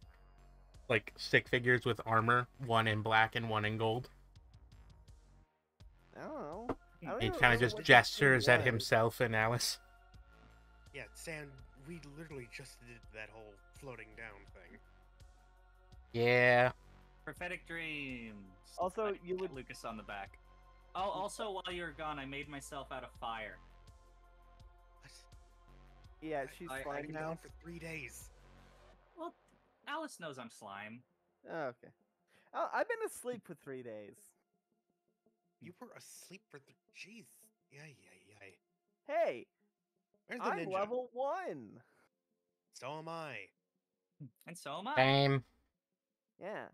Speaker 1: like stick figures with armor, one in black and one in gold.
Speaker 4: I don't know. I don't
Speaker 1: He
Speaker 4: even
Speaker 1: kind of
Speaker 4: remember
Speaker 1: just
Speaker 4: what this thing
Speaker 1: gestures at
Speaker 4: was.
Speaker 1: himself and Alice.
Speaker 3: Yeah, Sam. We literally just did that whole floating down thing.
Speaker 1: Yeah.
Speaker 2: Prophetic dreams.
Speaker 4: Also,
Speaker 2: Pat
Speaker 4: you would-
Speaker 2: Lucas on the back. Oh, also while you were gone, I made myself out of fire.
Speaker 3: What?
Speaker 4: Yeah, she's
Speaker 3: I've
Speaker 4: fine
Speaker 3: been
Speaker 4: now.
Speaker 3: gone for 3 days.
Speaker 2: Well, Alice knows I'm slime.
Speaker 4: Oh, okay. Oh, I've been asleep for 3 days.
Speaker 3: You were asleep for jeez. Yay, yay, yay.
Speaker 4: Hey,
Speaker 3: Where's the
Speaker 4: I'm
Speaker 3: ninja?
Speaker 4: level 1.
Speaker 3: So am I.
Speaker 2: And so am I.
Speaker 1: Same.
Speaker 4: Yeah.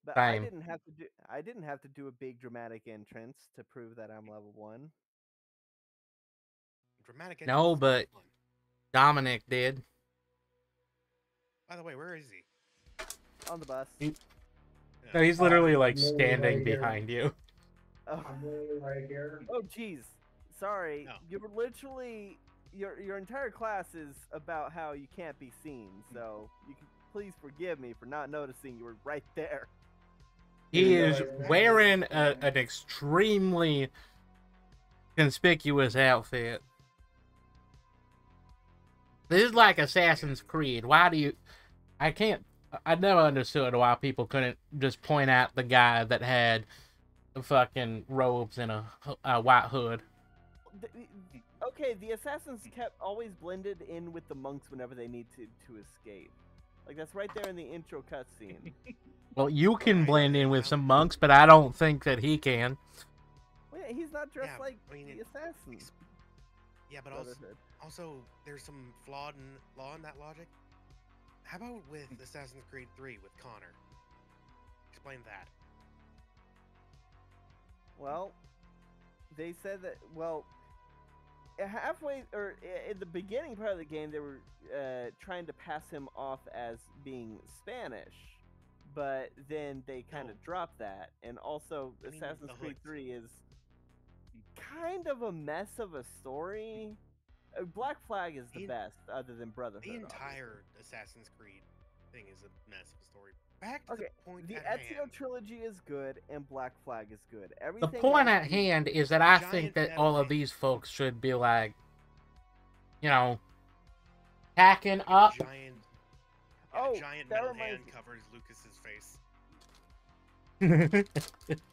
Speaker 4: But
Speaker 1: Same.
Speaker 4: I didn't have to do a big dramatic entrance to prove that I'm level 1.
Speaker 3: Dramatic entrance.
Speaker 1: No,
Speaker 3: is
Speaker 1: but
Speaker 3: fun.
Speaker 1: Dominic did.
Speaker 3: By the way, where is he?
Speaker 4: On the bus.
Speaker 1: He-
Speaker 3: Yeah.
Speaker 1: No, he's literally like
Speaker 5: literally
Speaker 1: standing
Speaker 5: right here.
Speaker 1: behind you.
Speaker 4: Oh,
Speaker 5: I'm literally right here.
Speaker 4: oh jeez. Sorry.
Speaker 3: No.
Speaker 4: You were literally your entire class is about how you can't be seen. So you can please forgive me for not noticing you were right there.
Speaker 1: He
Speaker 5: Yeah,
Speaker 1: is
Speaker 5: exactly.
Speaker 1: wearing an extremely conspicuous outfit. This is like Assassin's Creed. Why do you... I never understood why people couldn't just point out the guy that had the fucking robes and a white hood.
Speaker 4: Okay, the assassins kept always blended in with the monks whenever they need to escape. Like that's right there in the intro cutscene.
Speaker 1: Well, you can
Speaker 3: Right,
Speaker 1: blend in
Speaker 3: I
Speaker 1: with
Speaker 3: don't-
Speaker 1: some monks, but I don't think that he can.
Speaker 4: Well, yeah, he's not dressed
Speaker 3: Yeah,
Speaker 4: like
Speaker 3: I mean,
Speaker 4: the assassin.
Speaker 3: Yeah, but also there's some flaw in that logic. How about with Assassin's Creed 3 with Connor? Explain that.
Speaker 4: Well, they said that. Well, halfway or in the beginning part of the game, they were trying to pass him off as being Spanish, but then they kind of dropped that. And also,
Speaker 3: I mean,
Speaker 4: Assassin's
Speaker 3: the
Speaker 4: Creed
Speaker 3: hoods.
Speaker 4: 3 is kind of a mess of a story. Black Flag is the
Speaker 3: The-
Speaker 4: best, other than Brotherhood.
Speaker 3: The
Speaker 4: obviously.
Speaker 3: entire Assassin's Creed thing is a mess of a story. Back to
Speaker 4: Okay,
Speaker 3: the point
Speaker 4: the
Speaker 3: at
Speaker 4: Ezio
Speaker 3: hand.
Speaker 4: trilogy is good, and Black Flag is good.
Speaker 1: The
Speaker 4: Everything
Speaker 1: point
Speaker 4: else
Speaker 1: at
Speaker 4: is-
Speaker 1: hand is that I
Speaker 3: Giant
Speaker 1: think that
Speaker 3: metal
Speaker 1: all of
Speaker 3: hand.
Speaker 1: these folks should be like, you know, packing up.
Speaker 3: Giant,
Speaker 4: Oh,
Speaker 3: giant
Speaker 4: that
Speaker 3: metal
Speaker 4: reminds
Speaker 3: hand
Speaker 4: me.
Speaker 3: covers Lucas's face.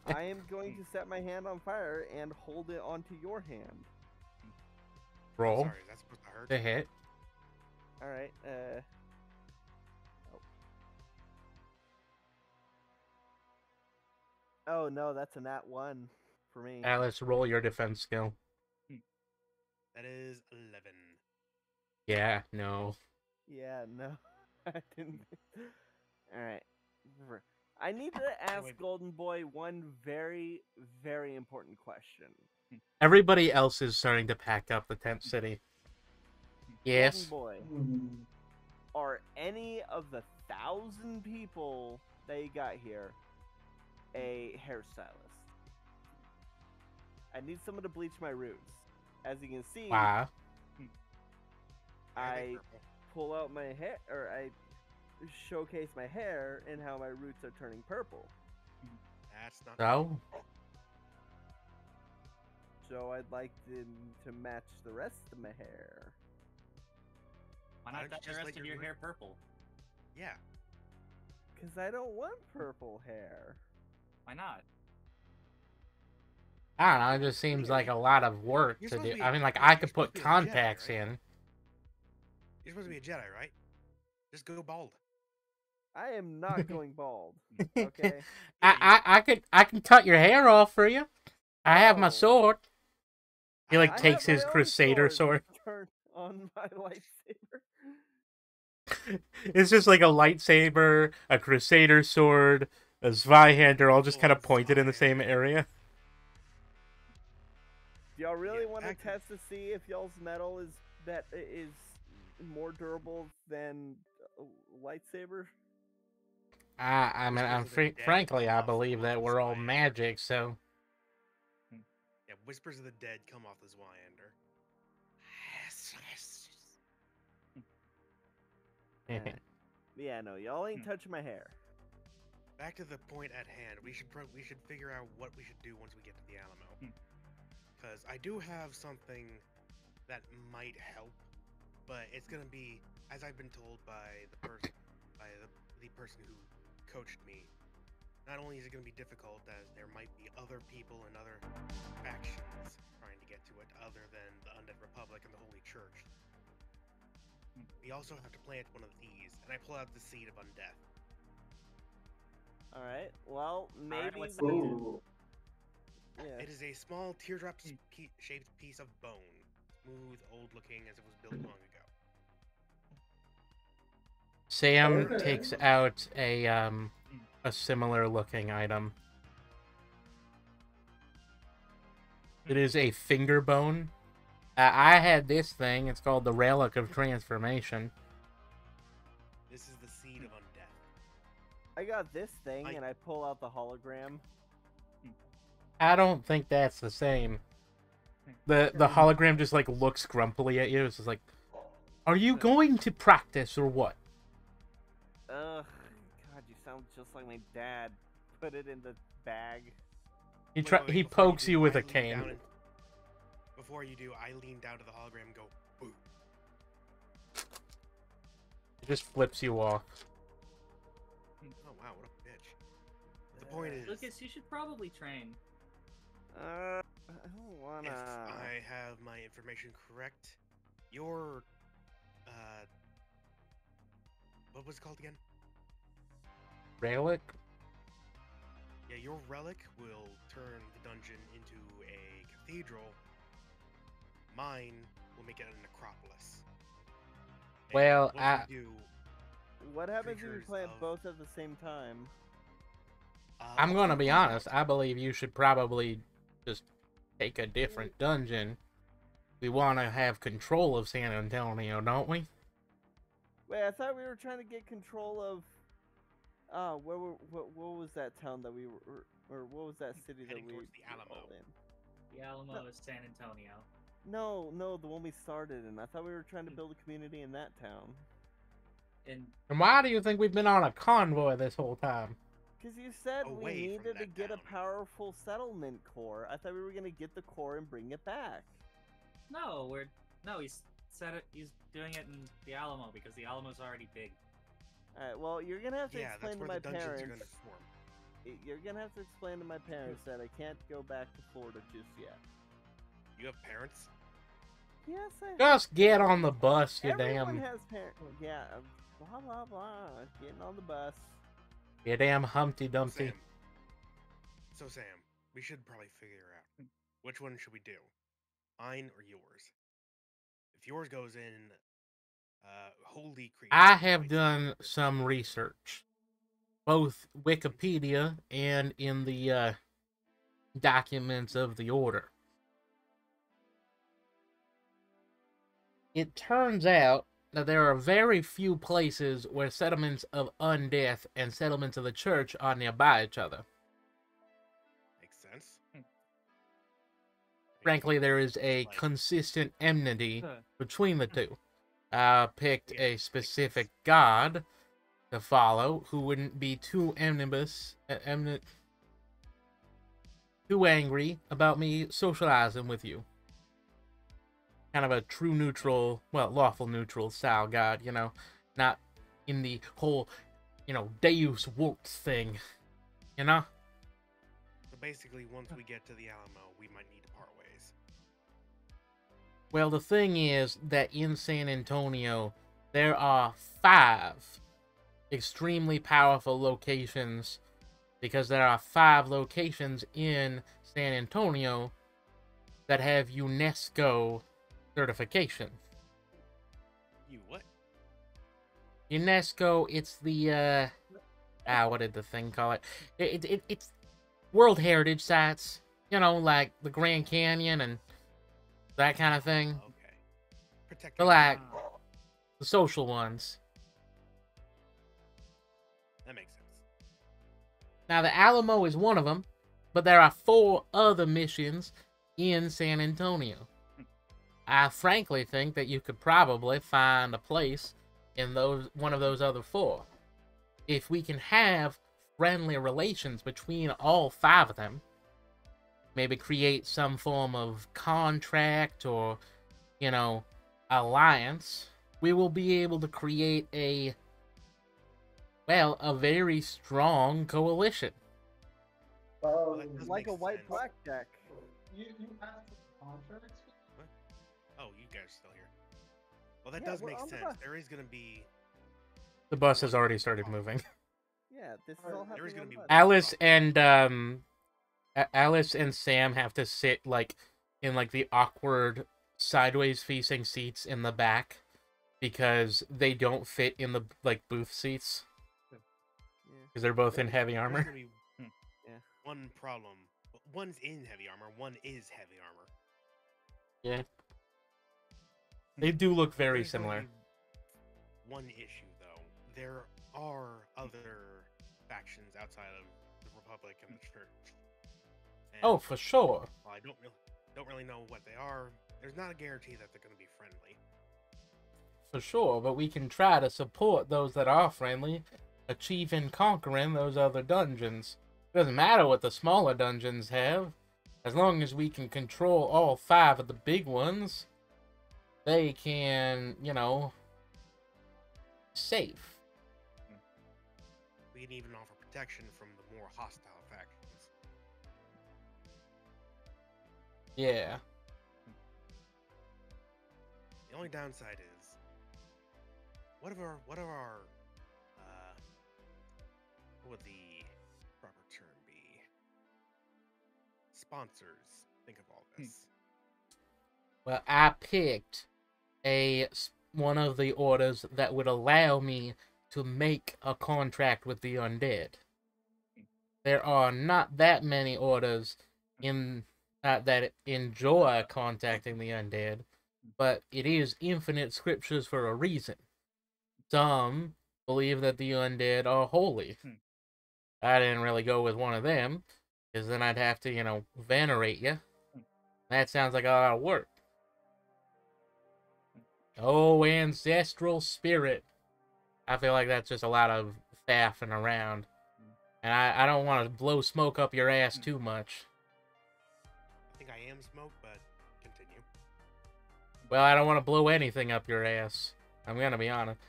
Speaker 4: I am going to set my hand on fire and hold it onto your hand.
Speaker 1: Roll
Speaker 3: Sorry, that's supposed to hurt.
Speaker 1: the hit.
Speaker 4: All right. Oh no, that's a nat 1 for me.
Speaker 1: Alice, roll your defense skill.
Speaker 3: That is 11.
Speaker 1: Yeah, no.
Speaker 4: Yeah, no, I didn't. All right. I need to ask
Speaker 3: Wait.
Speaker 4: Golden Boy one very, very important question.
Speaker 1: Everybody else is starting to pack up the tent city. Yes.
Speaker 4: Golden Boy, are any of the 1,000 people that you got here a hairstylist? I need someone to bleach my roots. As you can see,
Speaker 1: Wow.
Speaker 4: I pull out my hair, or I showcase my hair and how my roots are turning purple.
Speaker 3: That's not.
Speaker 1: So,
Speaker 4: So I'd like them to match the rest of my hair.
Speaker 2: Why
Speaker 3: Why
Speaker 2: not
Speaker 3: don't
Speaker 2: dye
Speaker 3: you
Speaker 2: the
Speaker 3: just
Speaker 2: rest
Speaker 3: let
Speaker 2: of
Speaker 3: your
Speaker 2: your hair purple?
Speaker 3: Yeah.
Speaker 4: Because I don't want purple hair.
Speaker 2: Why not?
Speaker 1: I don't know, it just seems like a lot of work
Speaker 3: You're
Speaker 1: to
Speaker 3: supposed
Speaker 1: do.
Speaker 3: to be
Speaker 1: I
Speaker 3: a-
Speaker 1: mean, like,
Speaker 3: you're
Speaker 1: I could
Speaker 3: supposed
Speaker 1: put
Speaker 3: to be a Jedi,
Speaker 1: contacts
Speaker 3: right?
Speaker 1: in.
Speaker 3: You're supposed to be a Jedi, right? Just go bald.
Speaker 4: I am not going bald. Okay.
Speaker 1: I can cut your hair off for you. I have my
Speaker 4: No.
Speaker 1: sword. He like
Speaker 4: I
Speaker 1: takes
Speaker 4: have
Speaker 1: his
Speaker 4: my own
Speaker 1: Crusader
Speaker 4: sword
Speaker 1: sword.
Speaker 4: to turn on my lightsaber.
Speaker 1: It's just like a lightsaber, a Crusader sword, a Zweihander, all just kind of pointed in the same area.
Speaker 4: Do y'all really
Speaker 3: Yeah,
Speaker 4: want to
Speaker 3: back to-
Speaker 4: test to see if y'all's metal is more durable than a lightsaber?
Speaker 1: I mean,
Speaker 3: Whispers of the Dead
Speaker 1: frankly, I
Speaker 3: off
Speaker 1: believe
Speaker 3: the
Speaker 1: that we're all
Speaker 3: Zweihander.
Speaker 1: magic, so.
Speaker 3: Yeah, Whispers of the Dead come off the Zweihander.
Speaker 4: Yeah, no, y'all ain't touching my hair.
Speaker 3: Back to the point at hand. We should figure out what we should do once we get to the Alamo. Because I do have something that might help, but it's gonna be, as I've been told by the person who coached me. Not only is it gonna be difficult, as there might be other people and other factions trying to get to it, other than the Undead Republic and the Holy Church. We also have to plant one of these, and I pull out the seed of undeath.
Speaker 4: All right. Well, maybe
Speaker 2: what's
Speaker 4: we.
Speaker 5: Ooh.
Speaker 4: Yeah.
Speaker 3: It is a small teardrop-shaped piece of bone, smooth, old-looking, as it was built long ago.
Speaker 1: Sam
Speaker 5: Okay.
Speaker 1: takes out a similar-looking item. It is a finger bone. I had this thing. It's called the Relic of Transformation.
Speaker 3: This is the seed of undeath.
Speaker 4: I got this thing, and I pull out the hologram.
Speaker 1: I don't think that's the same. The hologram just like looks grumpily at you. It's just like, are you going to practice or what?
Speaker 4: Ugh, God, you sound just like my dad. Put it in the bag.
Speaker 1: He
Speaker 3: Wait,
Speaker 1: he
Speaker 3: before
Speaker 1: pokes
Speaker 3: do,
Speaker 1: you with
Speaker 3: I
Speaker 1: a
Speaker 3: lean
Speaker 1: cane.
Speaker 3: down and- Before you do, I lean down to the hologram and go, boo.
Speaker 1: It just flips you off.
Speaker 3: Oh wow, what a bitch. The point is,
Speaker 2: Lucas, you should probably train.
Speaker 4: I don't wanna.
Speaker 3: if I have my information correct, your, what was it called again?
Speaker 1: Relic?
Speaker 3: Yeah, your relic will turn the dungeon into a cathedral. Mine will make it a necropolis. And
Speaker 1: Well,
Speaker 3: once we do,
Speaker 4: What happens if you
Speaker 3: creatures
Speaker 4: plant
Speaker 3: of-
Speaker 4: both at the same time?
Speaker 1: I'm
Speaker 3: let's
Speaker 1: gonna
Speaker 3: do
Speaker 1: be
Speaker 3: combat.
Speaker 1: honest. I believe you should probably just take a different dungeon. We want to have control of San Antonio, don't we?
Speaker 4: Wait, I thought we were trying to get control of. What was that town that we were, or what was that city that
Speaker 3: Heading
Speaker 4: we
Speaker 3: towards the
Speaker 4: were
Speaker 3: Alamo.
Speaker 4: all in?
Speaker 2: The Alamo is San Antonio.
Speaker 4: No, the one we started in. I thought we were trying to build a community in that town.
Speaker 2: And
Speaker 1: And why do you think we've been on a convoy this whole time?
Speaker 4: Because you said we
Speaker 3: Away from
Speaker 4: needed to
Speaker 3: that
Speaker 4: get a
Speaker 3: town.
Speaker 4: powerful settlement core. I thought we were gonna get the core and bring it back.
Speaker 2: he's said it. He's doing it in the Alamo because the Alamo's already big.
Speaker 4: Alright, well, you're gonna have to
Speaker 3: Yeah,
Speaker 4: explain
Speaker 3: that's
Speaker 4: to
Speaker 3: where
Speaker 4: my
Speaker 3: the dungeons are
Speaker 4: parents.
Speaker 3: gonna form.
Speaker 4: You're gonna have to explain to my parents that I can't go back to Florida just yet.
Speaker 3: You have parents?
Speaker 4: Yes, I
Speaker 1: Just get on the bus, you
Speaker 4: Everyone
Speaker 1: damn,
Speaker 4: has parents. Yeah, blah blah blah. Getting on the bus.
Speaker 1: you damn Humpty Dumpty.
Speaker 3: Sam, we should probably figure out which one should we do, mine or yours. If yours goes in, holy creatures.
Speaker 1: I have
Speaker 3: Wasteland.
Speaker 1: done some research, both Wikipedia and in the documents of the Order. It turns out that there are very few places where settlements of undeath and settlements of the church are nearby each other.
Speaker 3: Makes sense.
Speaker 1: Frankly, there is a
Speaker 3: Like,
Speaker 1: consistent enmity
Speaker 2: Huh.
Speaker 1: between the two. I picked
Speaker 3: Yeah,
Speaker 1: a specific god to follow who wouldn't be too too angry about me socializing with you. Kind of a true neutral, well, lawful neutral style god, you know, not in the whole, Deus Vult thing, you know?
Speaker 3: So basically, once we get to the Alamo, we might need to part ways.
Speaker 1: Well, the thing is that in San Antonio, there are 5 extremely powerful locations, because there are 5 locations in San Antonio that have UNESCO certification.
Speaker 3: You what?
Speaker 1: UNESCO, it's the, what did the thing call it? It's World Heritage Sites, like the Grand Canyon and that kind of thing.
Speaker 3: Okay. Protect.
Speaker 1: But like, the social ones.
Speaker 3: That makes sense.
Speaker 1: Now, the Alamo is one of them, but there are 4 other missions in San Antonio. I frankly think that you could probably find a place in one of those other 4. If we can have friendly relations between all 5 of them, maybe create some form of contract or, alliance, we will be able to create a very strong coalition.
Speaker 3: Well, that does
Speaker 4: Like
Speaker 3: make
Speaker 4: a white
Speaker 3: sense.
Speaker 4: blackjack.
Speaker 5: You asked for contracts?
Speaker 3: Oh, you guys are still here. Well, that
Speaker 4: Yeah,
Speaker 3: does
Speaker 4: we're
Speaker 3: make
Speaker 4: on the
Speaker 3: sense.
Speaker 4: bus.
Speaker 3: There is gonna be.
Speaker 1: The bus has already started moving.
Speaker 4: Yeah, this is
Speaker 5: Alright,
Speaker 4: all
Speaker 3: there is
Speaker 4: happening
Speaker 3: gonna
Speaker 4: on
Speaker 3: be
Speaker 4: the bus.
Speaker 1: Alice and Alice and Sam have to sit like in like the awkward sideways facing seats in the back because they don't fit in the like booth seats
Speaker 4: Yeah.
Speaker 1: because they're both in heavy
Speaker 3: There's
Speaker 1: armor.
Speaker 3: gonna be
Speaker 4: Yeah.
Speaker 3: one problem. One's in heavy armor. One is heavy armor.
Speaker 1: Yeah. They do look very
Speaker 3: There's gonna
Speaker 1: similar.
Speaker 3: be one issue though. There are other factions outside of the Republic and the Church. And
Speaker 1: Oh, for sure.
Speaker 3: while I don't really know what they are, there's not a guarantee that they're gonna be friendly.
Speaker 1: For sure, but we can try to support those that are friendly, achieving conquering those other dungeons. Doesn't matter what the smaller dungeons have, as long as we can control all 5 of the big ones, they can, you know, safe.
Speaker 3: We can even offer protection from the more hostile factions.
Speaker 1: Yeah.
Speaker 3: The only downside is, what of our what would the proper term be? Sponsors think of all this.
Speaker 1: Well, I picked one of the orders that would allow me to make a contract with the undead. There are not that many orders in that enjoy contacting the undead, but it is infinite scriptures for a reason. Some believe that the undead are holy. I didn't really go with one of them, because then I'd have to, you know, venerate you. That sounds like a lot of work. Oh, ancestral spirit. I feel like that's just a lot of faffing around. And I don't want to blow smoke up your ass too much.
Speaker 3: I think I am smoke, but continue.
Speaker 1: Well, I don't want to blow anything up your ass. I'm gonna be honest.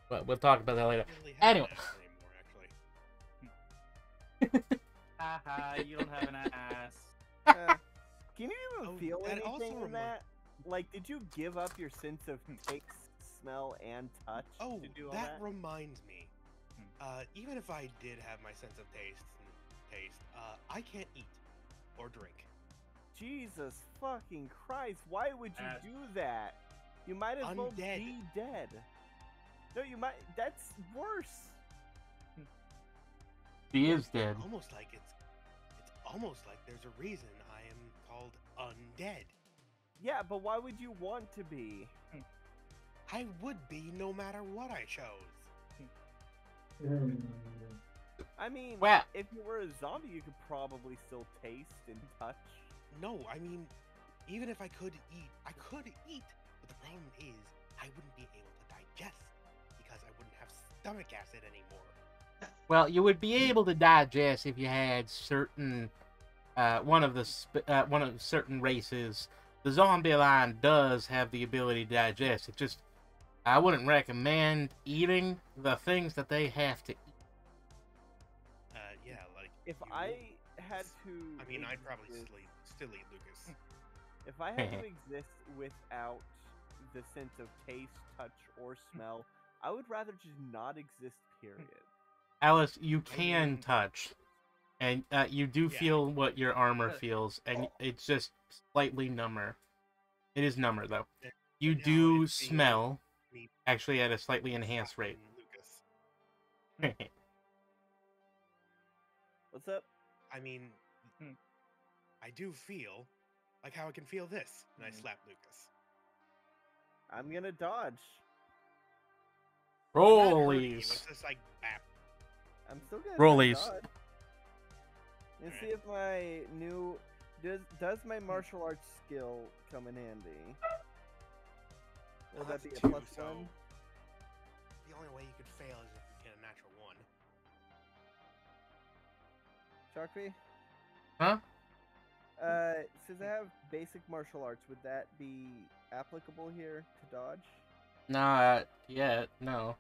Speaker 1: But we'll talk about that later.
Speaker 3: I don't really have
Speaker 1: Anyway.
Speaker 3: an ass anymore, actually.
Speaker 2: Haha, you don't have an ass.
Speaker 4: Can you even
Speaker 3: Oh,
Speaker 4: feel
Speaker 3: that also
Speaker 4: anything in
Speaker 3: remi-
Speaker 4: that? Like, did you give up your sense of taste, smell, and touch
Speaker 3: Oh,
Speaker 4: to do all
Speaker 3: that
Speaker 4: that?
Speaker 3: reminds me. Even if I did have my sense of taste, I can't eat or drink.
Speaker 4: Jesus fucking Christ! Why would you do that? You might as well
Speaker 3: Undead.
Speaker 4: be dead. No, you might. That's worse.
Speaker 1: He is dead.
Speaker 3: Almost like it's almost like there's a reason I am called undead.
Speaker 4: Yeah, but why would you want to be?
Speaker 3: I would be no matter what I chose.
Speaker 4: I mean,
Speaker 1: Well-
Speaker 4: if you were a zombie, you could probably still taste and touch.
Speaker 3: No, I mean, even if I could eat, I could eat. But the problem is, I wouldn't be able to digest because I wouldn't have stomach acid anymore.
Speaker 1: Well, you would be able to digest if you had certain one of certain races. The zombie line does have the ability to digest. It just I wouldn't recommend eating the things that they have to eat.
Speaker 3: Yeah, like
Speaker 4: If
Speaker 3: you
Speaker 4: I
Speaker 3: would.
Speaker 4: had to,
Speaker 3: I mean, I'd probably
Speaker 4: exist-
Speaker 3: still eat Lucas.
Speaker 4: If I had to exist without the sense of taste, touch, or smell, I would rather just not exist. Period.
Speaker 1: Alice, you can
Speaker 3: mean-
Speaker 1: touch, and you do
Speaker 3: Yeah.
Speaker 1: feel what your armor feels, and it's just slightly number. It is number though. You
Speaker 3: Now
Speaker 1: do
Speaker 3: it's being
Speaker 1: smell,
Speaker 3: me
Speaker 1: actually at a slightly enhanced rate.
Speaker 3: slapping Lucas.
Speaker 4: What's up?
Speaker 3: I mean,
Speaker 2: Hmm.
Speaker 3: I do feel like how I can feel this when I
Speaker 4: Hmm.
Speaker 3: slap Lucas.
Speaker 4: I'm gonna dodge.
Speaker 3: Not hurting you,
Speaker 1: Rollies.
Speaker 3: It's just like bap.
Speaker 4: I'm still gonna
Speaker 1: Rollies.
Speaker 4: dodge. And see if my new does my martial arts skill come in handy? Will that
Speaker 3: That's
Speaker 4: be a
Speaker 3: two,
Speaker 4: plus
Speaker 3: so
Speaker 4: one?
Speaker 3: The only way you could fail is if you get a natural one.
Speaker 4: Sharpie?
Speaker 1: Huh?
Speaker 4: Since I have basic martial arts, would that be applicable here to dodge?
Speaker 1: Not yet. No.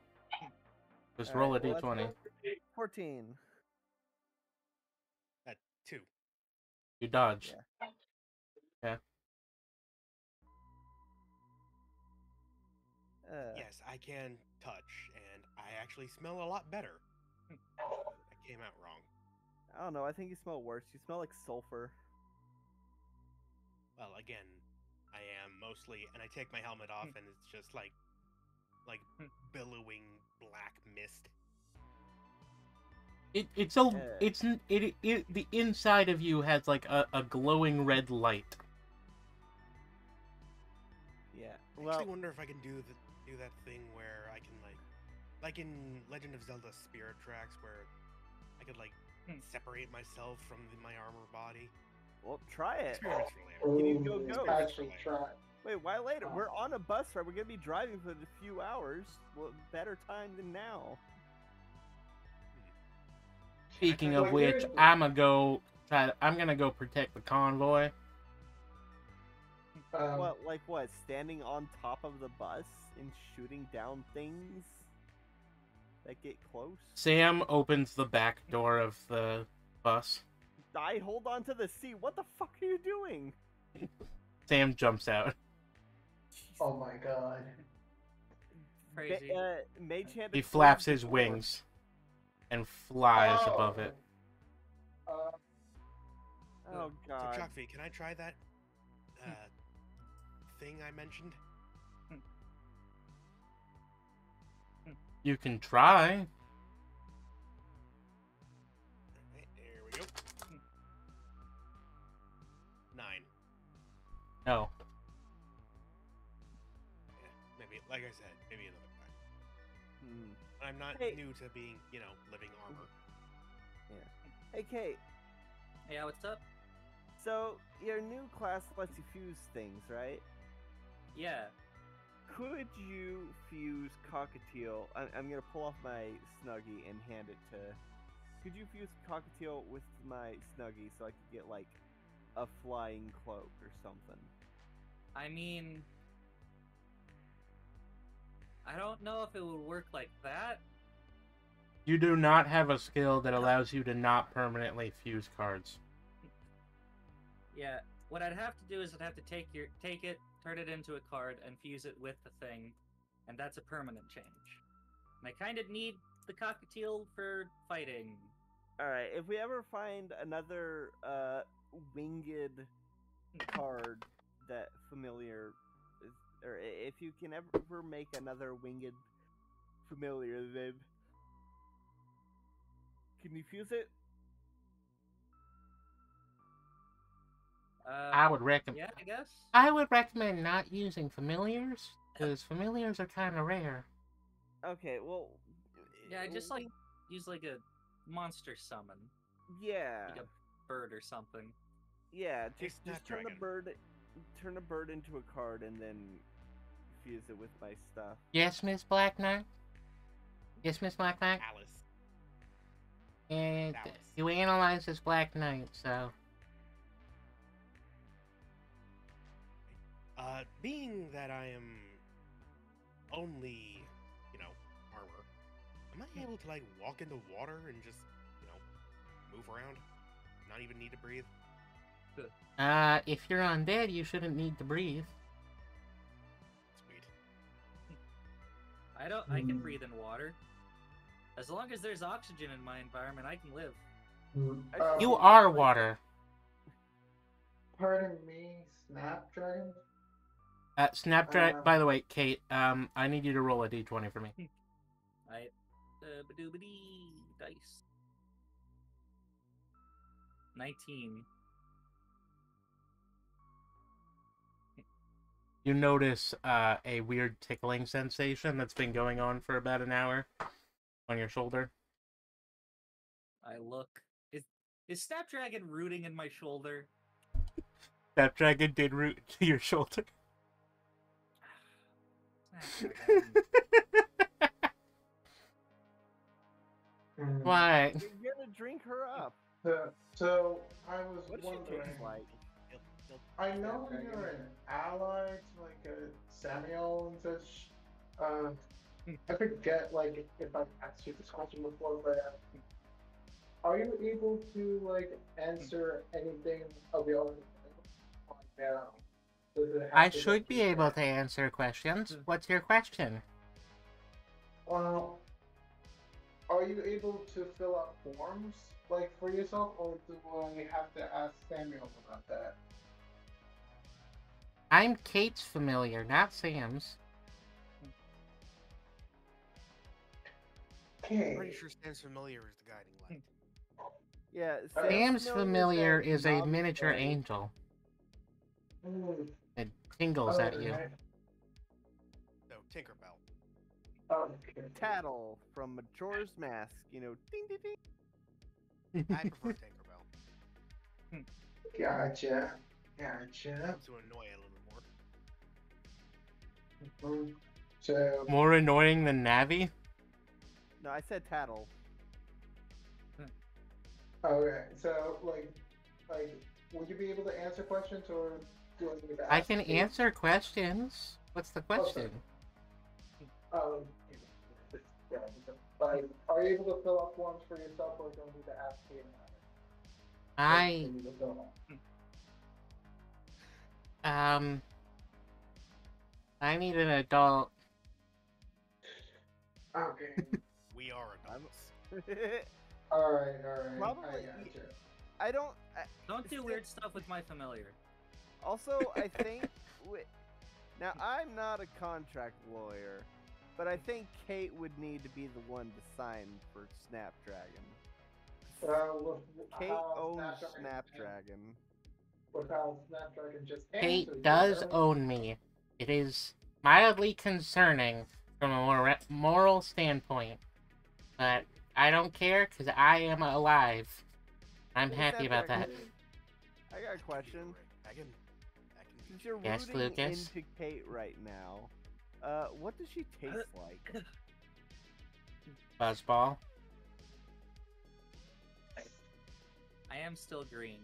Speaker 1: Just roll a
Speaker 4: Alright, well,
Speaker 1: d20.
Speaker 4: that's 14.
Speaker 3: That two.
Speaker 1: You dodge.
Speaker 4: Yeah.
Speaker 1: Yeah.
Speaker 3: Yes, I can touch, and I actually smell a lot better. That came out wrong.
Speaker 4: I don't know. I think you smell worse. You smell like sulfur.
Speaker 3: Well, again, I am mostly, and I take my helmet off, and it's just like billowing black mist.
Speaker 1: The inside of you has like a glowing red light.
Speaker 4: Yeah.
Speaker 3: I
Speaker 4: Well,
Speaker 3: actually wonder if I can do that thing where I can like in Legend of Zelda Spirit Tracks, where I could like separate myself from my armor body.
Speaker 4: well, try it.
Speaker 3: Experiments for later.
Speaker 4: Can you go
Speaker 5: Ooh,
Speaker 4: ghost?
Speaker 5: actually try.
Speaker 4: Wait, why later? We're on a bus ride. We're gonna be driving for a few hours. What better time than now?
Speaker 1: Speaking
Speaker 3: Well,
Speaker 1: of which, I'm gonna go protect the convoy.
Speaker 4: What? Standing on top of the bus and shooting down things that get close?
Speaker 1: Sam opens the back door of the bus.
Speaker 4: I hold on to the seat. What the fuck are you doing?
Speaker 1: Sam jumps out.
Speaker 5: Oh my god.
Speaker 2: Crazy.
Speaker 4: Mage Hand
Speaker 1: He
Speaker 4: to
Speaker 1: flaps
Speaker 4: close
Speaker 1: his
Speaker 4: the door.
Speaker 1: wings and flies
Speaker 5: Oh.
Speaker 1: above it.
Speaker 4: Oh god.
Speaker 3: So, Chakvi, can I try that thing I mentioned?
Speaker 1: You can try.
Speaker 3: Right, there we go. 9.
Speaker 1: No.
Speaker 3: Yeah, maybe, like I said, maybe another time.
Speaker 4: Hmm.
Speaker 3: I'm not
Speaker 4: Hey.
Speaker 3: new to being, living armor.
Speaker 4: Hey, Kate.
Speaker 2: Yeah, what's up?
Speaker 4: So, your new class lets you fuse things, right?
Speaker 2: Yeah.
Speaker 4: Could you fuse Cockatiel? I'm gonna pull off my Snuggie and hand it to... Could you fuse Cockatiel with my Snuggie so I could get, like, a flying cloak or something?
Speaker 2: I mean, I don't know if it would work like that.
Speaker 1: You do not have a skill that allows you to not permanently fuse cards.
Speaker 2: Yeah. What I'd have to do is I'd have to take it, turn it into a card, and fuse it with the thing, and that's a permanent change. And I kind of need the Cockatiel for fighting.
Speaker 4: Alright, if we ever find another, winged card that familiar... Or if you can ever make another winged familiar, then... Can you fuse it?
Speaker 1: I would recommend.
Speaker 2: Yeah, I guess.
Speaker 1: I would recommend not using familiars because familiars are kind of rare.
Speaker 4: Okay, well...
Speaker 2: Yeah, just like use like a monster summon,
Speaker 4: Yeah.
Speaker 2: like a bird or something.
Speaker 4: Yeah,
Speaker 3: A
Speaker 4: just turn
Speaker 3: snapdragon.
Speaker 4: a bird into a card and then fuse it with my stuff.
Speaker 1: Yes, Miss Black Knight. Yes, Miss Black Knight.
Speaker 3: Alice.
Speaker 1: And
Speaker 3: Alice.
Speaker 1: you analyze this Black Knight, so
Speaker 3: Being that I am only, armor, am I able to, like, walk into water and just, move around? Not even need to breathe?
Speaker 1: if you're undead, you shouldn't need to breathe.
Speaker 3: Sweet.
Speaker 2: I can breathe in water. As long as there's oxygen in my environment, I can live.
Speaker 1: You are water.
Speaker 5: Pardon me, Snapdragon?
Speaker 1: Snapdragon. By the way, Kate, I need you to roll a d20 for me.
Speaker 2: Right. Ba-doo-ba-dee, dice. 19.
Speaker 1: You notice a weird tickling sensation that's been going on for about an hour on your shoulder.
Speaker 2: I look. Is Snapdragon rooting in my shoulder?
Speaker 1: Snapdragon did root to your shoulder.
Speaker 2: Snapdragon.
Speaker 1: What?
Speaker 4: You're gonna drink her up.
Speaker 5: So I was
Speaker 4: What does she
Speaker 5: wondering.
Speaker 4: taste like?
Speaker 5: I know you're an ally to like Samuel and such. I forget like if I've asked you this question before, but are you able to like answer anything of your own? Does it have
Speaker 1: I
Speaker 5: to
Speaker 1: should
Speaker 5: be
Speaker 1: be able to answer questions. What's your question?
Speaker 5: Well, are you able to fill out forms like for yourself, or do I have to ask Samuel about that?
Speaker 1: I'm Kate's familiar, not Sam's.
Speaker 5: Okay.
Speaker 3: Pretty sure Sam's familiar is the guiding light.
Speaker 4: Yeah,
Speaker 1: Sam's familiar
Speaker 4: that
Speaker 1: is a
Speaker 4: novice
Speaker 1: miniature
Speaker 4: boy.
Speaker 1: angel.
Speaker 5: Mm,
Speaker 1: It tingles at you.
Speaker 5: alright.
Speaker 3: So Tinkerbell.
Speaker 5: Okay.
Speaker 4: Tattle from Majora's Mask. You know, ding ding ding.
Speaker 3: I prefer Tinkerbell.
Speaker 5: Gotcha.
Speaker 3: To annoy it a little more.
Speaker 5: Mhm. So,
Speaker 1: More annoying than Navi?
Speaker 4: No, I said Tattle.
Speaker 5: okay. So, like, would you be able to answer questions, or do I need to
Speaker 1: I
Speaker 5: ask
Speaker 1: can
Speaker 5: Kate?
Speaker 1: answer questions. What's the question?
Speaker 5: Um, yeah, like, are you able to fill out forms for yourself, or do I need to ask Kate about it?
Speaker 1: I,
Speaker 5: For you to fill out?
Speaker 1: I need an adult.
Speaker 5: Okay.
Speaker 3: We are adults.
Speaker 5: Alright.
Speaker 4: Probably-
Speaker 5: I gotcha.
Speaker 4: I don't.
Speaker 2: Don't do weird stuff with my familiar.
Speaker 4: Also, I think. Now, I'm not a contract lawyer, but I think Kate would need to be the one to sign for Snapdragon.
Speaker 5: With
Speaker 4: Kate
Speaker 5: how
Speaker 4: owns Snapdragon.
Speaker 5: With how Snapdragon just
Speaker 1: Kate
Speaker 5: answered
Speaker 1: does
Speaker 5: you,
Speaker 1: own me. It is mildly concerning from a moral standpoint, but I don't care because I am alive. I'm
Speaker 4: Hey,
Speaker 1: happy about that.
Speaker 4: Snapdragon, I got a question.
Speaker 3: I can.
Speaker 4: Since you're
Speaker 1: Yes,
Speaker 4: rooting
Speaker 1: Lucas?
Speaker 4: into Kate right now, what does she taste like?
Speaker 1: Buzzball.
Speaker 2: I am still green.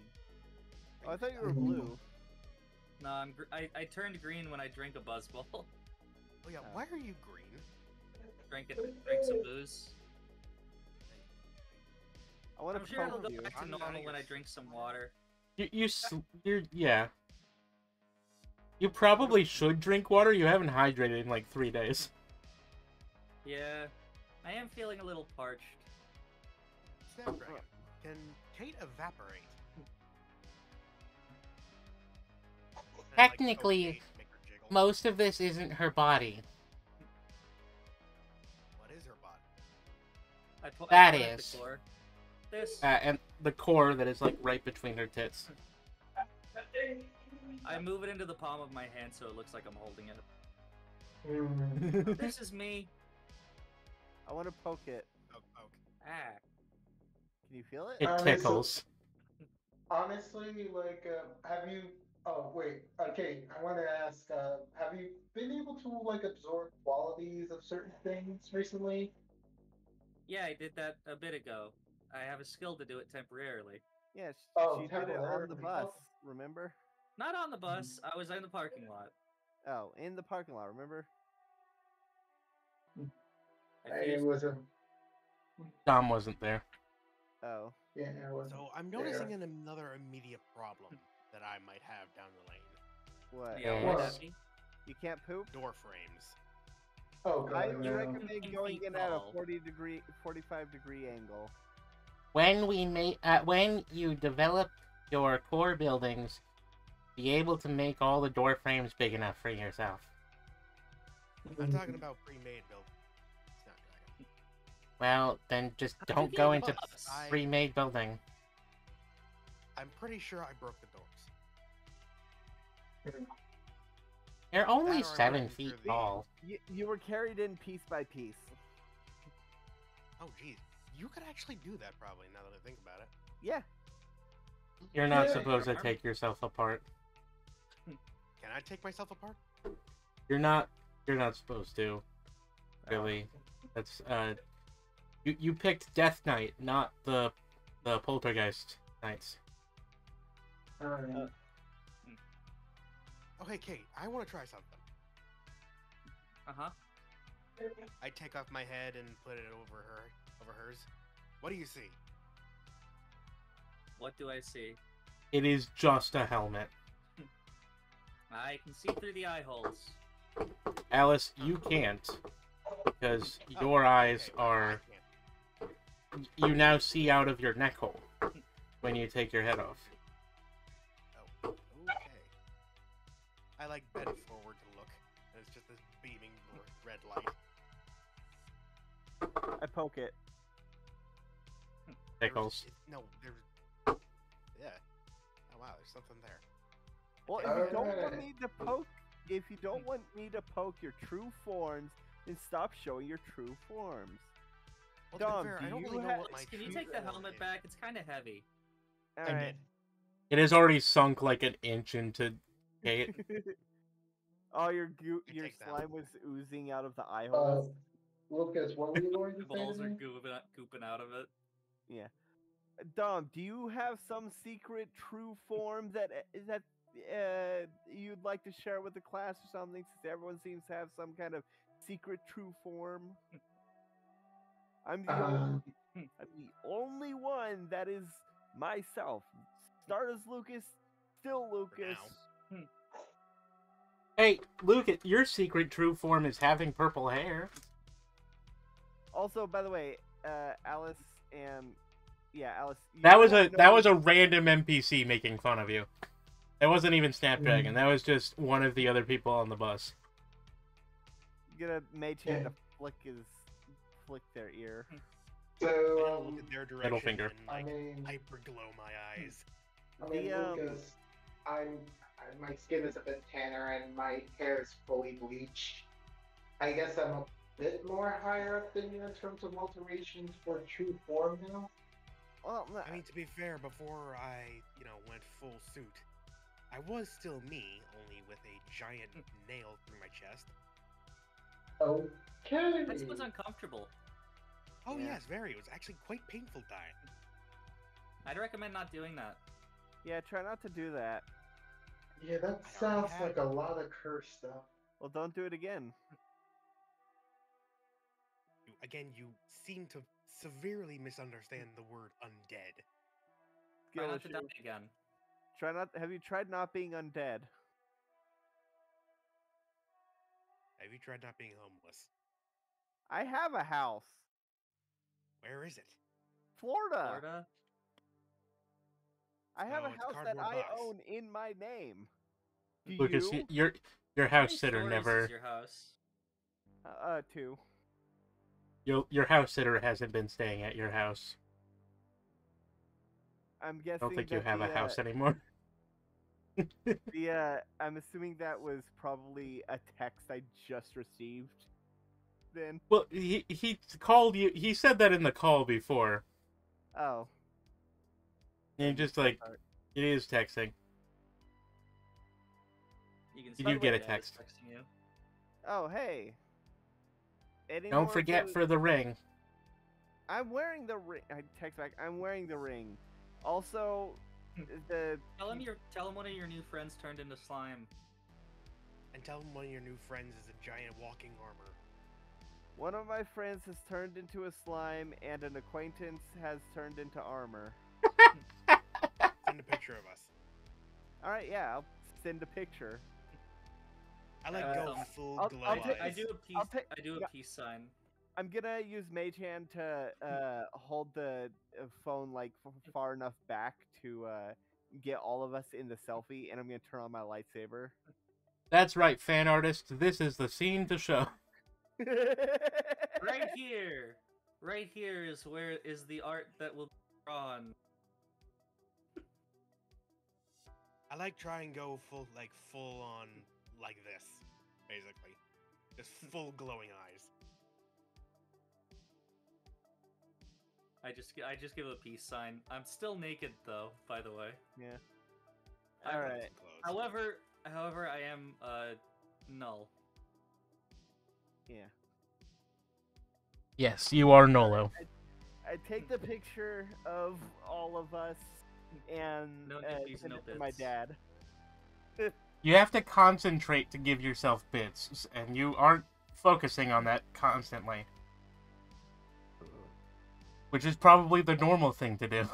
Speaker 4: Oh, I thought you were blue.
Speaker 2: No, I turned green when I drank a buzzball.
Speaker 3: Oh yeah, why are you green?
Speaker 2: Drank some booze.
Speaker 4: I want
Speaker 2: I'm
Speaker 4: to
Speaker 2: sure it'll
Speaker 4: poke
Speaker 2: go
Speaker 4: you.
Speaker 2: back to
Speaker 3: I'm not
Speaker 2: normal
Speaker 3: your
Speaker 2: when I drink some water.
Speaker 1: Yeah. You probably should drink water. You haven't hydrated in like 3 days.
Speaker 2: Yeah, I am feeling a little parched.
Speaker 3: Snapdragon. Can Kate evaporate? And, like,
Speaker 1: Technically,
Speaker 3: choke Kate, make her jiggle?
Speaker 1: Most of this isn't her body.
Speaker 3: What is her body?
Speaker 1: That
Speaker 2: I pointed
Speaker 1: is.
Speaker 2: the core. This.
Speaker 1: And the core that is like right between her tits.
Speaker 2: I move it into the palm of my hand so it looks like I'm holding it.
Speaker 5: Mm.
Speaker 2: This is me.
Speaker 4: I want to poke it.
Speaker 3: Poke.
Speaker 2: Ah.
Speaker 4: Can you feel it?
Speaker 1: It tickles.
Speaker 5: Honestly, like, have you? Oh wait, okay. I want to ask. Have you been able to like absorb qualities of certain things recently?
Speaker 2: Yeah, I did that a bit ago. I have a skill to do it temporarily.
Speaker 4: Yeah,
Speaker 5: Oh,
Speaker 4: she did it on the
Speaker 5: temporarily.
Speaker 4: bus. Remember?
Speaker 2: Not on the bus. I was in the parking lot.
Speaker 4: Oh, in the parking lot. Remember?
Speaker 2: I
Speaker 5: It
Speaker 2: fused-
Speaker 5: was a.
Speaker 1: Dom wasn't there.
Speaker 4: Oh.
Speaker 5: Yeah, it was.
Speaker 3: So I'm noticing another immediate problem that I might have down the lane.
Speaker 4: What?
Speaker 2: Yeah,
Speaker 1: Yes.
Speaker 2: what at me?
Speaker 4: You can't poop?
Speaker 3: Door frames.
Speaker 5: Oh
Speaker 4: I
Speaker 5: god,
Speaker 4: would
Speaker 5: no.
Speaker 4: recommend going in at a
Speaker 2: Tall.
Speaker 4: 45-degree angle.
Speaker 1: When you develop your core buildings, be able to make all the door frames big enough for yourself.
Speaker 3: I'm talking about pre-made build. Snapdragon.
Speaker 1: Well, then just
Speaker 2: How'd you
Speaker 1: don't
Speaker 2: get
Speaker 1: go
Speaker 2: a
Speaker 1: into
Speaker 2: bus?
Speaker 1: pre-made building.
Speaker 3: I'm pretty sure I broke the doors.
Speaker 1: They're only
Speaker 3: That or I'm
Speaker 1: 7
Speaker 3: pretty
Speaker 1: feet
Speaker 3: sure the-
Speaker 1: tall.
Speaker 4: You were carried in piece by piece.
Speaker 3: Oh geez, you could actually do that probably now that I think about it.
Speaker 4: Yeah.
Speaker 1: You're not
Speaker 5: Yeah.
Speaker 1: supposed to take yourself apart.
Speaker 3: Can I take myself apart?
Speaker 1: You're not supposed to. Really. That's you picked Death Knight, not the Poltergeist Knights.
Speaker 5: Alright.
Speaker 3: Okay, Kate, I want to try something.
Speaker 2: Uh-huh.
Speaker 3: I take off my head and put it over hers. What do you see?
Speaker 2: What do I see?
Speaker 1: It is just a helmet.
Speaker 2: I can see through the eye holes.
Speaker 1: Alice, you can't. Because
Speaker 3: Oh,
Speaker 1: your eyes
Speaker 3: okay, well,
Speaker 1: are
Speaker 3: I
Speaker 1: you now see out of your neck hole when you take your head off.
Speaker 3: Oh, okay. I like bend forward to look. And it's just this beaming red light.
Speaker 4: I poke it.
Speaker 1: Pickles.
Speaker 3: No, there's. Yeah. Oh wow, there's something there.
Speaker 4: Well, if you don't want me to poke, your true forms, then stop showing your true forms.
Speaker 3: Well,
Speaker 4: Dom,
Speaker 3: to be fair,
Speaker 4: do
Speaker 3: I don't
Speaker 4: you
Speaker 3: really know
Speaker 4: have-
Speaker 3: what my
Speaker 2: Can you
Speaker 3: true
Speaker 2: take the
Speaker 3: form
Speaker 2: helmet
Speaker 3: is.
Speaker 2: back? It's kind of heavy.
Speaker 3: I
Speaker 4: Alright.
Speaker 3: did.
Speaker 1: It has already sunk like an inch into Kate.
Speaker 4: Oh, your
Speaker 3: take that.
Speaker 4: slime was oozing out of the eye holes.
Speaker 5: Lucas, what were you going to
Speaker 2: The
Speaker 5: say
Speaker 2: balls
Speaker 5: to
Speaker 2: are
Speaker 5: me?
Speaker 2: gooping out of it.
Speaker 4: Yeah. Dom, do you have some secret true form that you'd like to share with the class or something? Since everyone seems to have some kind of secret true form. I'm the only one that is myself. Start as Lucas, still Lucas.
Speaker 1: Hey, Luke, your secret true form is having purple hair.
Speaker 4: Also, by the way, Alice.
Speaker 1: That was a random NPC making fun of you. That wasn't even Snapdragon. That was just one of the other people on the bus.
Speaker 4: Gonna mage hand to flick their ear.
Speaker 5: So,
Speaker 3: Look at their direction
Speaker 1: Middle finger.
Speaker 3: and like
Speaker 5: I mean,
Speaker 3: hyper glow my eyes.
Speaker 5: Lucas, my skin is a bit tanner and my hair is fully bleached. I guess I'm a bit more higher up than you in terms of alterations for true form now.
Speaker 4: Well,
Speaker 3: I mean, to be fair, before I, went full suit, I was still me, only with a giant nail through my chest.
Speaker 5: Okay.
Speaker 2: That's what's uncomfortable.
Speaker 3: Oh
Speaker 4: Yeah.
Speaker 3: yes, very. It was actually quite painful dying.
Speaker 2: I'd recommend not doing that.
Speaker 4: yeah, try not to do that.
Speaker 5: Yeah, that
Speaker 3: I
Speaker 5: sounds
Speaker 3: already
Speaker 5: like a lot of curse stuff.
Speaker 4: Well, don't do it again.
Speaker 3: You seem to severely misunderstand the word undead.
Speaker 2: Try
Speaker 4: Skill
Speaker 2: not to die
Speaker 4: issue.
Speaker 2: again.
Speaker 4: Have you tried not being undead?
Speaker 3: Have you tried not being homeless?
Speaker 4: I have a house.
Speaker 3: Where is it?
Speaker 4: Florida.
Speaker 2: Florida?
Speaker 4: I have
Speaker 3: So
Speaker 4: a
Speaker 3: it's
Speaker 4: house that
Speaker 3: cardboard
Speaker 4: I
Speaker 3: box.
Speaker 4: own in my name. Do
Speaker 1: Lucas,
Speaker 4: you?
Speaker 1: your
Speaker 2: How
Speaker 1: house
Speaker 2: many
Speaker 1: sitter
Speaker 2: stories
Speaker 1: never.
Speaker 2: is your house?
Speaker 4: 2.
Speaker 1: Your house sitter hasn't been staying at your house.
Speaker 4: I'm
Speaker 1: I
Speaker 4: guessing
Speaker 1: don't think you
Speaker 4: that
Speaker 1: have a house anymore.
Speaker 4: I'm assuming that was probably a text I just received. Then.
Speaker 1: Well, he called you. He said that in the call before.
Speaker 4: Oh.
Speaker 1: And just like it is texting.
Speaker 2: You can
Speaker 1: You
Speaker 2: see
Speaker 1: do get a
Speaker 2: that I was
Speaker 1: text.
Speaker 2: texting you.
Speaker 4: Oh, hey. Any
Speaker 1: Don't
Speaker 4: more
Speaker 1: forget
Speaker 4: of
Speaker 1: for the ring.
Speaker 4: I'm wearing the ring. I text back. I'm wearing the ring. Also, the
Speaker 2: Tell him one of your new friends turned into slime.
Speaker 3: And tell them one of your new friends is a giant walking armor.
Speaker 4: one of my friends has turned into a slime, and an acquaintance has turned into armor.
Speaker 3: Send a picture of us.
Speaker 4: All right, yeah, I'll send a picture.
Speaker 3: I like go full
Speaker 4: I'll
Speaker 3: glow
Speaker 4: take-
Speaker 3: eyes.
Speaker 2: I do a peace sign.
Speaker 4: I'm gonna use Mage Hand to hold the phone like far enough back to get all of us in the selfie, and I'm gonna turn on my lightsaber.
Speaker 1: That's right, fan artist. This is the scene to show.
Speaker 2: Right here. Right here is where is the art that will be drawn.
Speaker 3: I like try and go full on like this, basically. Just full glowing eyes.
Speaker 2: I just give a peace sign. I'm still naked though, by the way.
Speaker 4: Yeah.
Speaker 3: I
Speaker 4: All
Speaker 3: love
Speaker 4: right.
Speaker 3: some clothes.
Speaker 2: However, I am null.
Speaker 4: Yeah.
Speaker 1: Yes, you are Nolo.
Speaker 4: I take the picture of all of us and
Speaker 2: No nippies,
Speaker 4: send
Speaker 2: no
Speaker 4: it to my
Speaker 2: bits.
Speaker 4: dad.
Speaker 1: You have to concentrate to give yourself bits, and you aren't focusing on that constantly. Which is probably the normal thing to do.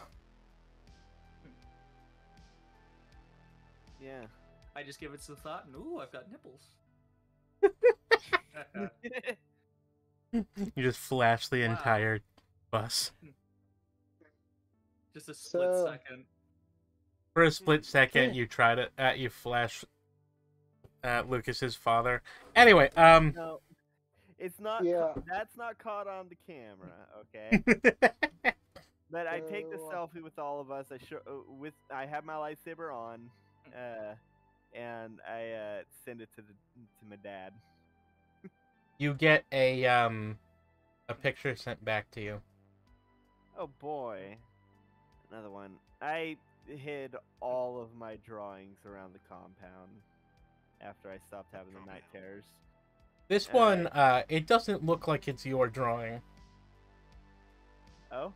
Speaker 4: Yeah.
Speaker 2: I just give it some thought, and ooh, I've got nipples.
Speaker 1: You just flash the
Speaker 2: Wow.
Speaker 1: entire bus.
Speaker 2: Just a split
Speaker 5: So-
Speaker 2: second.
Speaker 1: For a split second, you tried it. You flash Lucas's father. Anyway,
Speaker 4: No, it's not.
Speaker 5: Yeah.
Speaker 4: That's not caught on the camera, okay? But I take the
Speaker 5: So,
Speaker 4: selfie with all of us. I have my lightsaber on, and I send it to my dad.
Speaker 1: you get a picture sent back to you.
Speaker 4: Oh boy, another one. I hid all of my drawings around the compound after I stopped having the night terrors.
Speaker 1: This one, it doesn't look like it's your drawing.
Speaker 4: Oh,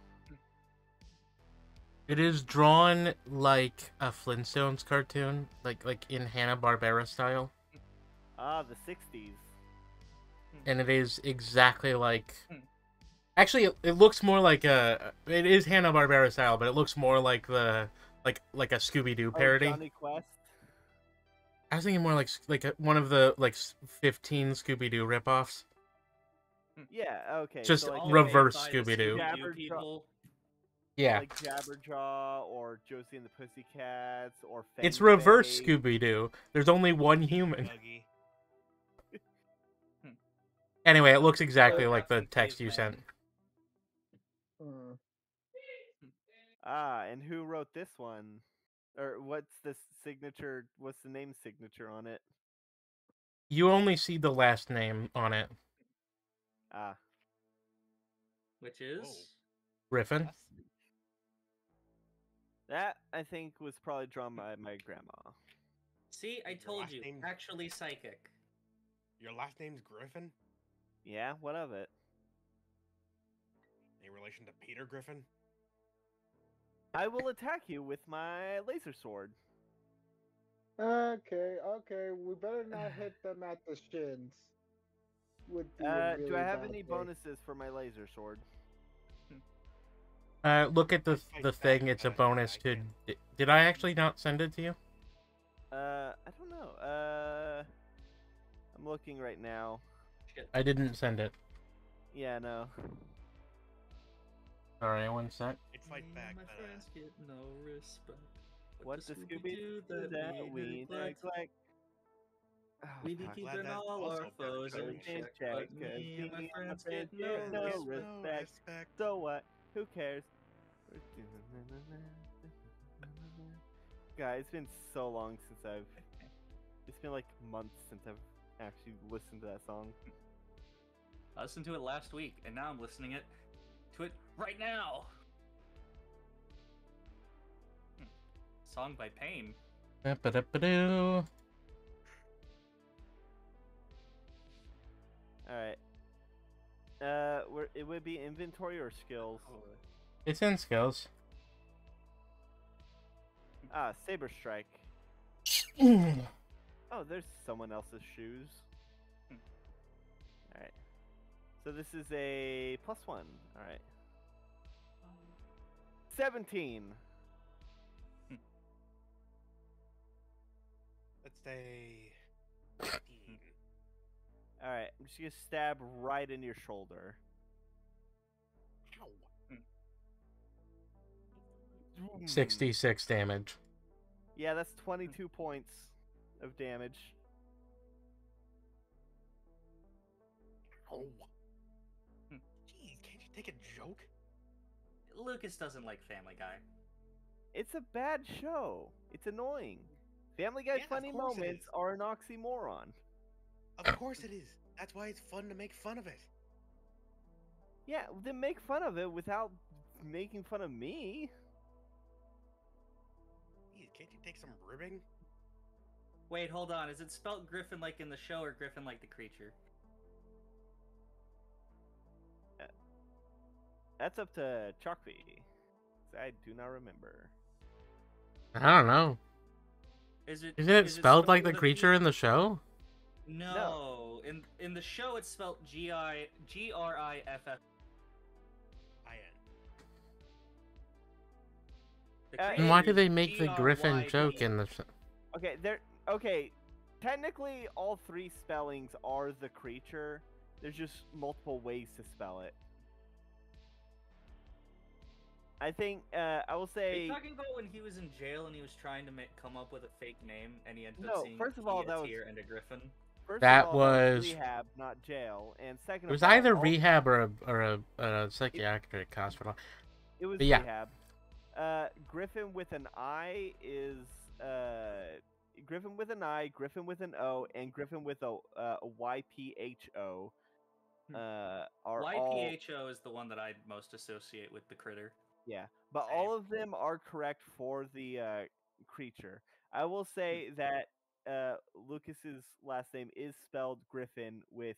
Speaker 1: It is drawn like a Flintstones cartoon, like in Hanna-Barbera style,
Speaker 4: the 60s.
Speaker 1: and it is exactly like. Actually, it looks more like a. It is Hanna-Barbera style, but it looks more like the like a Scooby-Doo parody.
Speaker 4: Oh, Johnny Quest.
Speaker 1: I was thinking more like one of the 15 Scooby-Doo ripoffs.
Speaker 4: Yeah, okay.
Speaker 1: Just
Speaker 4: so like,
Speaker 2: All
Speaker 1: reverse
Speaker 2: made by the
Speaker 1: Scooby-Doo.
Speaker 2: Scooby-Doo
Speaker 4: Jabberjaw.
Speaker 2: people.
Speaker 1: Yeah,
Speaker 4: like Jabberjaw or Josie and the Pussycats or
Speaker 1: it's
Speaker 4: Fang
Speaker 1: reverse
Speaker 4: Fei.
Speaker 1: Scooby-Doo. There's only one human.
Speaker 3: Dougie.
Speaker 1: Anyway, it looks exactly
Speaker 2: Oh,
Speaker 1: like the
Speaker 2: Captain
Speaker 1: text you
Speaker 2: Caveman.
Speaker 1: sent.
Speaker 5: mm,
Speaker 4: And who wrote this one? Or what's the signature? What's the name signature on it?
Speaker 1: You only see the last name on it,
Speaker 4: Ah,
Speaker 2: Which is?
Speaker 3: Whoa.
Speaker 1: Griffin.
Speaker 4: that I think was probably drawn by my grandma.
Speaker 2: See, I
Speaker 3: Your
Speaker 2: told
Speaker 3: last
Speaker 2: you.
Speaker 3: name-
Speaker 2: Actually psychic.
Speaker 3: Your last name's Griffin?
Speaker 4: Yeah, what of it?
Speaker 3: In relation to Peter Griffin?
Speaker 4: I will attack you with my laser sword.
Speaker 5: okay, we better not hit them at the shins. Would be a
Speaker 4: Do
Speaker 5: really
Speaker 4: I have
Speaker 5: bad
Speaker 4: any
Speaker 5: day.
Speaker 4: bonuses for my laser sword?
Speaker 1: Look at the
Speaker 3: Fight back,
Speaker 1: thing. It's a
Speaker 3: but
Speaker 1: bonus
Speaker 3: I
Speaker 1: to.
Speaker 3: can't.
Speaker 1: Did I actually not send it to you?
Speaker 4: I don't know. I'm looking right now.
Speaker 2: Shit.
Speaker 1: I didn't send it.
Speaker 4: Yeah, no.
Speaker 1: Sorry, one sec.
Speaker 3: I'd fight
Speaker 2: Me
Speaker 3: back,
Speaker 2: and my
Speaker 3: but
Speaker 2: friends get no respect.
Speaker 4: What the Scooby do that we
Speaker 2: neglect?
Speaker 4: neglect? Oh,
Speaker 2: We be
Speaker 4: fuck.
Speaker 3: Glad
Speaker 2: keeping
Speaker 3: that's
Speaker 2: all
Speaker 3: also
Speaker 2: our foes
Speaker 3: better
Speaker 2: in
Speaker 3: than
Speaker 2: check,
Speaker 4: check,
Speaker 2: but
Speaker 4: 'cause
Speaker 2: me and my
Speaker 4: me and
Speaker 2: friends
Speaker 4: my
Speaker 2: get
Speaker 4: friends
Speaker 2: no
Speaker 4: get no
Speaker 2: respect.
Speaker 4: respect. So what? Who cares? Guys, it's been so long since it's been like months since I've actually listened to that song.
Speaker 2: I listened to it last week, and now I'm listening to it right now. Song by Pain.
Speaker 1: Ba-ba-da-ba-doo.
Speaker 4: Alright. It would be inventory or skills.
Speaker 1: It's in skills.
Speaker 4: Saber strike. Oh, there's someone else's shoes. Alright. So this is a +1. Alright. 17.
Speaker 3: let's say 15.
Speaker 4: Alright, I'm just gonna stab right in your shoulder.
Speaker 3: Ow.
Speaker 1: 66 damage.
Speaker 4: Yeah, that's 22 points of damage.
Speaker 3: Ow. Jeez, can't you take a joke?
Speaker 2: Lucas doesn't like Family Guy.
Speaker 4: It's a bad show. It's annoying. Family Guy's
Speaker 3: Yeah, of
Speaker 4: funny
Speaker 3: course it
Speaker 4: moments
Speaker 3: is.
Speaker 4: are an oxymoron.
Speaker 3: Of course it is. That's why it's fun to make fun of it.
Speaker 4: Yeah, then make fun of it without making fun of me.
Speaker 3: Jeez, can't you take some ribbing?
Speaker 2: Wait, hold on. Is it spelt Griffin like in the show or Griffin like the creature?
Speaker 4: That's up to Chalkby. I do not remember.
Speaker 1: I don't know.
Speaker 2: Isn't
Speaker 1: it spelled like the
Speaker 2: with a
Speaker 1: creature
Speaker 2: P?
Speaker 1: in the show?
Speaker 2: No. In the show it's spelled Griff. The
Speaker 1: And why do
Speaker 2: creature
Speaker 1: they
Speaker 2: is
Speaker 1: make the Griffin
Speaker 2: GRYD.
Speaker 1: joke in the show?
Speaker 4: Okay. Technically, all three spellings are the creature. There's just multiple ways to spell it. I think I will
Speaker 2: Are you
Speaker 4: say
Speaker 2: talking about when he was in jail and he was trying to come up with a fake name and he ended up
Speaker 4: no.
Speaker 2: seeing
Speaker 4: First of
Speaker 2: he,
Speaker 4: all,
Speaker 2: a
Speaker 4: that was
Speaker 2: tear, and a griffin?
Speaker 1: That
Speaker 4: that was
Speaker 1: was
Speaker 4: rehab, not jail. And second
Speaker 1: it was
Speaker 4: of all,
Speaker 1: either rehab or a psychiatric hospital.
Speaker 4: it was
Speaker 1: But yeah,
Speaker 4: rehab. Griffin with an I is Griffin with an I, Griffin with an O, and Griffin with a YPHO. Are all
Speaker 2: YPHO is the one that I most associate with the critter.
Speaker 4: yeah, but
Speaker 3: Same.
Speaker 4: all of them are correct for the creature. I will say that Lucas's last name is spelled Griffin with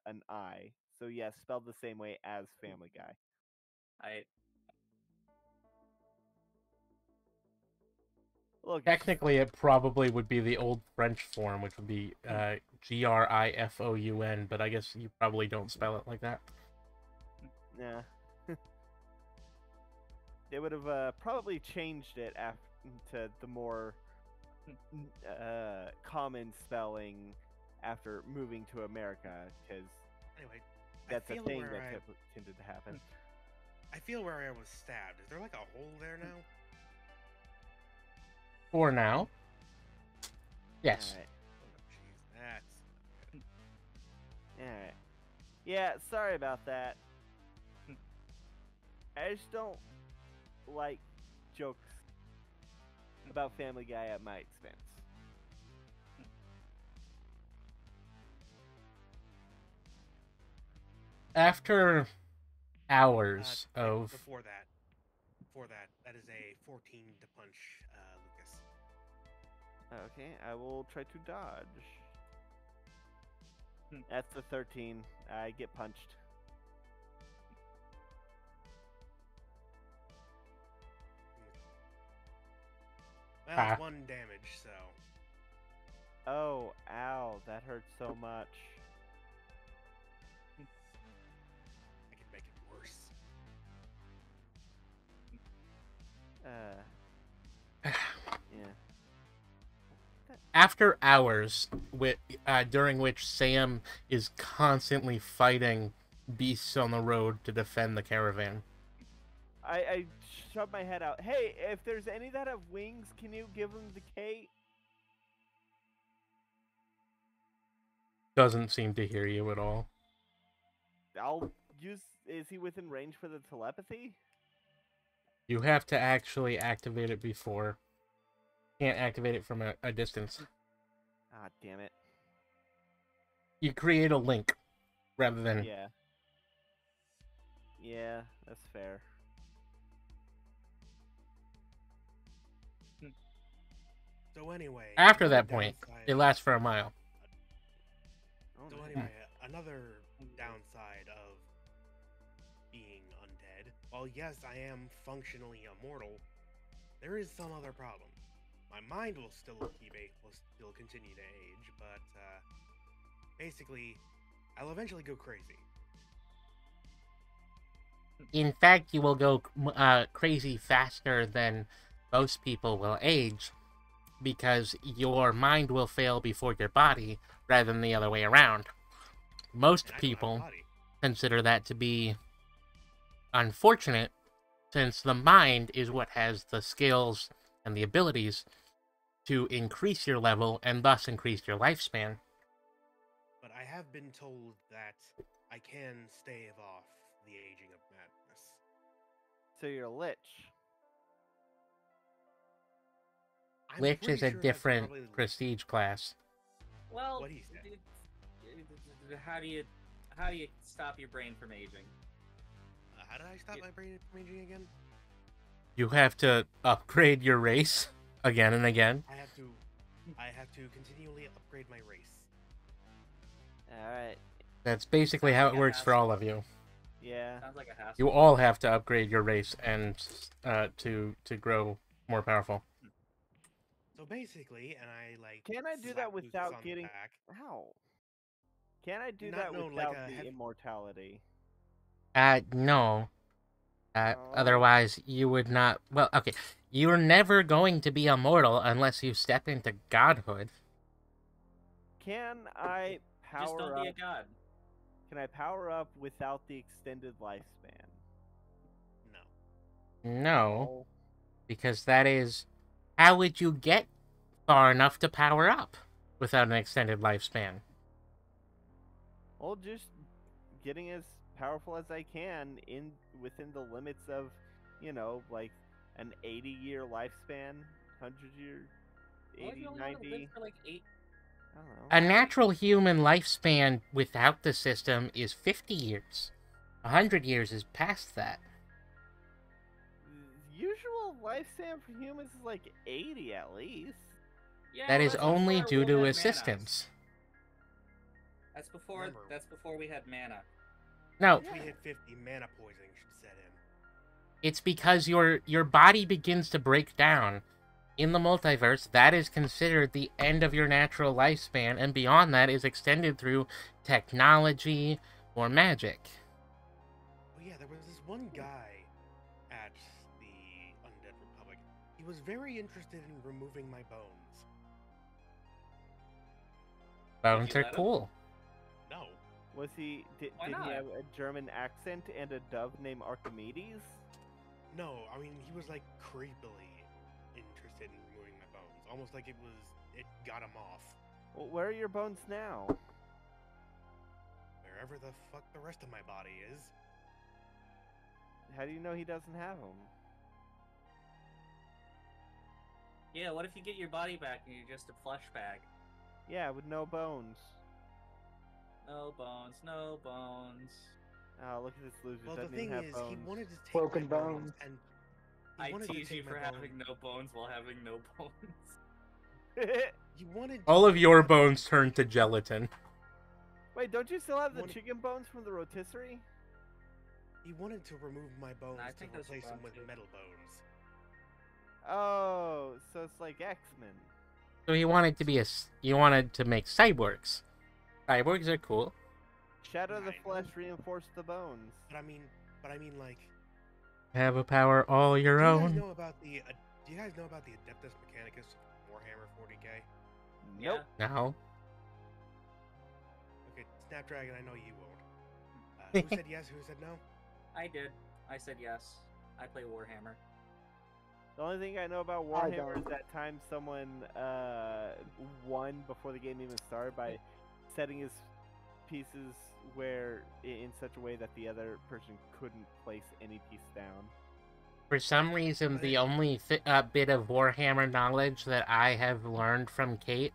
Speaker 4: an I, so yes, spelled the same way as Family Guy.
Speaker 2: I
Speaker 4: Look,
Speaker 1: technically it probably would be the old French form, which would be Grifoun, but I guess you probably don't spell it like that.
Speaker 4: yeah. They would have probably changed it to the more common spelling after moving to America, because
Speaker 3: Anyway,
Speaker 4: that's
Speaker 3: I
Speaker 4: a
Speaker 3: feel
Speaker 4: thing
Speaker 3: where
Speaker 4: that tended to happen.
Speaker 3: I feel where I was stabbed. Is there like a hole there now?
Speaker 1: For now, yes.
Speaker 4: Alright,
Speaker 3: Oh, jeez, that's
Speaker 4: alright. Yeah, sorry about that. I just don't like jokes about Family Guy at my expense.
Speaker 1: After hours of
Speaker 3: before that, that is a 14 to punch, Lucas.
Speaker 4: Okay, I will try to dodge. That's the 13. I get punched.
Speaker 3: Well,
Speaker 1: Ah.
Speaker 3: it's 1 damage, so
Speaker 4: Oh, ow, that hurts so much.
Speaker 3: I can make it worse.
Speaker 4: Yeah.
Speaker 1: after hours during which Sam is constantly fighting beasts on the road to defend the caravan.
Speaker 4: I shove my head out. Hey, if there's any that have wings, can you give them the Kate?
Speaker 1: Doesn't seem to hear you at all.
Speaker 4: I'll use. Is he within range for the telepathy?
Speaker 1: You have to actually activate it before. Can't activate it from a distance.
Speaker 4: Ah, damn it.
Speaker 1: You create a link rather than...
Speaker 4: Yeah. Yeah, that's fair.
Speaker 3: So anyway,
Speaker 1: After
Speaker 3: another
Speaker 1: that point,
Speaker 3: downside-
Speaker 1: it lasts for a mile.
Speaker 4: Oh,
Speaker 3: So
Speaker 4: no.
Speaker 3: anyway, another downside of being undead. While yes, I am functionally immortal, there is some other problem. My mind will still continue to age, but basically, I'll eventually go crazy.
Speaker 1: In fact, you will go crazy faster than most people will age, because your mind will fail before your body rather than the other way around. Most
Speaker 3: And I don't have a
Speaker 1: people
Speaker 3: body.
Speaker 1: consider that to be unfortunate, since the mind is what has the skills and the abilities to increase your level and thus increase your lifespan.
Speaker 3: But I have been told that I can stave off the aging of madness.
Speaker 4: So you're a lich.
Speaker 3: I'm
Speaker 1: Lich
Speaker 3: pretty
Speaker 1: is a
Speaker 3: sure that's
Speaker 1: different
Speaker 3: probably
Speaker 1: prestige class.
Speaker 2: well,
Speaker 3: what he said.
Speaker 2: how do you stop your brain from aging?
Speaker 3: How did I stop my brain from aging again?
Speaker 1: You have to upgrade your race again and again.
Speaker 3: I have to continually upgrade my race.
Speaker 4: Alright.
Speaker 1: That's basically how it works for all of you.
Speaker 4: Yeah.
Speaker 2: Sounds like a hassle.
Speaker 1: You all have to upgrade your race and to grow more powerful.
Speaker 3: So basically, and I like.
Speaker 4: Can I do
Speaker 3: slap
Speaker 4: that
Speaker 3: Lucas
Speaker 4: without
Speaker 3: on the
Speaker 4: getting...
Speaker 3: back.
Speaker 4: Ow. Can I do
Speaker 3: Not
Speaker 4: that
Speaker 3: know, like
Speaker 4: without
Speaker 3: a
Speaker 4: the
Speaker 3: heavy-
Speaker 4: immortality?
Speaker 1: No.
Speaker 4: Oh.
Speaker 1: Otherwise, you would not. Well, okay. You're never going to be immortal unless you step into godhood.
Speaker 4: Can I
Speaker 2: Just don't
Speaker 4: power
Speaker 2: be a
Speaker 4: up?
Speaker 2: god.
Speaker 4: Can I power up without the extended lifespan?
Speaker 3: No.
Speaker 1: No, because that is... How would you get far enough to power up without an extended lifespan?
Speaker 4: Well, just getting as powerful as I can within the limits of, like an 80-year lifespan, 100-year,
Speaker 2: Well, you
Speaker 4: 80,
Speaker 2: only want to live
Speaker 4: 90.
Speaker 2: for like 8.
Speaker 4: I don't know.
Speaker 1: A natural human lifespan without the system is 50 years. 100 years is past that.
Speaker 4: Usual lifespan for humans is like 80 at least.
Speaker 2: Yeah,
Speaker 1: That
Speaker 2: well,
Speaker 1: is
Speaker 2: that's
Speaker 1: only
Speaker 2: before
Speaker 1: due
Speaker 2: we
Speaker 1: to
Speaker 2: had mana.
Speaker 1: assistance.
Speaker 2: That's before.
Speaker 3: Remember-
Speaker 2: That's before we had mana.
Speaker 1: No,
Speaker 3: If we hit 50, mana poisoning should set in.
Speaker 1: it's because your body begins to break down. In the multiverse, that is considered the end of your natural lifespan, and beyond that is extended through technology or magic.
Speaker 3: Oh yeah, there was this one guy at the Undead Republic. He was very interested in removing my bones.
Speaker 1: Bones
Speaker 2: you
Speaker 1: are
Speaker 2: let him?
Speaker 1: cool.
Speaker 3: No.
Speaker 4: Was he?
Speaker 2: Why
Speaker 4: Did he
Speaker 2: not?
Speaker 4: have a German accent and a dove named Archimedes?
Speaker 3: No, I mean, he was like creepily interested in removing my bones. Almost like it got him off.
Speaker 4: Well, where are your bones now?
Speaker 3: Wherever the fuck the rest of my body is.
Speaker 4: How do you know he doesn't have them?
Speaker 2: Yeah, what if you get your body back and you're just a flesh bag?
Speaker 4: Yeah, with no bones.
Speaker 2: No bones, no bones.
Speaker 4: Oh, look at this loser.
Speaker 3: Well, the
Speaker 4: Doesn't
Speaker 3: thing
Speaker 4: even have
Speaker 3: is,
Speaker 4: bones.
Speaker 3: he wanted to take
Speaker 5: Broken
Speaker 3: my bones,
Speaker 5: bones.
Speaker 3: and he
Speaker 2: I
Speaker 3: wanted to
Speaker 2: tease you
Speaker 3: take my
Speaker 2: for
Speaker 3: bones.
Speaker 2: having no bones while having no bones.
Speaker 3: He wanted
Speaker 1: All
Speaker 3: to
Speaker 1: of your
Speaker 3: take my
Speaker 1: bones turn to gelatin.
Speaker 4: Wait, don't you still have the
Speaker 3: One-
Speaker 4: chicken bones from the rotisserie?
Speaker 3: He wanted to remove my bones
Speaker 2: I
Speaker 3: to
Speaker 2: think those are
Speaker 3: replace them
Speaker 2: gone
Speaker 3: with
Speaker 2: too.
Speaker 3: metal bones.
Speaker 4: Oh, so it's like X-Men.
Speaker 1: So he wanted to make cyborgs. Cyborgs are cool.
Speaker 4: Shadow the
Speaker 3: I know.
Speaker 4: flesh, reinforce the bones.
Speaker 3: But I mean, like,
Speaker 1: Have a power all your
Speaker 3: do you guys
Speaker 1: own.
Speaker 3: know about the Adeptus Mechanicus Warhammer 40k?
Speaker 4: Nope.
Speaker 1: No.
Speaker 3: Okay, Snapdragon, I know you won't. Who said yes? Who said no?
Speaker 2: I did. I said yes. I play Warhammer.
Speaker 4: The only thing I know about
Speaker 5: I
Speaker 4: Warhammer is
Speaker 5: don't.
Speaker 4: that time someone won before the game even started by setting his pieces in such a way that the other person couldn't place any piece down.
Speaker 1: For some reason, the only bit of Warhammer knowledge that I have learned from Kate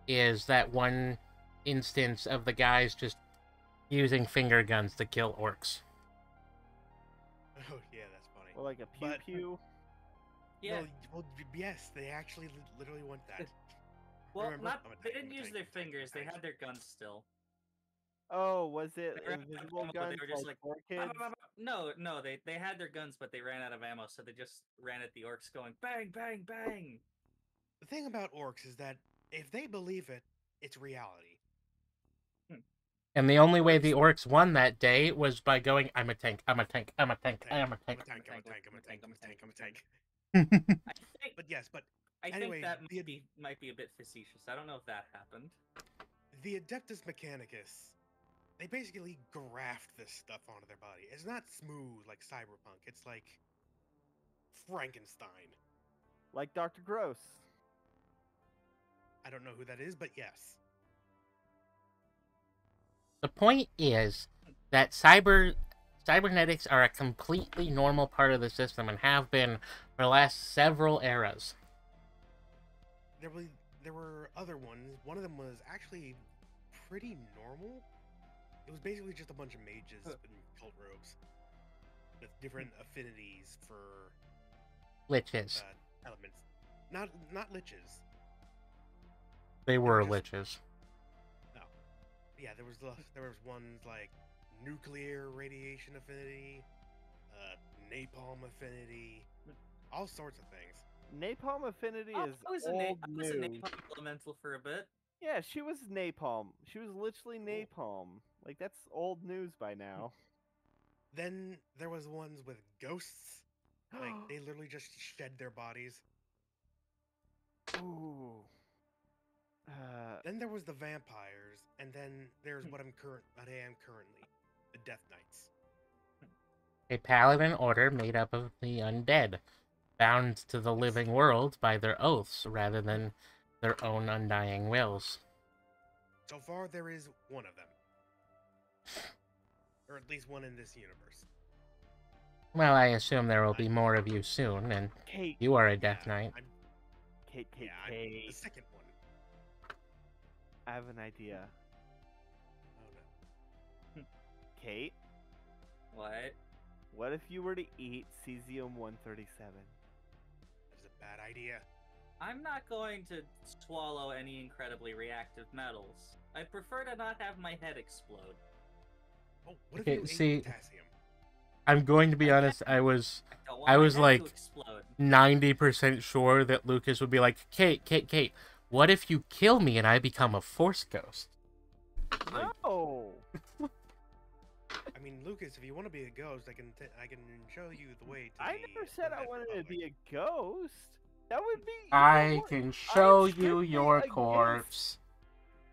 Speaker 1: is that one instance of the guys just using finger guns to kill orcs.
Speaker 3: Oh yeah, that's funny.
Speaker 4: Or like a pew
Speaker 3: But-
Speaker 4: pew.
Speaker 2: Yeah.
Speaker 3: No, well, yes, they actually literally want that.
Speaker 2: Well,
Speaker 3: Remember?
Speaker 2: not.
Speaker 3: I'm a
Speaker 2: They
Speaker 3: tank, I'm
Speaker 2: didn't
Speaker 3: a
Speaker 2: use
Speaker 3: tank,
Speaker 2: their
Speaker 3: I'm a tank,
Speaker 2: fingers.
Speaker 3: I'm
Speaker 2: They
Speaker 3: a
Speaker 2: had their guns still.
Speaker 4: Oh, was it
Speaker 2: They ran out of
Speaker 4: invisible
Speaker 2: ammo, but
Speaker 4: guns
Speaker 2: they were just
Speaker 4: like
Speaker 2: like,
Speaker 4: for kids?
Speaker 2: No, they had their guns, but they ran out of ammo, so they just ran at the orcs, going bang, bang, bang.
Speaker 3: The thing about orcs is that if they believe it, it's reality.
Speaker 1: And the only way the orcs won that day was by going, I'm a tank, I'm a tank, I'm a tank, I'm a
Speaker 3: I'm
Speaker 1: tank.
Speaker 3: a tank, I'm a tank, I'm a tank, I'm a tank, I'm a tank.
Speaker 2: I think.
Speaker 3: But yes, but
Speaker 2: I
Speaker 3: anyway,
Speaker 2: think that
Speaker 3: the-
Speaker 2: might be a bit facetious. I don't know if that happened.
Speaker 3: the Adeptus Mechanicus, they basically graft this stuff onto their body. It's not smooth like Cyberpunk. It's like Frankenstein.
Speaker 4: Like Dr. Gross.
Speaker 3: I don't know who that is, but yes.
Speaker 1: The point is that cybernetics are a completely normal part of the system and have been for the last several eras.
Speaker 3: There were other ones. One of them was actually pretty normal. It was basically just a bunch of mages in cult robes with different affinities for
Speaker 1: Liches.
Speaker 3: elements. Not liches.
Speaker 1: They were
Speaker 3: just-
Speaker 1: liches.
Speaker 3: Yeah, there was ones like nuclear radiation affinity, napalm affinity, all sorts of things.
Speaker 4: Napalm Affinity
Speaker 2: Oh,
Speaker 4: is
Speaker 2: I was
Speaker 4: old
Speaker 2: a
Speaker 4: news.
Speaker 2: napalm elemental for a bit.
Speaker 4: Yeah, she was napalm. She was literally napalm. Like that's old news by now.
Speaker 3: Then there was ones with ghosts. Like they literally just shed their bodies.
Speaker 4: Ooh.
Speaker 3: Then there was the vampires, and then there's what I am currently, the Death Knights.
Speaker 1: A paladin order made up of the undead, bound to the living world by their oaths rather than their own undying wills.
Speaker 3: So far, there is one of them. Or at least one in this universe.
Speaker 1: Well, I assume there will be more of you soon, and
Speaker 4: Kate,
Speaker 1: you are a Death Knight.
Speaker 4: Kate,
Speaker 3: I'm
Speaker 4: Kate.
Speaker 3: the second one.
Speaker 4: I have an idea.
Speaker 3: Oh no.
Speaker 4: Kate,
Speaker 2: What?
Speaker 4: what if you were to eat cesium-137?
Speaker 3: That is a bad idea.
Speaker 2: I'm not going to swallow any incredibly reactive metals. I prefer to not have my head explode.
Speaker 3: Oh, what if
Speaker 1: Okay,
Speaker 3: you
Speaker 1: see-
Speaker 3: ate potassium?
Speaker 1: I'm going to be honest, I was
Speaker 2: don't want my
Speaker 1: was
Speaker 2: head
Speaker 1: like-
Speaker 2: to explode.
Speaker 1: 90% sure that Lucas would be like, Kate, what if you kill me and I become a Force Ghost?
Speaker 4: No!
Speaker 3: I mean, Lucas, if you want to be a ghost, I can show you the way to
Speaker 4: I
Speaker 3: the
Speaker 4: never said I
Speaker 3: Sunset
Speaker 4: wanted to
Speaker 3: Republic.
Speaker 4: be a ghost. That would be.
Speaker 1: I
Speaker 4: what?
Speaker 1: can show you
Speaker 4: strictly
Speaker 1: your
Speaker 4: against-
Speaker 1: corpse.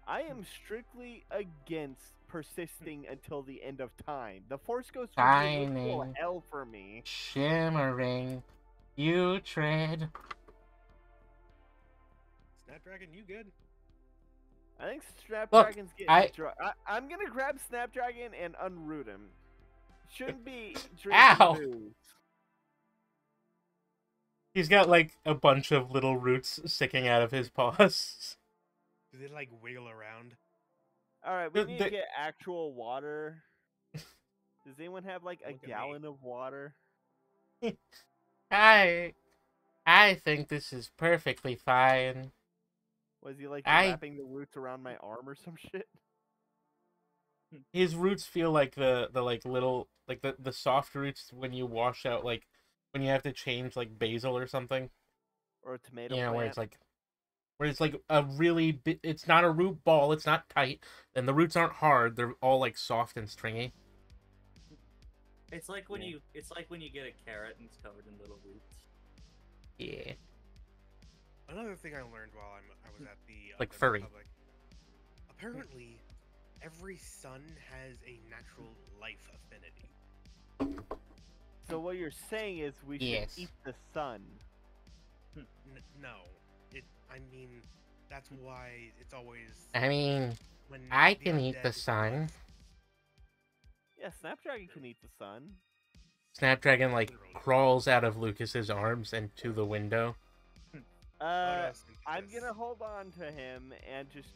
Speaker 4: I am strictly against persisting until the end of time. The Force Ghost would be a literal
Speaker 1: Shining.
Speaker 4: hell for me.
Speaker 1: Shimmering, putrid.
Speaker 3: Snapdragon, you good?
Speaker 4: I think Snapdragon's
Speaker 1: I-
Speaker 4: getting drunk. I'm gonna grab Snapdragon and unroot him. Shouldn't be drinking
Speaker 1: Ow!
Speaker 4: booze.
Speaker 1: He's got like a bunch of little roots sticking out of his paws.
Speaker 3: Do they like wiggle around?
Speaker 4: All right, we
Speaker 1: The-
Speaker 4: need
Speaker 1: the-
Speaker 4: to get actual water. Does anyone have like a
Speaker 3: Look at me.
Speaker 4: gallon of water?
Speaker 1: I think this is perfectly fine.
Speaker 4: Was he like
Speaker 1: I-
Speaker 4: wrapping the roots around my arm or some shit?
Speaker 1: His roots feel like the like little like the soft roots when you wash out like when you have to change like basil or something.
Speaker 4: Or a tomato
Speaker 1: You know,
Speaker 4: plant?
Speaker 1: where it's like a really it's not a root ball, it's not tight, and the roots aren't hard, they're all like soft and stringy.
Speaker 2: It's like when
Speaker 4: Yeah.
Speaker 2: you get a carrot and it's covered in little roots.
Speaker 1: Yeah.
Speaker 3: Another thing I learned while I was at the
Speaker 1: Like
Speaker 3: Sunset
Speaker 1: furry.
Speaker 3: Republic, apparently, every sun has a natural life affinity.
Speaker 4: So what you're saying is we should
Speaker 1: Yes.
Speaker 4: eat the sun.
Speaker 3: No, I mean, that's why it's always
Speaker 1: I mean,
Speaker 3: when
Speaker 1: I
Speaker 3: the
Speaker 1: can eat
Speaker 3: undead
Speaker 1: the
Speaker 3: is
Speaker 1: sun.
Speaker 3: alive.
Speaker 4: Yeah, Snapdragon can eat the sun.
Speaker 1: Snapdragon like
Speaker 3: Literally.
Speaker 1: crawls out of Lucas's arms and to the window.
Speaker 4: I'm gonna hold on to him and just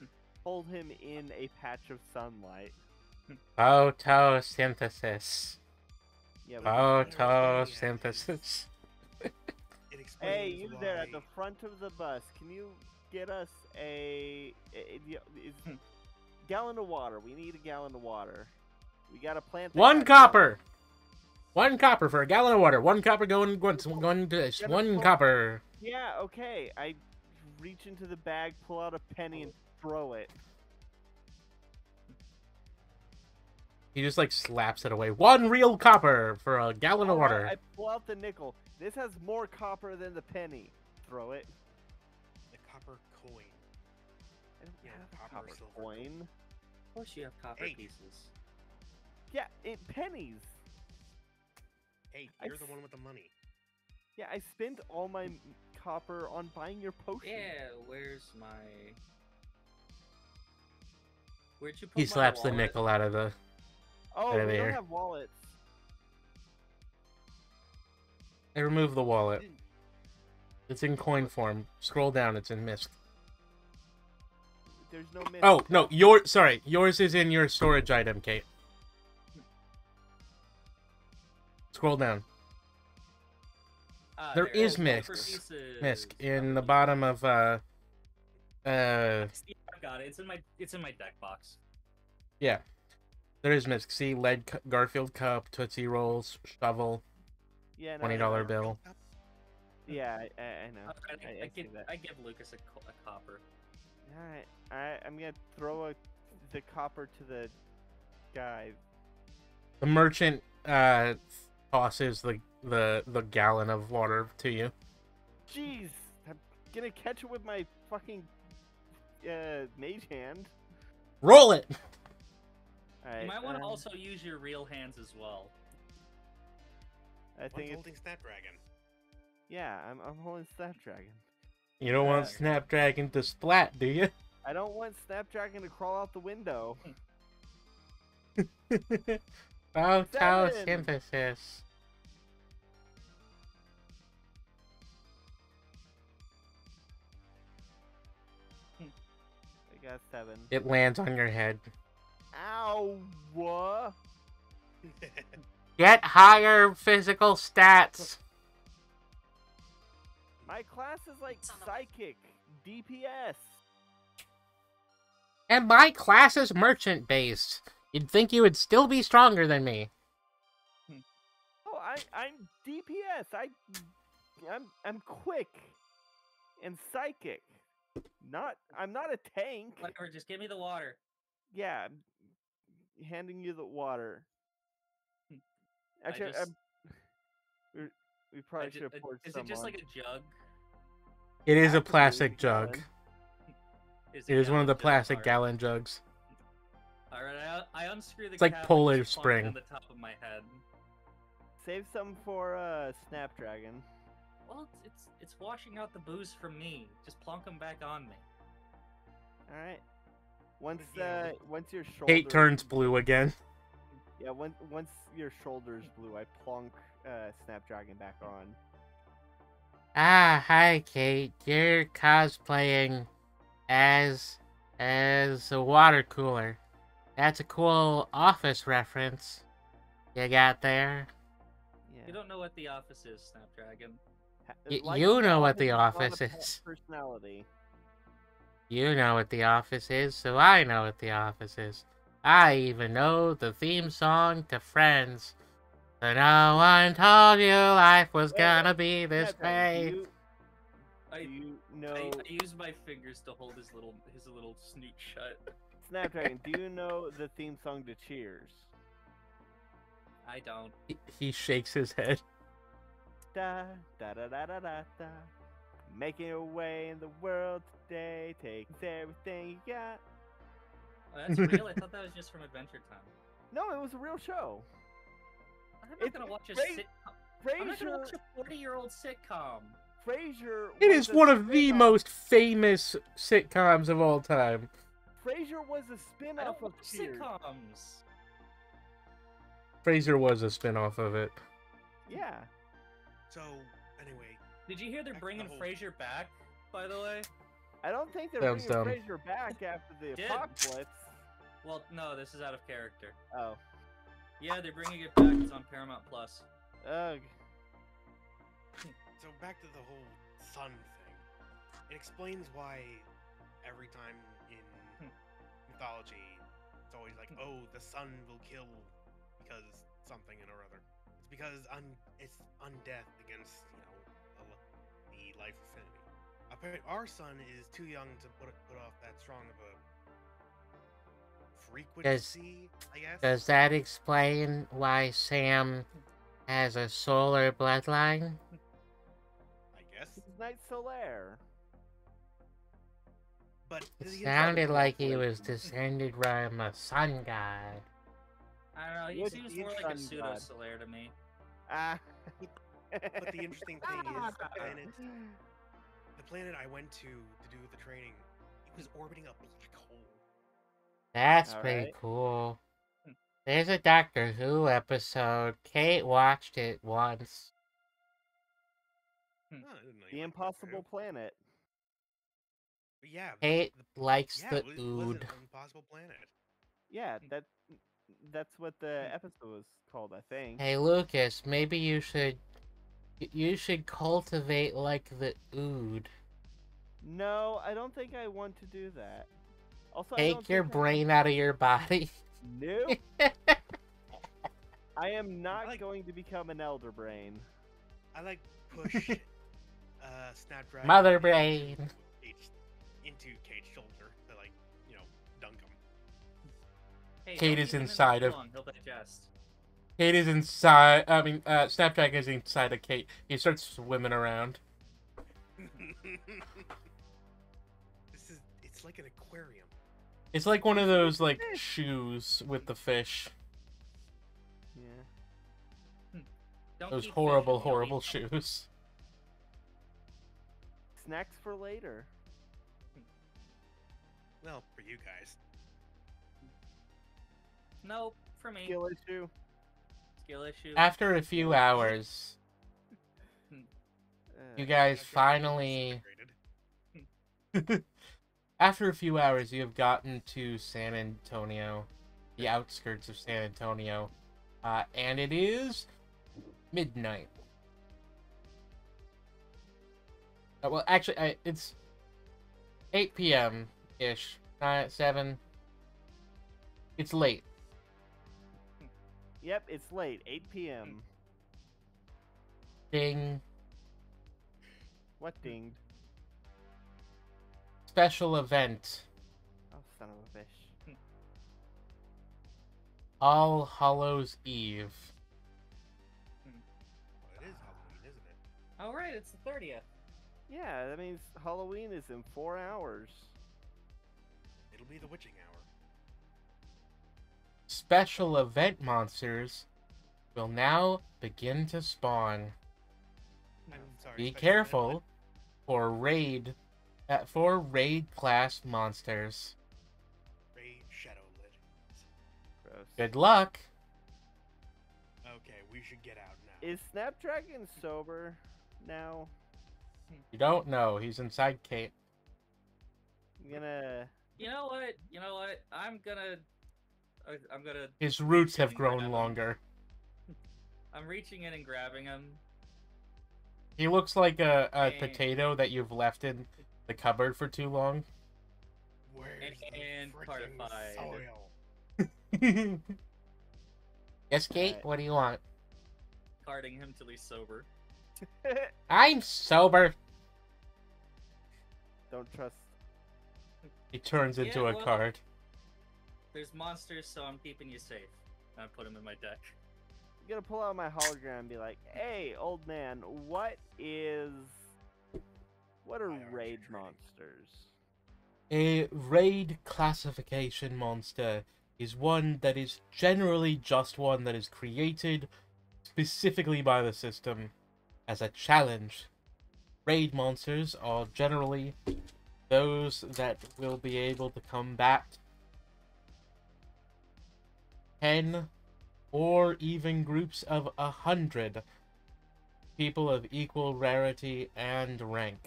Speaker 4: hold him in a patch of sunlight.
Speaker 1: Photosynthesis.
Speaker 4: Yeah.
Speaker 1: Photosynthesis.
Speaker 3: It
Speaker 4: Hey,
Speaker 3: explains
Speaker 4: you there at
Speaker 3: why-
Speaker 4: the front of the bus? Can you get us gallon of water? We need a gallon of water. We gotta plant. the
Speaker 1: One
Speaker 4: goddamn-
Speaker 1: copper. 1 copper for a gallon of water. 1 copper going to this.
Speaker 4: Gotta
Speaker 1: 1
Speaker 4: put-
Speaker 1: copper.
Speaker 4: Yeah. Okay. I reach into the bag, pull out a penny, and throw it.
Speaker 1: He just like slaps it away. 1 real copper for a gallon of
Speaker 4: Alright,
Speaker 1: water.
Speaker 4: I pull out the nickel. This has more copper than the penny. Throw it.
Speaker 3: the copper coin.
Speaker 4: I don't
Speaker 3: Yeah,
Speaker 4: have a
Speaker 3: copper,
Speaker 4: copper
Speaker 3: silver
Speaker 4: coin.
Speaker 2: Of course, you have copper
Speaker 3: Hey.
Speaker 2: pieces.
Speaker 4: Yeah, pennies.
Speaker 3: Hey,
Speaker 4: I
Speaker 3: you're the
Speaker 4: s-
Speaker 3: one with the money.
Speaker 4: Yeah, I spent all my copper on buying your potion.
Speaker 2: Yeah, where's my? Where'd you put
Speaker 1: He
Speaker 2: my
Speaker 1: slaps the
Speaker 2: wallet?
Speaker 1: nickel out of the.
Speaker 4: Oh,
Speaker 1: Out of
Speaker 4: we
Speaker 1: there.
Speaker 4: don't have wallets.
Speaker 1: I remove the wallet. It's in coin form. Scroll down. It's in MISC.
Speaker 4: There's no mist.
Speaker 1: Oh no, sorry. Yours is in your storage item, Kate. Scroll down. There is
Speaker 2: copper
Speaker 1: MISC.
Speaker 2: pieces.
Speaker 1: MISC in the
Speaker 2: Copper
Speaker 1: bottom of
Speaker 2: Yeah, I got it. It's in my deck box.
Speaker 1: yeah. There is MISC. See lead Garfield cup, Tootsie Rolls, shovel,
Speaker 4: Yeah, no,
Speaker 1: $20
Speaker 4: I know.
Speaker 1: bill.
Speaker 4: Yeah, I know.
Speaker 2: I
Speaker 4: see that.
Speaker 2: give Lucas a copper.
Speaker 4: Alright, I'm gonna throw the copper to the guy.
Speaker 1: The merchant tosses the gallon of water to you.
Speaker 4: Jeez, I'm gonna catch it with my fucking mage hand.
Speaker 1: Roll it.
Speaker 4: Alright,
Speaker 2: You might want to also use your real hands as well.
Speaker 4: I think it's,
Speaker 3: holding Snapdragon.
Speaker 4: yeah, I'm holding Snapdragon.
Speaker 1: You don't want Snapdragon to splat, do you?
Speaker 4: I don't want Snapdragon to crawl out the window.
Speaker 1: Photosynthesis.
Speaker 4: I got 7.
Speaker 1: It lands on your head.
Speaker 4: Ow! What?
Speaker 1: Get higher physical stats.
Speaker 4: My class is like psychic, DPS.
Speaker 1: And my class is merchant based. You'd think you would still be stronger than me.
Speaker 4: Oh, I'm DPS. I'm quick and psychic. I'm not a tank.
Speaker 2: Whatever, just give me the water.
Speaker 4: Yeah, I'm handing you the water. Actually, we probably should have poured
Speaker 2: Is
Speaker 4: some
Speaker 2: it just
Speaker 4: on.
Speaker 2: like a jug?
Speaker 1: It is a
Speaker 4: Absolutely,
Speaker 1: plastic jug.
Speaker 4: Galen.
Speaker 1: It is one of the
Speaker 2: gallon jug?
Speaker 1: plastic
Speaker 2: Alright.
Speaker 1: gallon jugs.
Speaker 2: Alright, I unscrew the
Speaker 1: It's like
Speaker 2: cap and
Speaker 1: Polar
Speaker 2: just plunk it
Speaker 1: Spring.
Speaker 2: in the top of my head.
Speaker 4: Save some for Snapdragon.
Speaker 2: Well, it's washing out the booze from me. Just plunk them back on me.
Speaker 4: All right. Once your shoulder.
Speaker 1: Kate turns blue again.
Speaker 4: Yeah, once your shoulder's blue, I plonk Snapdragon back on.
Speaker 1: Ah, hi, Kate. You're cosplaying as a water cooler. That's a cool Office reference you got there.
Speaker 4: Yeah.
Speaker 2: You don't know what the Office is, Snapdragon.
Speaker 1: You know what the Office
Speaker 4: is.
Speaker 1: is.
Speaker 4: Personality.
Speaker 1: You know what the Office is, so I know what the Office is. I even know the theme song to Friends. But no one told you life was gonna be this way.
Speaker 4: Do you know?
Speaker 2: I use my fingers to hold his little snoot shut.
Speaker 4: Snapdragon, do you know the theme song to Cheers?
Speaker 2: I don't.
Speaker 1: He shakes his head.
Speaker 4: Da da da da da da da. Making your way in the world today, takes everything you got.
Speaker 2: Oh, that's real? I thought that was just from Adventure Time.
Speaker 4: No, it was a real show.
Speaker 2: I'm not gonna watch a sitcom. I'm not gonna watch a 40-year-old sitcom.
Speaker 4: Frasier.
Speaker 1: It is one of the most famous sitcoms of all time.
Speaker 4: Frasier was a
Speaker 2: I
Speaker 4: spin-off
Speaker 2: don't
Speaker 4: of
Speaker 2: watch
Speaker 4: Cheers.
Speaker 2: sitcoms.
Speaker 1: Frasier was a spin-off of it.
Speaker 4: Yeah.
Speaker 3: So, anyway.
Speaker 2: Did you hear they're
Speaker 3: Back to
Speaker 2: bringing
Speaker 3: the whole-
Speaker 2: Frasier back, by the way?
Speaker 4: I don't think they're
Speaker 1: Sounds
Speaker 4: bringing
Speaker 1: dumb.
Speaker 4: Frasier back after the
Speaker 2: Did.
Speaker 4: apocalypse.
Speaker 2: Well, no, this is out of character.
Speaker 4: Oh.
Speaker 2: Yeah, they're bringing it back. It's on Paramount Plus.
Speaker 4: Ugh.
Speaker 3: So back to the whole sun thing. It explains why every time in mythology, it's always like, oh, the sun will kill because something or other. It's because it's undeath against, the life affinity. Apparently, our sun is too young to put off that strong of a frequency, I guess.
Speaker 1: Does that explain why Sam has a solar bloodline?
Speaker 3: I guess.
Speaker 4: He's Night Solaire.
Speaker 3: But
Speaker 1: It
Speaker 3: the
Speaker 1: sounded like he was descended from a sun god.
Speaker 2: I don't know. He
Speaker 4: What
Speaker 2: seems
Speaker 4: is
Speaker 2: more like a
Speaker 4: sun
Speaker 2: pseudo
Speaker 4: god?
Speaker 2: Solaire to me.
Speaker 4: Ah.
Speaker 3: But the interesting thing is, the planet I went to do the training, it was orbiting a black hole.
Speaker 1: That's
Speaker 4: All
Speaker 1: pretty
Speaker 4: right.
Speaker 1: cool. There's a Doctor Who episode. Kate watched it once.
Speaker 3: Oh, I didn't know you
Speaker 4: The
Speaker 3: liked Doctor
Speaker 4: Impossible
Speaker 3: Who.
Speaker 4: Planet.
Speaker 3: But yeah,
Speaker 1: Kate likes
Speaker 3: yeah,
Speaker 1: the
Speaker 3: it was an
Speaker 1: ood.
Speaker 3: impossible planet.
Speaker 4: Yeah, that's what the episode was called, I think.
Speaker 1: Hey Lucas, maybe you should cultivate like the ood.
Speaker 4: No, I don't think I want to do that. Also, I don't
Speaker 1: Take your
Speaker 4: think I-
Speaker 1: brain out of your body.
Speaker 4: Nope. I am not
Speaker 3: Like-
Speaker 4: going to become an elder brain.
Speaker 3: I like push Snapdragon
Speaker 1: Mother brain.
Speaker 3: into Kate's shoulder to dunk him.
Speaker 2: Hey,
Speaker 1: Kate
Speaker 2: don't
Speaker 1: is
Speaker 2: keep him in
Speaker 1: inside
Speaker 2: too
Speaker 1: of-
Speaker 2: long, He'll digest.
Speaker 1: Kate is inside. Snapdragon is inside of Kate. He starts swimming around.
Speaker 3: It's like an aquarium.
Speaker 1: It's like one of those shoes with the fish.
Speaker 4: Yeah.
Speaker 2: Don't
Speaker 1: Those
Speaker 2: keep
Speaker 1: horrible,
Speaker 2: fishing, you'll
Speaker 1: horrible
Speaker 2: eat them.
Speaker 1: shoes.
Speaker 4: Snacks for later.
Speaker 3: Well, for you guys.
Speaker 2: Nope, for me.
Speaker 4: Skill issue.
Speaker 2: Skill issue.
Speaker 1: After a few hours, you guys
Speaker 3: I've got
Speaker 1: finally...
Speaker 3: disintegrated.
Speaker 1: After a few hours, you have gotten to San Antonio, the outskirts of San Antonio, and it is midnight. Well, actually, it's 8 p.m.-ish, 7. It's late.
Speaker 4: Yep, it's late. 8 p.m.
Speaker 1: Ding.
Speaker 4: What dinged?
Speaker 1: Special event.
Speaker 4: Oh, son of a bitch.
Speaker 1: All Hallows Eve.
Speaker 3: Well, it is Halloween, isn't it?
Speaker 2: Oh, right, it's the 30th.
Speaker 4: Yeah, that means Halloween is in 4 hours.
Speaker 3: It'll be the witching hour.
Speaker 1: Special event monsters will now begin to spawn.
Speaker 3: I'm sorry.
Speaker 1: Be
Speaker 3: special
Speaker 1: careful
Speaker 3: event,
Speaker 1: for raid class monsters.
Speaker 3: Raid Shadow Legends.
Speaker 4: Gross.
Speaker 1: Good luck.
Speaker 3: Okay, we should get out now.
Speaker 4: Is Snapdragon sober now?
Speaker 1: You don't know. He's inside Kate.
Speaker 4: You gonna...
Speaker 2: You know what? I'm gonna...
Speaker 1: His roots have
Speaker 2: and
Speaker 1: grown
Speaker 2: grab him.
Speaker 1: longer.
Speaker 2: I'm reaching in and grabbing him.
Speaker 1: He looks like a
Speaker 2: Dang.
Speaker 1: potato that you've left in the cupboard for too long.
Speaker 3: Where's
Speaker 2: And
Speaker 3: the frickin'
Speaker 2: partified.
Speaker 3: soil?
Speaker 1: Yes, Kate?
Speaker 4: Alright.
Speaker 1: What do you want?
Speaker 2: Carding him till he's sober.
Speaker 1: I'm sober.
Speaker 4: Don't trust...
Speaker 1: He turns into
Speaker 2: Yeah,
Speaker 1: a
Speaker 2: well-
Speaker 1: card.
Speaker 2: There's monsters, so I'm keeping you safe. I put him in my deck.
Speaker 4: I'm gonna pull out my hologram and be like, hey, old man, what are
Speaker 3: Why aren't you
Speaker 4: raid
Speaker 3: trading?
Speaker 4: monsters?
Speaker 1: A raid classification monster is one that is generally just one that is created specifically by the system as a challenge. Raid monsters are generally those that will be able to combat 10 or even groups of 100 people of equal rarity and rank.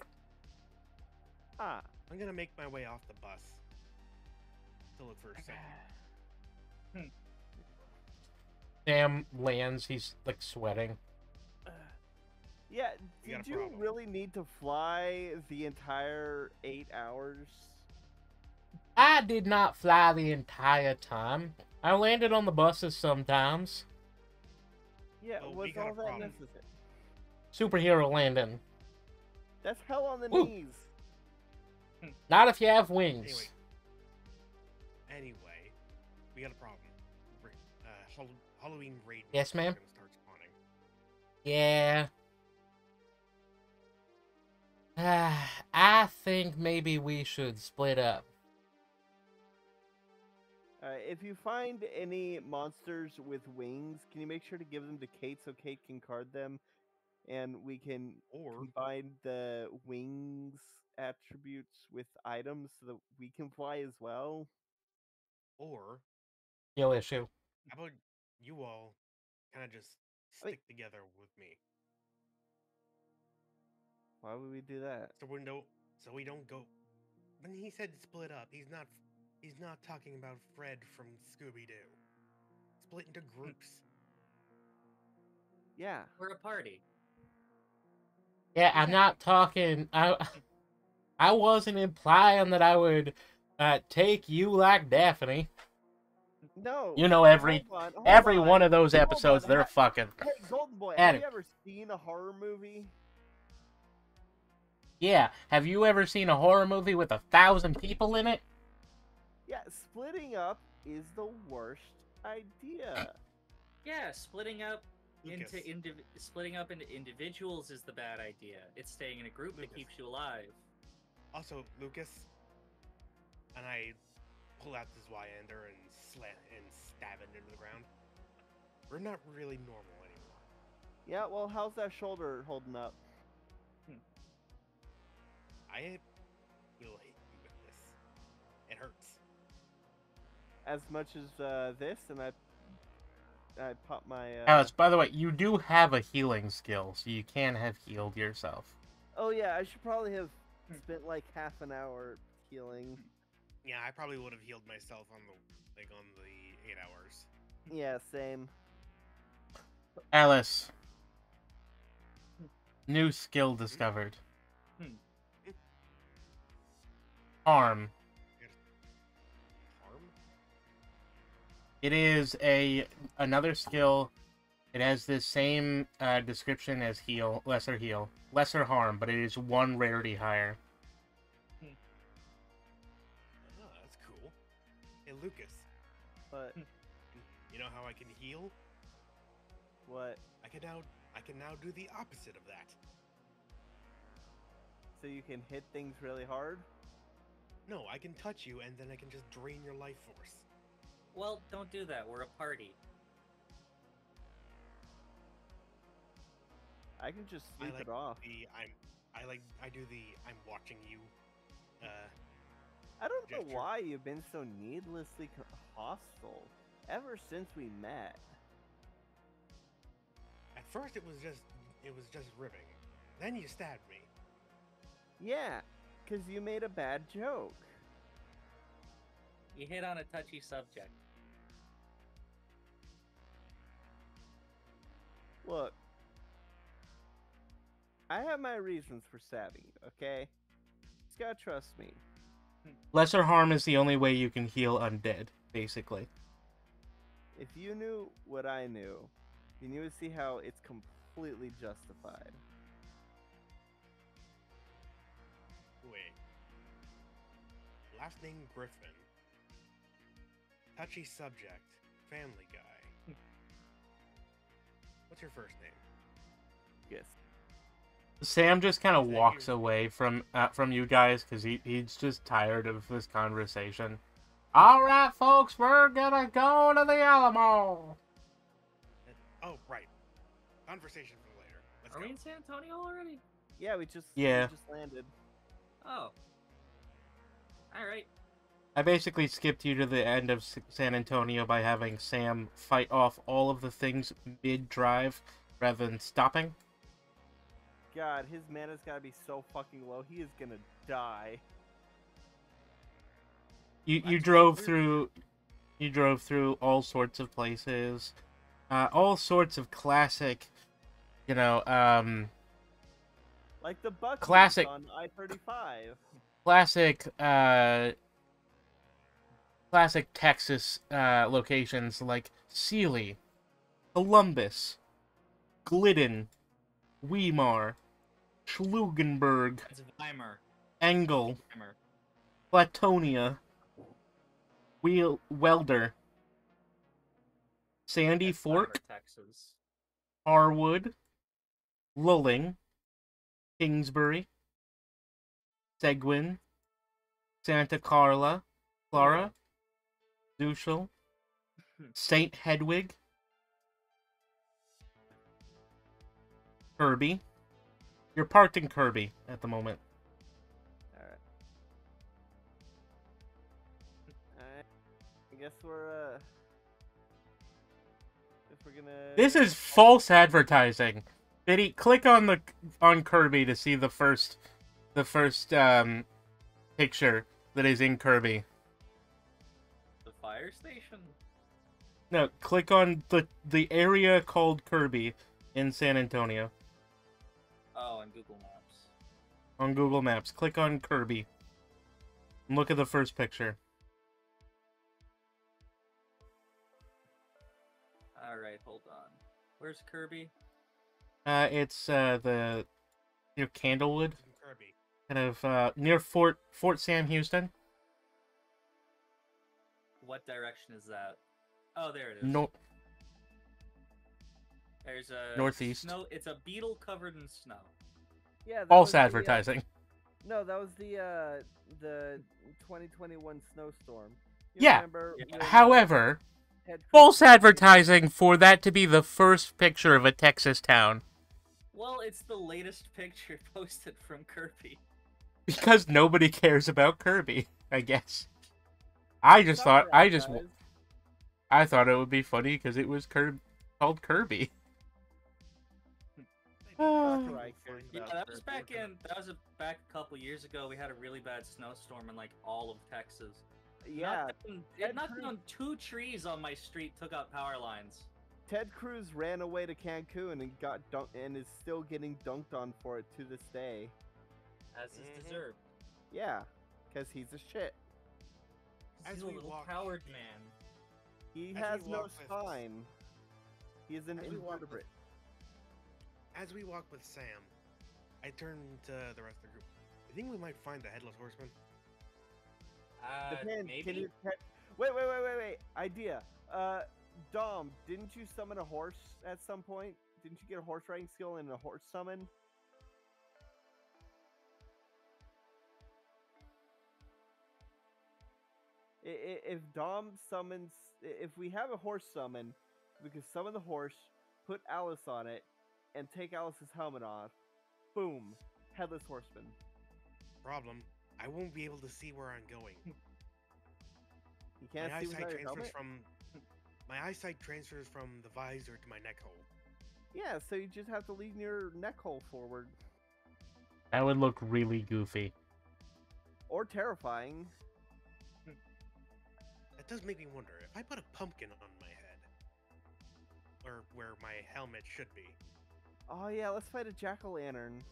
Speaker 4: Ah,
Speaker 3: I'm gonna make my way off the bus to look for a second.
Speaker 1: Sam lands, he's like sweating.
Speaker 4: yeah,
Speaker 3: You got
Speaker 4: did
Speaker 3: a
Speaker 4: you
Speaker 3: problem.
Speaker 4: really need to fly the entire 8 hours?
Speaker 1: I did not fly the entire time. I landed on the buses sometimes.
Speaker 4: Yeah,
Speaker 3: Oh, we
Speaker 4: was
Speaker 3: got a
Speaker 4: all that
Speaker 3: problem.
Speaker 4: necessary?
Speaker 1: Superhero landing.
Speaker 4: That's hell on the
Speaker 1: Woo.
Speaker 4: knees.
Speaker 1: Not if you have wings.
Speaker 3: Anyway, we got a problem. Halloween raid.
Speaker 1: Yes, ma'am?
Speaker 3: are gonna start spawning.
Speaker 1: Yeah. I think maybe we should split up.
Speaker 4: If you find any monsters with wings, can you make sure to give them to Kate so Kate can card them, and we can
Speaker 3: Or
Speaker 4: combine the wings attributes with items so that we can fly as well?
Speaker 3: or
Speaker 1: Skill issue.
Speaker 3: how about you all kind of just
Speaker 4: Wait.
Speaker 3: stick together with me,
Speaker 4: Why would we do that?
Speaker 3: so we don't go. When he said split up, he's not talking about Fred from Scooby Doo. Split into groups.
Speaker 4: Yeah.
Speaker 2: We're a party.
Speaker 1: Yeah, I'm not talking... I wasn't implying that I would take you like Daphne.
Speaker 4: No.
Speaker 1: You know, every
Speaker 4: hold
Speaker 1: one
Speaker 4: on.
Speaker 1: of those
Speaker 4: Hold
Speaker 1: episodes,
Speaker 4: on.
Speaker 1: they're fucking...
Speaker 4: Hey, Golden Boy, have
Speaker 1: Adam.
Speaker 4: you ever seen a horror movie?
Speaker 1: Yeah, have you ever seen a horror movie with 1,000 people in it?
Speaker 4: Yeah, splitting up is the worst idea.
Speaker 2: Yeah, splitting up
Speaker 3: Lucas.
Speaker 2: into individuals is the bad idea. It's staying in a group that
Speaker 3: Lucas.
Speaker 2: keeps you alive.
Speaker 3: Also, Lucas, and I pull out this Y-ender and stab it into the ground. We're not really normal anymore.
Speaker 4: Yeah, well, how's that shoulder holding up?
Speaker 3: I will hit you with this. It hurts.
Speaker 4: As much as this, and I pop my.
Speaker 1: Alice, by the way, you do have a healing skill, so you can have healed yourself.
Speaker 4: Oh yeah, I should probably have spent like half an hour healing.
Speaker 3: Yeah, I probably would have healed myself on the 8 hours.
Speaker 4: Yeah, same.
Speaker 1: Alice. New skill discovered. Harm.
Speaker 3: Harm?
Speaker 1: It is another skill. It has the same description as heal, lesser harm, but it is 1 rarity higher.
Speaker 3: Oh, that's cool. Hey, Lucas.
Speaker 4: But
Speaker 3: You know how I can heal?
Speaker 4: what?
Speaker 3: I can now do the opposite of that.
Speaker 4: So you can hit things really hard?
Speaker 3: No, I can touch you and then I can just drain your life force.
Speaker 2: Well, don't do that. We're a party.
Speaker 4: I can just sleep it off.
Speaker 3: I do the I'm watching you.
Speaker 4: I don't know
Speaker 3: gesture.
Speaker 4: why you've been so needlessly hostile ever since we met.
Speaker 3: At first it was just ribbing. Then you stabbed me.
Speaker 4: Yeah, because you made a bad joke.
Speaker 2: You hit on a touchy subject.
Speaker 4: Look, I have my reasons for stabbing you, okay? Just gotta trust me.
Speaker 1: Lesser harm is the only way you can heal undead, basically.
Speaker 4: If you knew what I knew, then you would see how it's completely justified.
Speaker 3: Wait. Last name Griffin. Touchy subject. Family guy. What's your first name?
Speaker 4: Yes.
Speaker 1: Sam just kind of
Speaker 3: Is that
Speaker 1: walks
Speaker 3: you?
Speaker 1: away from you guys because he's just tired of this conversation. All right, folks, we're gonna go to the Alamo.
Speaker 3: Oh, right. Conversation for later. Let's
Speaker 2: Are
Speaker 3: go.
Speaker 2: we in San Antonio already?
Speaker 4: Yeah, we just landed.
Speaker 2: Oh. Alright.
Speaker 1: I basically skipped you to the end of San Antonio by having Sam fight off all of the things mid-drive rather than stopping.
Speaker 4: God, his mana's gotta be so fucking low. He is gonna die.
Speaker 1: You drove through all sorts of places, all sorts of classic,
Speaker 4: Like the Buc-ee's
Speaker 1: Classic.
Speaker 4: on I-35.
Speaker 1: classic Texas locations like Sealy, Columbus, Glidden, Weimar, Schlugenberg,
Speaker 2: It's Weimar.
Speaker 1: Engel,
Speaker 2: Weimar.
Speaker 1: Platonia, Welder, Sandy
Speaker 2: That's
Speaker 1: Fork,
Speaker 2: Weimar, Texas.
Speaker 1: Harwood, Lulling, Kingsbury, Seguin, Santa Clara, Duschel, St. Hedwig, Kirby. You're parked in Kirby at the moment.
Speaker 4: Alright. I guess we're gonna...
Speaker 1: This is false advertising. Biddy, click on Kirby to see the first picture that is in Kirby.
Speaker 2: The fire station?
Speaker 1: No, click on the area called Kirby in San Antonio.
Speaker 2: Oh, on Google Maps.
Speaker 1: On Google Maps. Click on Kirby. And look at the first picture.
Speaker 2: Alright, hold on. Where's Kirby?
Speaker 1: It's the near Candlewood,
Speaker 3: Kirby.
Speaker 1: kind of near Fort Sam Houston.
Speaker 2: What direction is that? Oh, there it is.
Speaker 1: No,
Speaker 2: There's a
Speaker 1: northeast.
Speaker 2: snow. It's a beetle covered in snow.
Speaker 4: Yeah, that
Speaker 1: False
Speaker 4: was the,
Speaker 1: advertising.
Speaker 4: no, that was the 2021 snowstorm. You
Speaker 1: Yeah.
Speaker 4: remember when, Ted Cruz
Speaker 1: false advertising for that to be the first picture of a Texas town.
Speaker 2: Well, it's the latest picture posted from Kirby.
Speaker 1: Because nobody cares about Kirby, I guess. I thought it would be funny because it was called Kirby.
Speaker 4: Sakurai cares
Speaker 2: Yeah,
Speaker 4: about
Speaker 2: that was
Speaker 4: Kirby.
Speaker 2: back a couple years ago. We had a really bad snowstorm in like all of Texas.
Speaker 4: Yeah,
Speaker 2: It knocked down 2 trees on my street, took out power lines.
Speaker 4: Ted Cruz ran away to Cancun and got dunked and is still getting dunked on for it to this day.
Speaker 2: As is deserved.
Speaker 4: Yeah, because he's a shit.
Speaker 2: He's a little coward man.
Speaker 4: He
Speaker 3: As
Speaker 4: has
Speaker 3: we
Speaker 4: no
Speaker 3: walk with-
Speaker 4: spine. He is an
Speaker 3: As we walk
Speaker 4: invertebrate.
Speaker 3: As we walk with Sam, I turn to the rest of the group. I think we might find the Headless Horseman.
Speaker 4: Depends.
Speaker 2: Maybe.
Speaker 4: Can you wait. Idea. Dom, didn't you summon a horse at some point? Didn't you get a horse riding skill and a horse summon? If Dom summons, if we have a horse summon, we can summon the horse, put Alice on it, and take Alice's helmet off. Boom, Headless Horseman.
Speaker 3: Problem, I won't be able to see where I'm going.
Speaker 4: You can't
Speaker 3: My
Speaker 4: see
Speaker 3: eyesight
Speaker 4: without your
Speaker 3: transfers
Speaker 4: helmet.
Speaker 3: my eyesight transfers from the visor to my neck hole.
Speaker 4: Yeah, so you just have to lean your neck hole forward.
Speaker 1: That would look really goofy.
Speaker 4: Or terrifying.
Speaker 3: That does make me wonder if I put a pumpkin on my head, or where my helmet should be.
Speaker 4: Oh yeah, let's fight a jack-o'-lantern.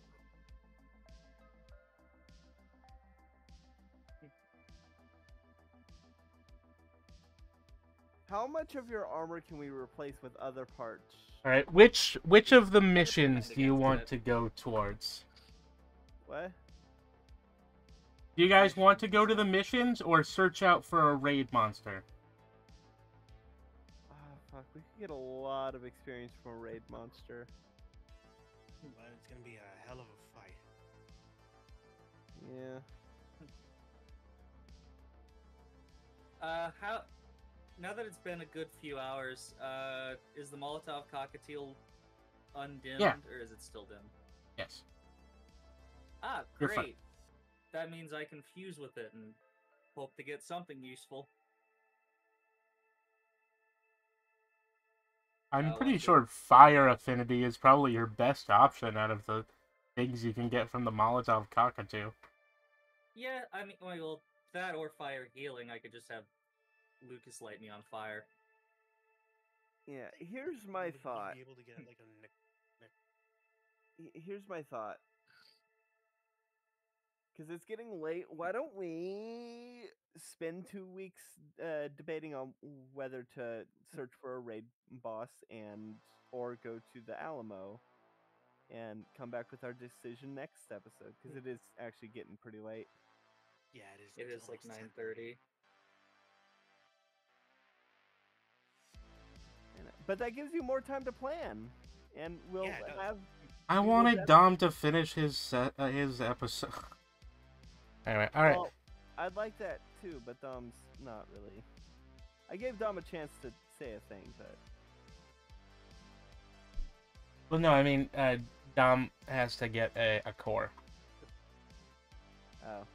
Speaker 4: How much of your armor can we replace with other parts?
Speaker 1: All right, which of the missions do you want to go towards?
Speaker 4: What?
Speaker 1: Do you guys want to go to the missions or search out for a raid monster?
Speaker 4: Oh fuck, we could get a lot of experience from a raid monster.
Speaker 3: But it's gonna be a hell of a fight.
Speaker 4: Yeah.
Speaker 2: Now that it's been a good few hours, is the Molotov cockatiel undimmed,
Speaker 1: Yeah.
Speaker 2: or is it still dimmed?
Speaker 1: Yes.
Speaker 2: Ah,
Speaker 1: You're fine.
Speaker 2: great. That means I can fuse with it and hope to get something useful.
Speaker 1: I'm
Speaker 2: Oh,
Speaker 1: pretty
Speaker 2: okay.
Speaker 1: sure fire affinity is probably your best option out of the things you can get from the Molotov cockatoo.
Speaker 2: Yeah, I mean, well, that or fire healing, I could just have Lucas light me on fire.
Speaker 4: Yeah, here's my
Speaker 3: Would you
Speaker 4: thought.
Speaker 3: Be able to get like a neck.
Speaker 4: Here's my thought. Because it's getting late, why don't we spend 2 weeks debating on whether to search for a raid boss or go to the Alamo and come back with our decision next episode? Because it is actually getting pretty late.
Speaker 3: Yeah, it is.
Speaker 2: It
Speaker 3: it's
Speaker 2: is like
Speaker 3: almost
Speaker 2: 9:30.
Speaker 4: But that gives you more time to plan, and we'll
Speaker 3: Yeah, it does.
Speaker 4: have.
Speaker 1: I
Speaker 4: We will
Speaker 1: wanted
Speaker 4: def-
Speaker 1: Dom to finish his episode. Anyway, all right.
Speaker 4: Well, I'd like that too, but Dom's not really. I gave Dom a chance to say a thing, but
Speaker 1: Well, no, I mean, Dom has to get a core.
Speaker 4: oh.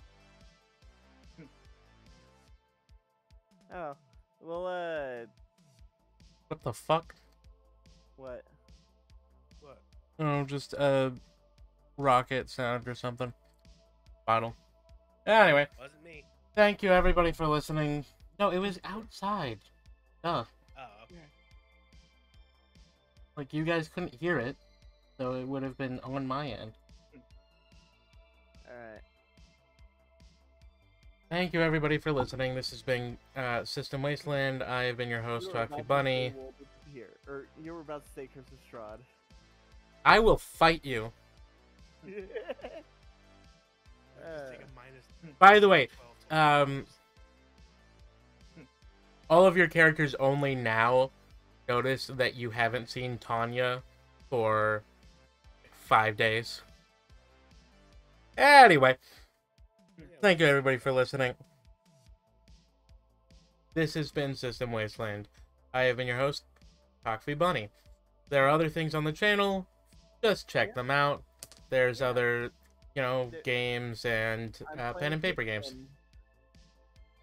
Speaker 4: Oh, well,
Speaker 1: What the fuck?
Speaker 4: what?
Speaker 3: What?
Speaker 1: Oh, just a rocket sound or something. Bottle. Anyway,
Speaker 3: Wasn't me.
Speaker 1: thank you everybody for listening. No, it was outside. Duh.
Speaker 3: Oh, okay.
Speaker 1: Like, you guys couldn't hear it, so it would have been on my end.
Speaker 4: Alright.
Speaker 1: Thank you everybody for listening. This has been System Wasteland. I have been your host,
Speaker 4: You were
Speaker 1: Toxie
Speaker 4: about to
Speaker 1: Bunny.
Speaker 4: say Wolf here, or you were about to say Curse of Strahd.
Speaker 1: I will fight you.
Speaker 3: Just take a minus
Speaker 1: By the way,
Speaker 3: 12 to
Speaker 1: all of your characters only now notice that you haven't seen Tanya for 5 days. Anyway, thank you everybody for listening. This has been System Wasteland. I have been your host, Cockfee Bunny. There are other things on the channel. Just check them out. There's other, games and
Speaker 4: I'm
Speaker 1: pen and
Speaker 4: playing
Speaker 1: paper games.
Speaker 4: Pikmin.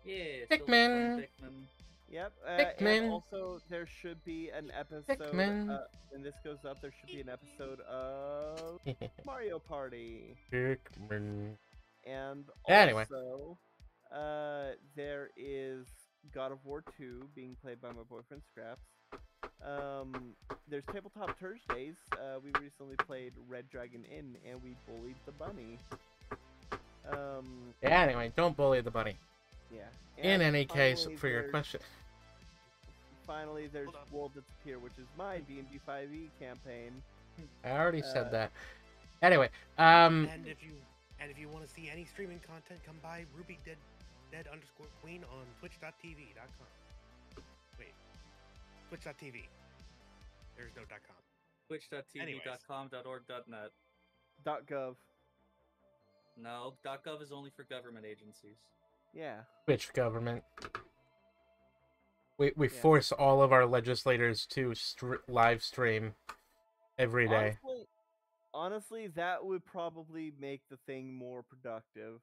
Speaker 2: Yeah, still
Speaker 1: Pikmin.
Speaker 2: playing Pikmin.
Speaker 4: Yep.
Speaker 1: Pikmin.
Speaker 4: And also, there should be an episode.
Speaker 1: Pikmin.
Speaker 4: When this goes up, there should be an episode of Mario Party.
Speaker 1: Pikmin.
Speaker 4: And
Speaker 1: Anyway.
Speaker 4: also, there is God of War 2 being played by my boyfriend Scraps. There's Tabletop Thursdays. We recently played Red Dragon Inn, and we bullied the bunny.
Speaker 1: Anyway, don't bully the bunny.
Speaker 4: Yeah.
Speaker 1: In
Speaker 4: And
Speaker 1: any case,
Speaker 4: finally,
Speaker 1: for your
Speaker 4: there's-
Speaker 1: question.
Speaker 4: Finally, there's
Speaker 3: Hold up.
Speaker 4: World Disappear, which is my D&D 5e campaign.
Speaker 1: I already said
Speaker 4: Uh,
Speaker 1: that. Anyway,
Speaker 3: And if you want to see any streaming content, come by Ruby Dead_Queen on twitch.tv.com. Wait, twitch.tv. There's no .com.
Speaker 2: Twitch.tv.com.org.net.
Speaker 4: .gov.
Speaker 2: No, .gov is only for government agencies.
Speaker 4: Yeah.
Speaker 1: Twitch government. We
Speaker 4: Yeah.
Speaker 1: force all of our legislators to live stream every day.
Speaker 4: Honestly, that would probably make the thing more productive.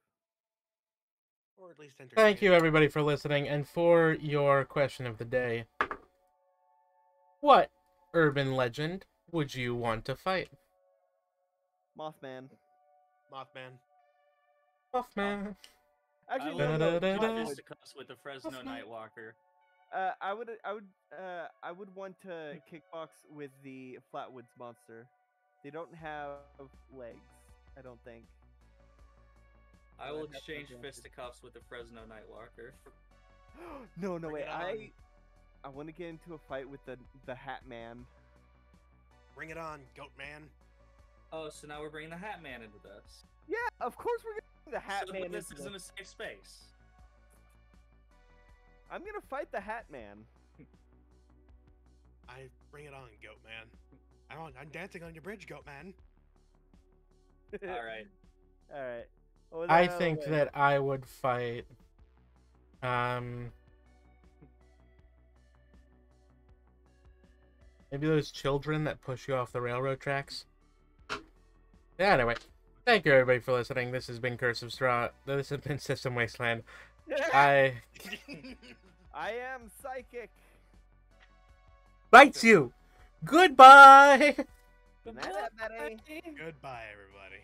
Speaker 3: Or at least entertaining.
Speaker 1: Thank you, everybody, for listening. And for your question of the day, what urban legend would you want to fight?
Speaker 4: Mothman.
Speaker 3: Mothman.
Speaker 1: Mothman.
Speaker 4: Actually,
Speaker 2: I
Speaker 4: no,
Speaker 2: would
Speaker 4: no,
Speaker 1: Da-da-da-da-da.
Speaker 4: not would.
Speaker 2: fisticuffs with the Fresno Nightwalker.
Speaker 4: I would want to kickbox with the Flatwoods monster. They don't have legs, I don't think.
Speaker 2: I will
Speaker 4: I'd have to
Speaker 2: exchange
Speaker 4: advance it.
Speaker 2: fisticuffs with the Fresno Nightwalker.
Speaker 4: No,
Speaker 3: Bring
Speaker 4: wait.
Speaker 3: it on.
Speaker 4: I want to get into a fight with the Hat Man.
Speaker 3: Bring it on, Goat Man.
Speaker 2: Oh, so now we're bringing the Hat Man into this.
Speaker 4: Yeah, of course we're gonna bring the Hat
Speaker 2: So
Speaker 4: Man.
Speaker 2: this
Speaker 4: into
Speaker 2: isn't
Speaker 4: this.
Speaker 2: a safe space.
Speaker 4: I'm gonna fight the Hat Man.
Speaker 3: I bring it on, Goat Man. I'm dancing on your bridge, Goat Man.
Speaker 2: All right.
Speaker 4: All right. Oh,
Speaker 1: I
Speaker 4: no,
Speaker 1: think
Speaker 4: wait.
Speaker 1: that I would fight. Maybe those children that push you off the railroad tracks. Yeah, anyway, thank you everybody for listening. This has been Curse of Straw. This has been System Wasteland. I
Speaker 4: I am psychic.
Speaker 1: bite you. Goodbye.
Speaker 4: Good night, everybody.
Speaker 3: Goodbye, everybody.